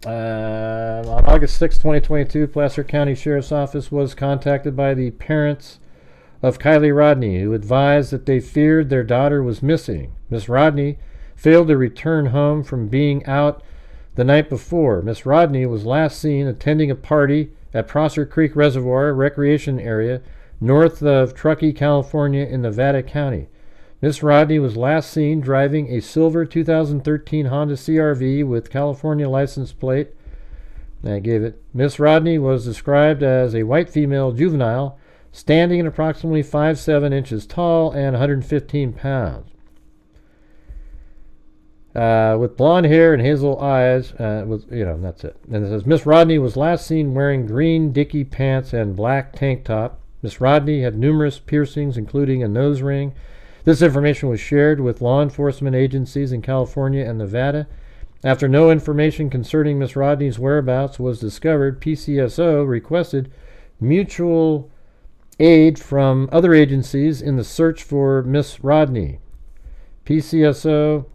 On August 6, 2022, Placer County Sheriff's Office was contacted by the parents of Kylie Rodney, who advised that they feared their daughter was missing. Miss Rodney failed to return home from being out the night before. Miss Rodney was last seen attending a party at Prosser Creek Reservoir Recreation Area north of Truckee, California in Nevada County. Miss Rodney was last seen driving a silver 2013 Honda CR-V with California license plate. I gave it. Miss Rodney was described as a white female juvenile, standing at approximately 5'7" inches tall and 115 pounds. With blonde hair and hazel eyes, that's it. And it says, Miss Rodney was last seen wearing green Dickie pants and black tank top. Miss Rodney had numerous piercings, including a nose ring. This information was shared with law enforcement agencies in California and Nevada. After no information concerning Miss Rodney's whereabouts was discovered, PCSO requested mutual aid from other agencies in the search for Miss Rodney. PCSO,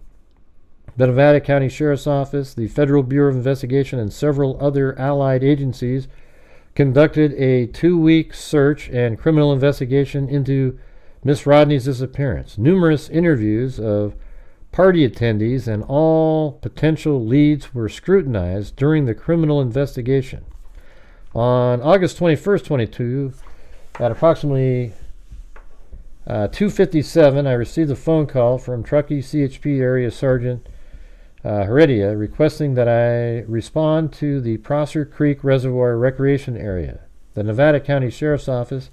the Nevada County Sheriff's Office, the Federal Bureau of Investigation, and several other allied agencies conducted a 2-week search and criminal investigation into Miss Rodney's disappearance. Numerous interviews of party attendees and all potential leads were scrutinized during the criminal investigation. On August 21st, 2022, at approximately 2:57, I received a phone call from Truckee CHP Area Sergeant Heredia requesting that I respond to the Prosser Creek Reservoir Recreation Area. The Nevada County Sheriff's Office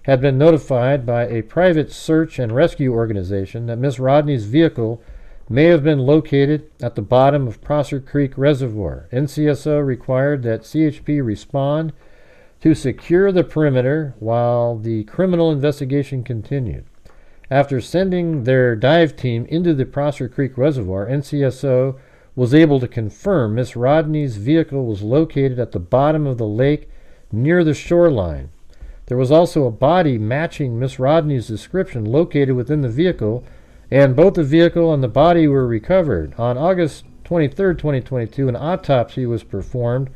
had been notified by a private search and rescue organization that Miss Rodney's vehicle may have been located at the bottom of Prosser Creek Reservoir. NCSO required that CHP respond to secure the perimeter while the criminal investigation continued. After sending their dive team into the Prosser Creek Reservoir, NCSO was able to confirm Miss Rodney's vehicle was located at the bottom of the lake near the shoreline. There was also a body matching Miss Rodney's description located within the vehicle, and both the vehicle and the body were recovered. On August 23, 2022, an autopsy was performed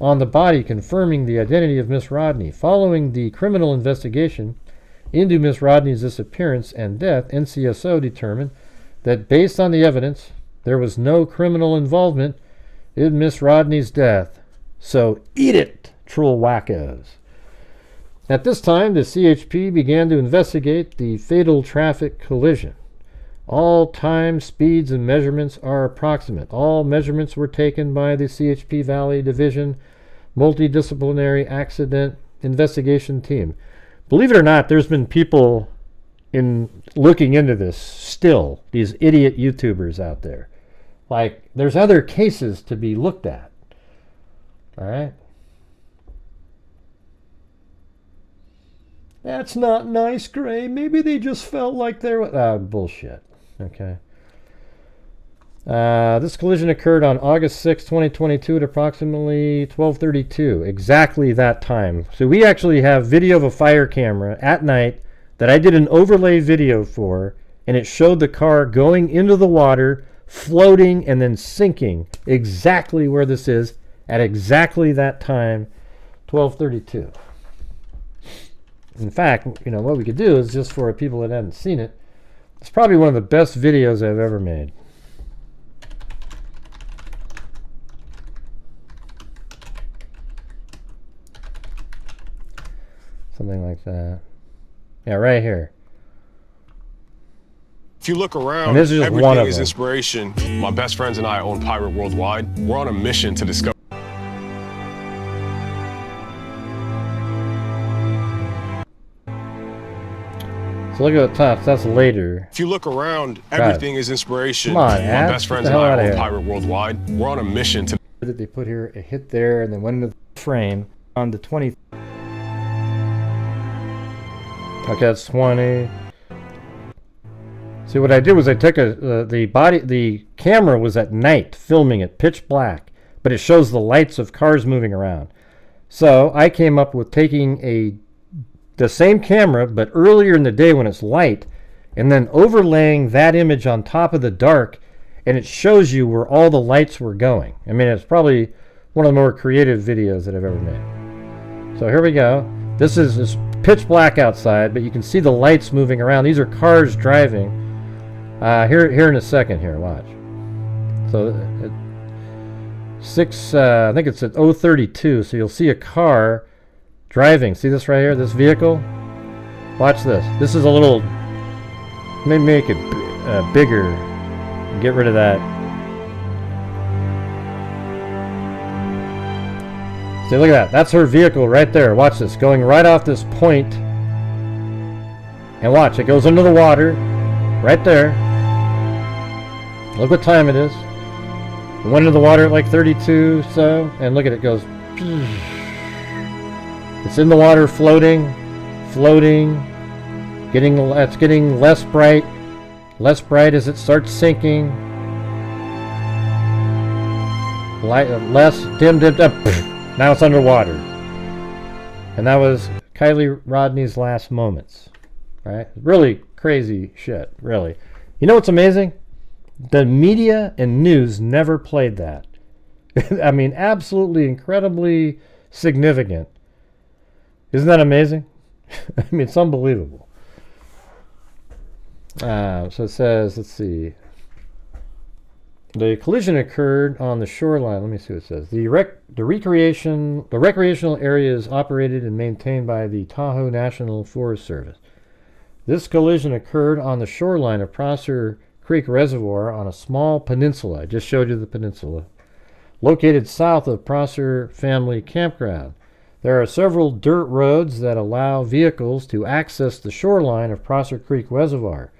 on the body, confirming the identity of Miss Rodney. Following the criminal investigation into Miss Rodney's disappearance and death, NCSO determined that based on the evidence, there was no criminal involvement in Miss Rodney's death. So eat it, troll wackos. At this time, the CHP began to investigate the fatal traffic collision. All time, speeds, and measurements are approximate. All measurements were taken by the CHP Valley Division Multidisciplinary Accident Investigation Team. Believe it or not, there's been people looking into this still, these idiot YouTubers out there. Like, there's other cases to be looked at. All right? That's not nice, Gray. Maybe they just felt like they were... bullshit. Okay. This collision occurred on August 6, 2022 at approximately 12:32. Exactly that time. So we actually have video of a fire camera at night that I did an overlay video for, and it showed the car going into the water, floating, and then sinking exactly where this is at exactly that time, 12:32. In fact, what we could do is, just for people that haven't seen it, it's probably one of the best videos I've ever made. Something like that. Yeah, right here. If you look around, and this is just everything one of is them. Inspiration. My best friends and I own Pirate Worldwide. We're on a mission to discover. So look at the top. That's later. If you look around, everything is inspiration. Come on, My Ad. best friends Get and the hell I outta own here. Pirate Worldwide. We're on a mission to. That they put here, a hit there, and then went into the frame on the 20. Okay, that's 20. See, what I did was I took the camera was at night, filming it, pitch black, but it shows the lights of cars moving around. So I came up with taking the same camera, but earlier in the day when it's light, and then overlaying that image on top of the dark, and it shows you where all the lights were going. I mean, it's probably one of the more creative videos that I've ever made. So here we go. This is it's pitch black outside, but you can see the lights moving around. These are cars driving. Here in a second. Here, watch. So I think it's at 032. So you'll see a car driving. See this right here? This vehicle. Watch this. This is a little. Maybe make it bigger. Get rid of that. See, look at that. That's her vehicle right there. Watch this. Going right off this point. And watch. It goes into the water. Right there. Look what time it is. It went into the water at like 32, so. And look at it. It goes. It's in the water floating. Floating. It's getting less bright. Less bright as it starts sinking. Less dimmed up. Now it's underwater. And that was Kylie Rodney's last moments. Right? Really crazy shit, really. You know what's amazing? The media and news never played that. I mean, absolutely incredibly significant. Isn't that amazing? I mean, it's unbelievable. So it says, let's see. The collision occurred on the shoreline. Let me see what it says. The recreational area is operated and maintained by the Tahoe National Forest Service. This collision occurred on the shoreline of Prosser Creek Reservoir on a small peninsula. I just showed you the peninsula. Located south of Prosser Family Campground. There are several dirt roads that allow vehicles to access the shoreline of Prosser Creek Reservoir.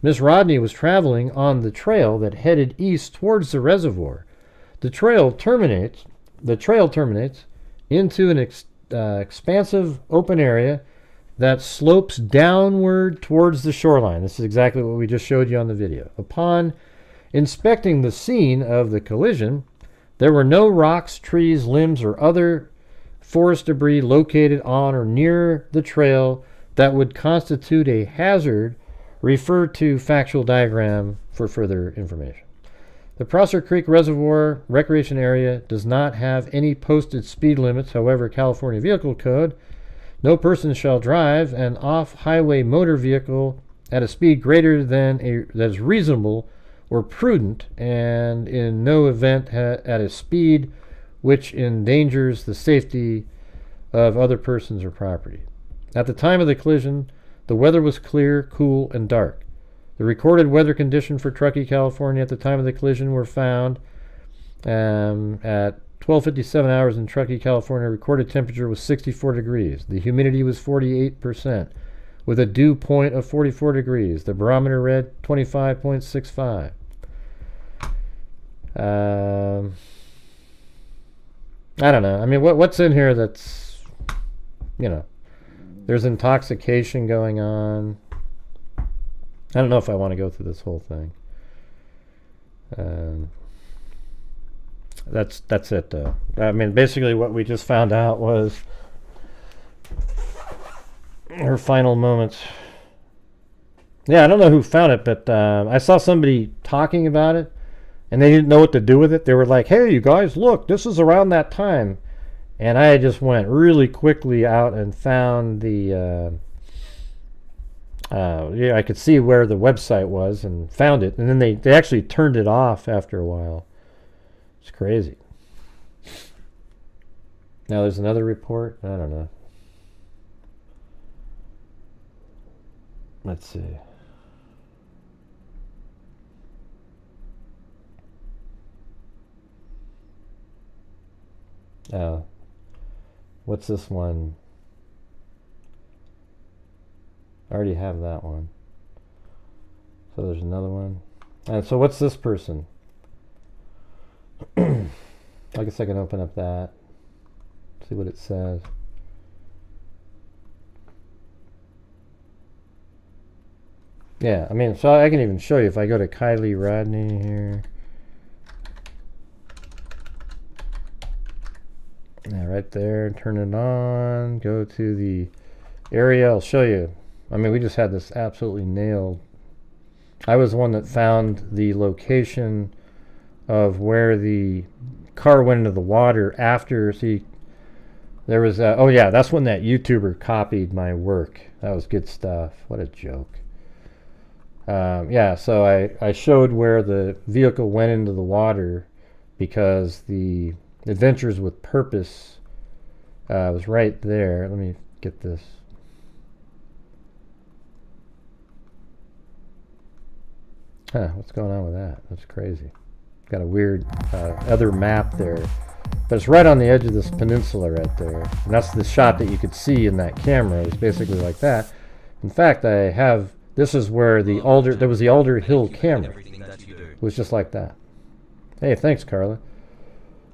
Miss Rodney was traveling on the trail that headed east towards the reservoir. The trail terminates into an expansive open area that slopes downward towards the shoreline. This is exactly what we just showed you on the video. Upon inspecting the scene of the collision, there were no rocks, trees, limbs, or other forest debris located on or near the trail that would constitute a hazard. Refer to factual diagram for further information. The Prosser Creek Reservoir Recreation Area does not have any posted speed limits. However, California Vehicle Code, no person shall drive an off-highway motor vehicle at a speed greater than that is reasonable or prudent, and in no event at a speed which endangers the safety of other persons or property. At the time of the collision, the weather was clear, cool, and dark. The recorded weather conditions for Truckee, California at the time of the collision were found at 12:57 hours in Truckee, California. Recorded temperature was 64 degrees. The humidity was 48%, with a dew point of 44 degrees. The barometer read 25.65. I don't know. I mean, what's in here that's, there's intoxication going on. I don't know if I want to go through this whole thing. That's it, though. I mean, basically what we just found out was her final moments. Yeah, I don't know who found it, but I saw somebody talking about it, and they didn't know what to do with it. They were like, hey, you guys, look, this is around that time. And I just went really quickly out and found the, I could see where the website was and found it. And then they actually turned it off after a while. It's crazy. Now there's another report. I don't know. Let's see. What's this one? I already have that one. So there's another one. And so what's this person? I guess I can open up that. See what it says. Yeah, I mean, so I can even show you if I go to Kylie Rodney here. Yeah, right there, turn it on, go to the area, I'll show you. I mean, we just had this absolutely nailed. I was the one that found the location of where the car went into the water after, see, there was, oh yeah, that's when that YouTuber copied my work. That was good stuff. What a joke. Yeah, so I showed where the vehicle went into the water because the Adventures with Purpose was right there. Let me get this. Huh, what's going on with that? That's crazy. Got a weird other map there. But it's right on the edge of this peninsula right there. And that's the shot that you could see in that camera. It's basically like that. In fact, I have, this is where the Alder, there was the Alder Hill camera. It was just like that. Hey, thanks, Carla.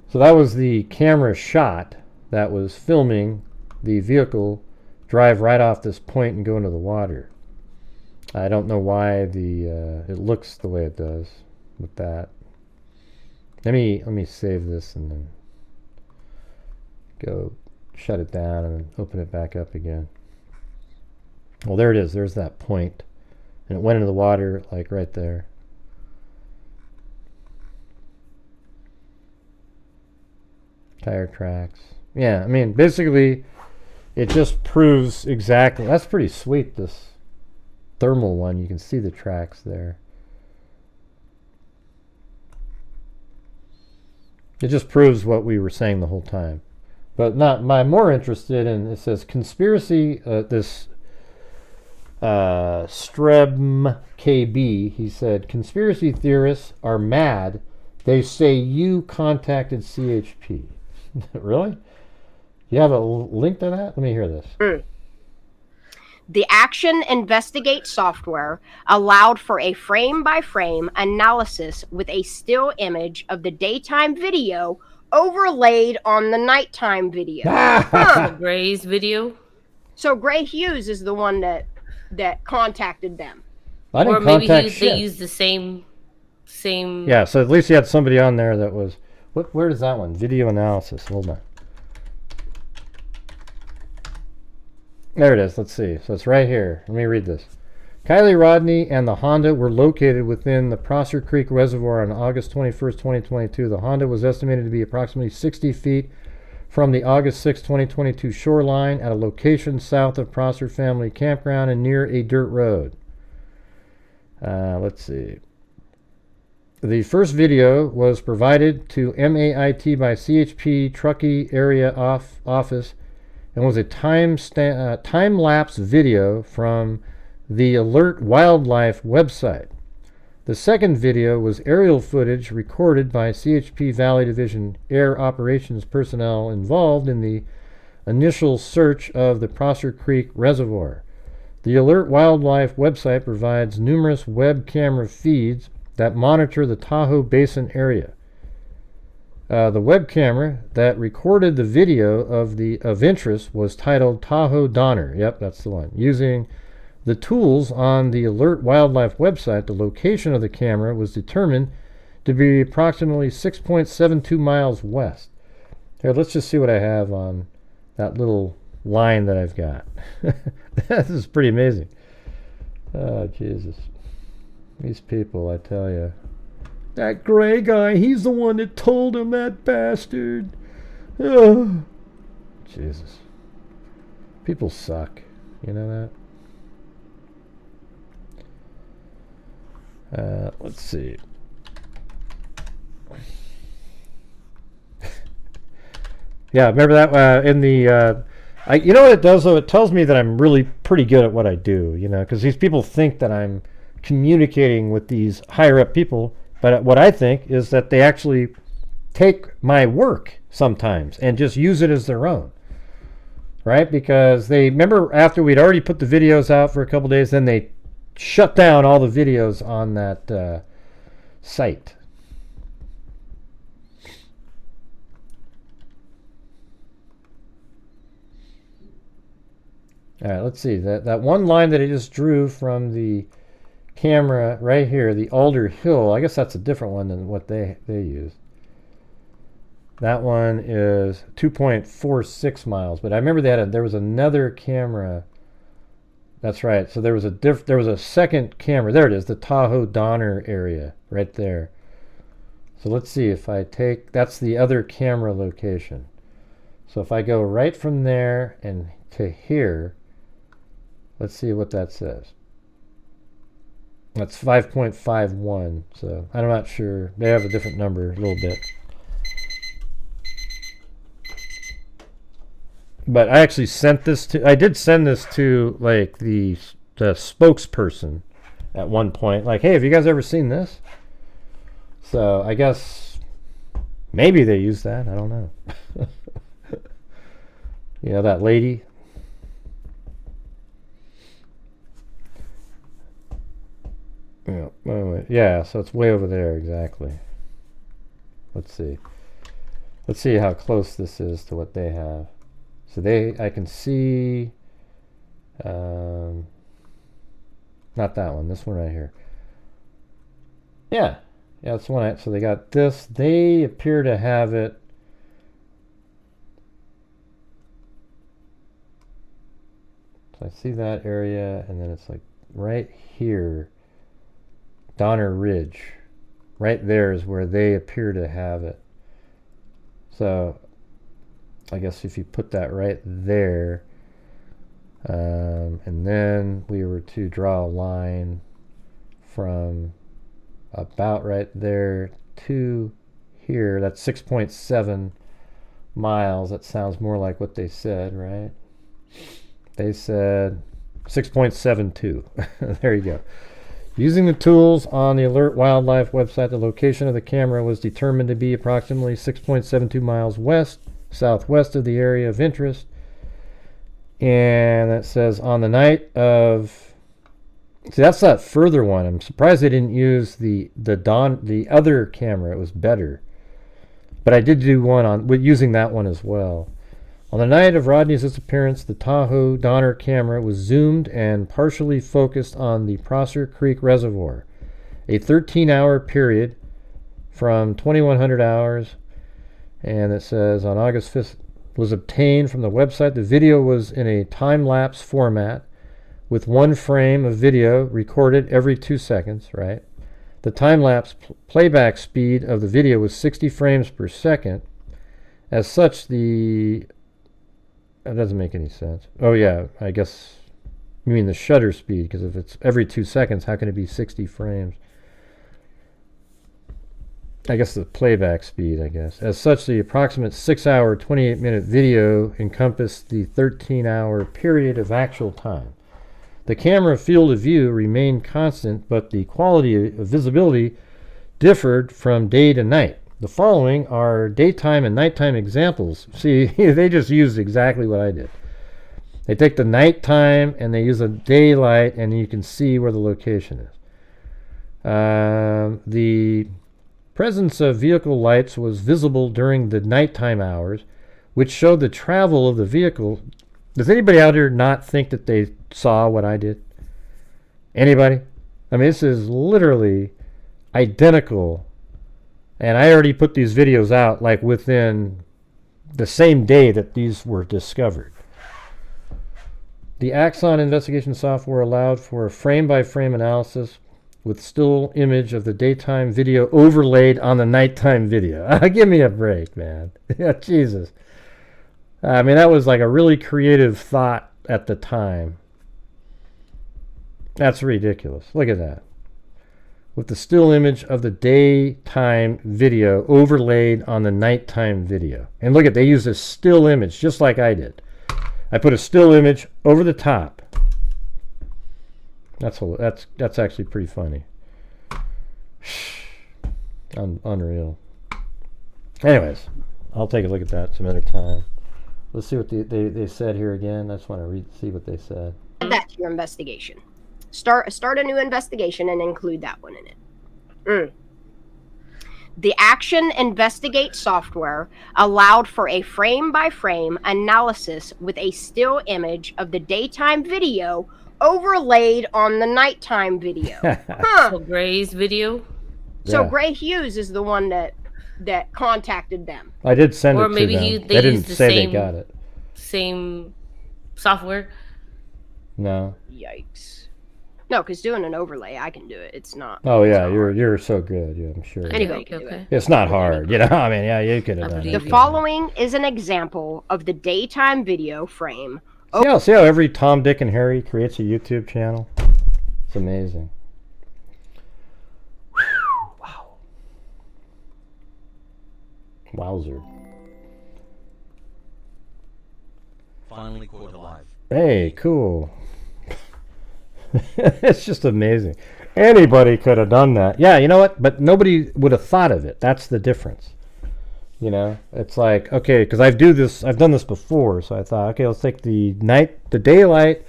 So that was the camera shot that was filming the vehicle drive right off this point and go into the water. I don't know why it looks the way it does with that. Let me save this and then go shut it down and then open it back up again. Well, there it is. There's that point. And it went into the water like right there. Tire tracks. Yeah, I mean, basically, it just proves exactly. That's pretty sweet, this thermal one. You can see the tracks there. It just proves what we were saying the whole time. But I'm more interested in, it says conspiracy, this Streb KB, he said, conspiracy theorists are mad. They say you contacted CHP. Really? You have a link to that? Let me hear this. The Action Investigate software allowed for a frame-by-frame analysis with a still image of the daytime video overlaid on the nighttime video. Gray's video? So Gray Hughes is the one that contacted them. I didn't or maybe contact they used the same. Yeah, so at least you had somebody on there that was... Where is that one? Video analysis. Hold on. There it is. Let's see. So it's right here. Let me read this. Kylie Rodney and the Honda were located within the Prosser Creek Reservoir on August 21st, 2022. The Honda was estimated to be approximately 60 feet from the August 6, 2022 shoreline at a location south of Prosser Family Campground and near a dirt road. Let's see. The first video was provided to MAIT by CHP Truckee Area Office and was a time-lapse video from the Alert Wildlife website. The second video was aerial footage recorded by CHP Valley Division Air Operations personnel involved in the initial search of the Prosser Creek Reservoir. The Alert Wildlife website provides numerous web camera feeds that monitor the Tahoe Basin area. The web camera that recorded the video of interest was titled Tahoe Donner. Yep, that's the one. Using the tools on the Alert Wildlife website, the location of the camera was determined to be approximately 6.72 miles west. Here, let's just see what I have on that little line that I've got. This is pretty amazing. Oh, Jesus. These people, I tell you. That gray guy, he's the one that told him, that bastard. Oh, Jesus. People suck. You know that? Let's see. Yeah, remember that in the... you know what it does, though? It tells me that I'm really pretty good at what I do, you know, because these people think that I'm communicating with these higher-up people, but what I think is that they actually take my work sometimes and just use it as their own, right? Because they, remember after we'd already put the videos out for a couple days, then they shut down all the videos on that site. All right, let's see. That one line that I just drew from the camera right here, the Alder Hill, I guess that's a different one than what they use. That one is 2.46 miles, but I remember there was another camera. That's right. So there was a second camera. There it is, the Tahoe Donner area right there. So let's see if I take, that's the other camera location. So if I go right from there and to here, let's see what that says. That's 5.51, so I'm not sure. They have a different number a little bit. But I actually sent this to, I did send this to like the spokesperson at one point. Like, hey, have you guys ever seen this? So I guess maybe they use that. I don't know. You know, that lady. Yeah, yeah, so it's way over there, exactly. Let's see. Let's see how close this is to what they have. So I can see, not that one, this one right here. Yeah, that's one. So they got this. They appear to have it. So I see that area, and then it's like right here. Donner Ridge, right there is where they appear to have it. So I guess if you put that right there, and then we were to draw a line from about right there to here, that's 6.7 miles. That sounds more like what they said, right? They said 6.72. There you go. Using the tools on the Alert Wildlife website, the location of the camera was determined to be approximately 6.72 miles west southwest of the area of interest. And it says on the night of... See, that's that further one. I'm surprised they didn't use the other camera. It was better. But I did do one using that one as well. On the night of Rodney's disappearance, the Tahoe Donner camera was zoomed and partially focused on the Prosser Creek Reservoir. A 13-hour period from 2100 hours, and it says on August 5th, was obtained from the website. The video was in a time-lapse format with one frame of video recorded every 2 seconds, right? The time-lapse playback speed of the video was 60 frames per second. As such, that doesn't make any sense. Oh yeah, I guess you mean the shutter speed, because if it's every 2 seconds, how can it be 60 frames? I guess the playback speed, I guess. As such, the approximate 6-hour, 28-minute video encompassed the 13-hour period of actual time. The camera field of view remained constant, but the quality of visibility differed from day to night. The following are daytime and nighttime examples. See, they just used exactly what I did. They take the nighttime and they use a daylight, and you can see where the location is. The presence of vehicle lights was visible during the nighttime hours, which showed the travel of the vehicle. Does anybody out here not think that they saw what I did? Anybody? I mean, this is literally identical. And I already put these videos out like within the same day that these were discovered. The Axon investigation software allowed for a frame-by-frame analysis with still image of the daytime video overlaid on the nighttime video. Give me a break, man. Yeah, Jesus. I mean, that was like a really creative thought at the time. That's ridiculous. Look at that. With the still image of the daytime video overlaid on the nighttime video. And look at, they used a still image just like I did. I put a still image over the top. That's actually pretty funny. Unreal. Anyways, I'll take a look at that some other time. Let's see what they said here again. I just want to see what they said. Add that to your investigation. Start a new investigation and include that one in it. The Action Investigate software allowed for a frame-by-frame analysis with a still image of the daytime video overlaid on the nighttime video. So Gray's video? So Yeah. Grant Hughes is the one that contacted them. I did send Or it to maybe them. they They didn't used the say same- they got it. Same software? No. Yikes. No, because doing an overlay, I can do it. It's not. Oh yeah, you're so good. Yeah, I'm sure. Anybody can do it. It's not hard, you know. I mean, yeah, you could have done The it. following is an example of the daytime video frame. See how every Tom, Dick, and Harry creates a YouTube channel? It's amazing. Wow. Wowzer. Finally caught alive. Hey, cool. It's just amazing. Anybody could have done that. Yeah, you know what? But nobody would have thought of it. That's the difference. You know, it's like, okay, because I've done this before, so I thought, okay, let's take the daylight,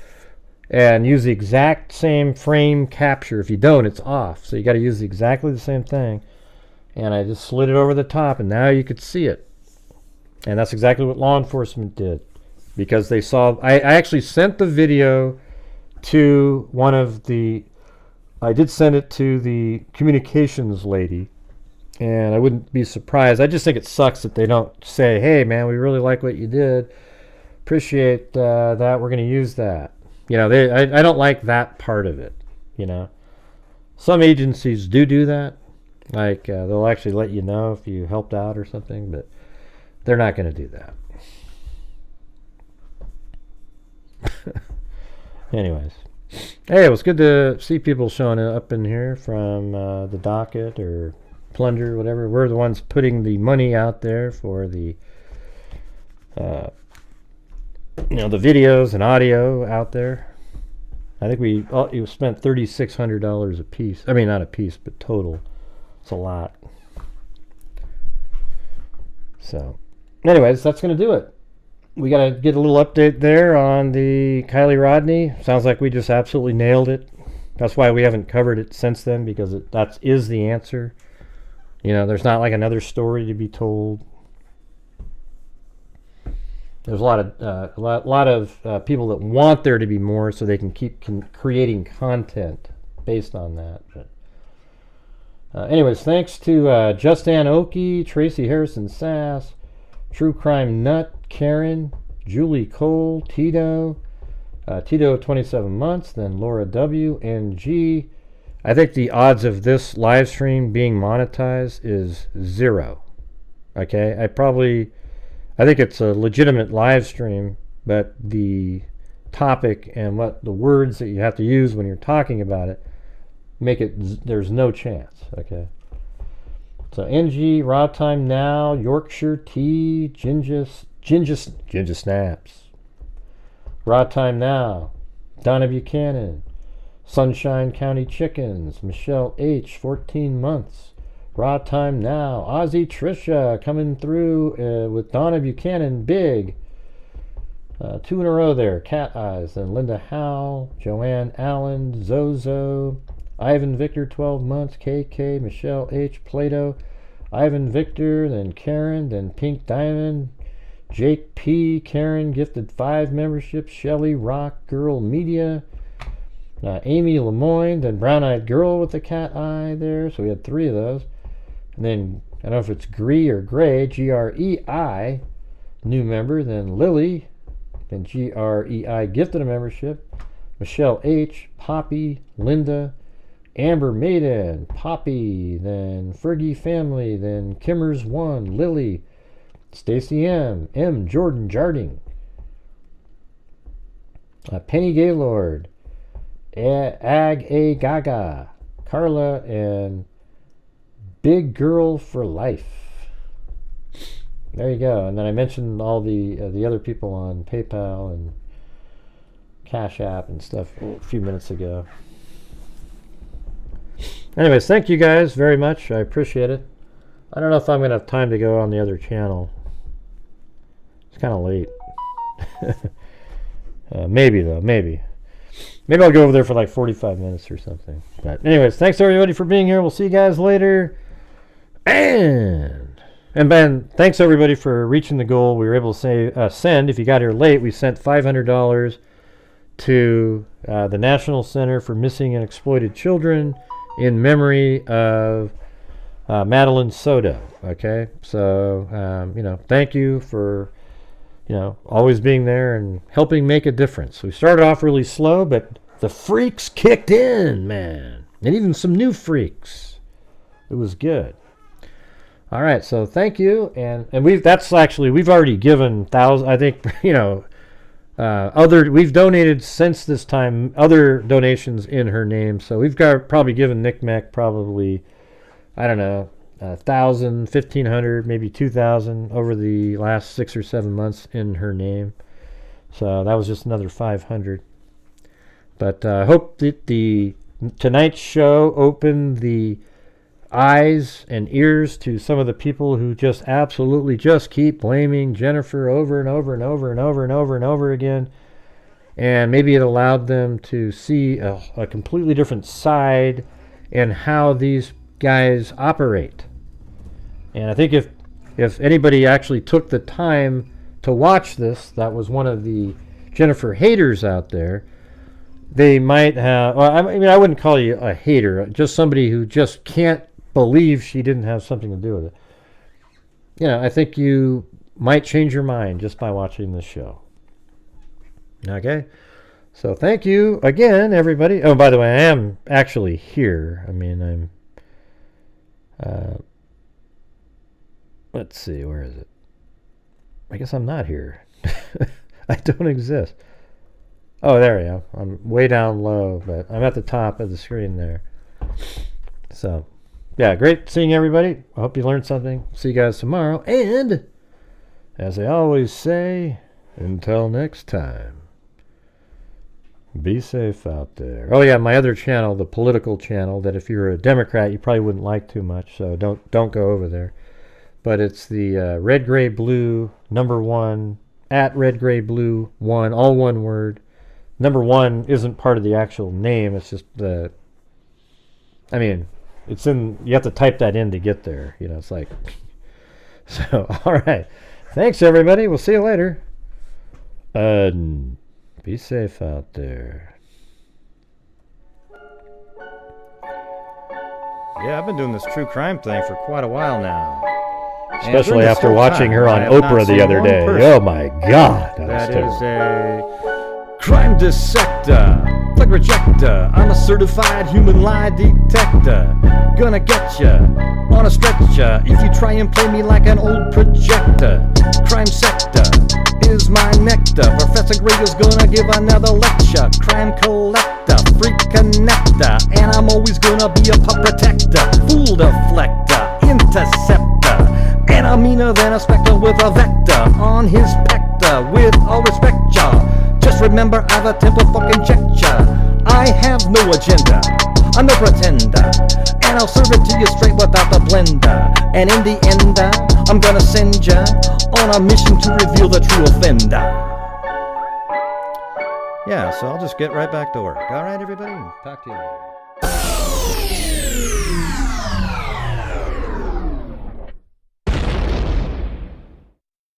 and use the exact same frame capture. If you don't, it's off. So you got to use exactly the same thing. And I just slid it over the top, and now you could see it. And that's exactly what law enforcement did, because they saw. I actually sent the video to one of the. I did send it to the communications lady. And I wouldn't be surprised. I just think it sucks that they don't say, hey, man, we really like what you did. Appreciate that. We're going to use that. You know, I don't like that part of it, you know. Some agencies do that. Like, they'll actually let you know if you helped out or something, but they're not going to do that. Anyways. Hey, it was good to see people showing up in here from the docket or plunder, whatever. We're the ones putting the money out there for the the videos and audio out there. I think we spent $3,600 a piece. I mean, not a piece, but total. It's a lot. So anyways, that's going to do it. We got to get a little update there on the Kylie Rodney. Sounds like we just absolutely nailed it. That's why we haven't covered it since then, because that is the answer. You know, there's not like another story to be told. There's a lot of people that want there to be more, so they can keep creating content based on that. But anyways, thanks to Justin Oki, Tracy Harrison Sass, True Crime Nut, Karen, Julie Cole, Tito, Tito 27 months, then Laura W, NG. I think the odds of this live stream being monetized is 0. Okay, I think it's a legitimate live stream, but the topic and what the words that you have to use when you're talking about it make it, there's no chance. Okay. So NG, Raw Time Now, Yorkshire Tea, Ginger Snaps. Raw Time Now, Donna Buchanan, Sunshine County Chickens, Michelle H, 14 months. Raw Time Now, Ozzy Trisha coming through with Donna Buchanan, big. 2 in a row there, Cat Eyes, then Linda Howe, Joanne Allen, Zozo, Ivan Victor, 12 months, KK, Michelle H, Plato, Ivan Victor, then Karen, then Pink Diamond, Jake P, Karen, gifted 5 memberships, Shelly Rock Girl Media, Amy Lemoyne, then Brown Eyed Girl with the cat eye there, so we had 3 of those. And then, I don't know if it's Gree or Gray, Grei, new member, then Lily, then Grei gifted a membership, Michelle H, Poppy, Linda, Amber Maiden, Poppy, then Fergie Family, then Kimmers 1, Lily, Stacy M, Jordan Jarding, Penny Gaylord, Ag A Gaga, Carla, and Big Girl for Life. There you go. And then I mentioned all the other people on PayPal and Cash App and stuff a few minutes ago. Anyways, thank you guys very much. I appreciate it. I don't know if I'm going to have time to go on the other channel. It's kind of late. Maybe, though. Maybe I'll go over there for like 45 minutes or something. But anyways, thanks everybody for being here. We'll see you guys later. And Ben, thanks everybody for reaching the goal. We were able to send, if you got here late, we sent $500 to the National Center for Missing and Exploited Children in memory of Madeline Soto. Okay, so thank you for always being there and helping make a difference. We started off really slow, but the freaks kicked in, man, and even some new freaks. It was good. All right, so thank you, and we've already given thousands. I think we've donated since this time other donations in her name. So we've probably given Nick Mac probably, I don't know, 1,000, 1,500, maybe 2,000 over the last 6 or 7 months in her name. So that was just another 500. But I hope that tonight's show opened the eyes and ears to some of the people who just absolutely just keep blaming Jennifer over and over and over and over and over and over again. And maybe it allowed them to see a completely different side and how these guys operate. And I think if anybody actually took the time to watch this, that was one of the Jennifer haters out there, they might have, well, I mean, I wouldn't call you a hater, just somebody who just can't believe she didn't have something to do with it. I think you might change your mind just by watching this show. Okay, so thank you again, everybody. Oh, by the way, I am actually here. I mean, I'm let's see, where is it? I guess I'm not here. I don't exist. Oh, there I am. I'm way down low, but I'm at the top of the screen there. So, yeah, great seeing everybody. I hope you learned something. See you guys tomorrow. And, as I always say, until next time, be safe out there. Oh, yeah, my other channel, the political channel, that if you're a Democrat, you probably wouldn't like too much, so don't go over there. But it's the red, gray, blue #1 at red, gray, blue 1, all one word. #1 isn't part of the actual name. It's just the. I mean, it's in. You have to type that in to get there. You know, it's like. So, all right. Thanks, everybody. We'll see you later. Be safe out there. Yeah, I've been doing this true crime thing for quite a while now. Especially after watching her on Oprah the other day. Oh my God. That is a crime dissector, flag rejector. I'm a certified human lie detector. Gonna get ya on a stretcher if you try and play me like an old projector. Crime sector is my nectar. Professor Gray is gonna give another lecture. Crime collector, freak connector, and I'm always gonna be a pup protector. Fool deflector, interceptor, and I'm meaner than a spectre with a vector on his pector. With all respect, y'all, just remember I've a temper fucking check ya. I have no agenda, I'm no pretender, and I'll serve it to you straight without the blender. And in the end, I'm gonna send ya on a mission to reveal the true offender. Yeah, so I'll just get right back to work. All right, everybody? Talk to you later.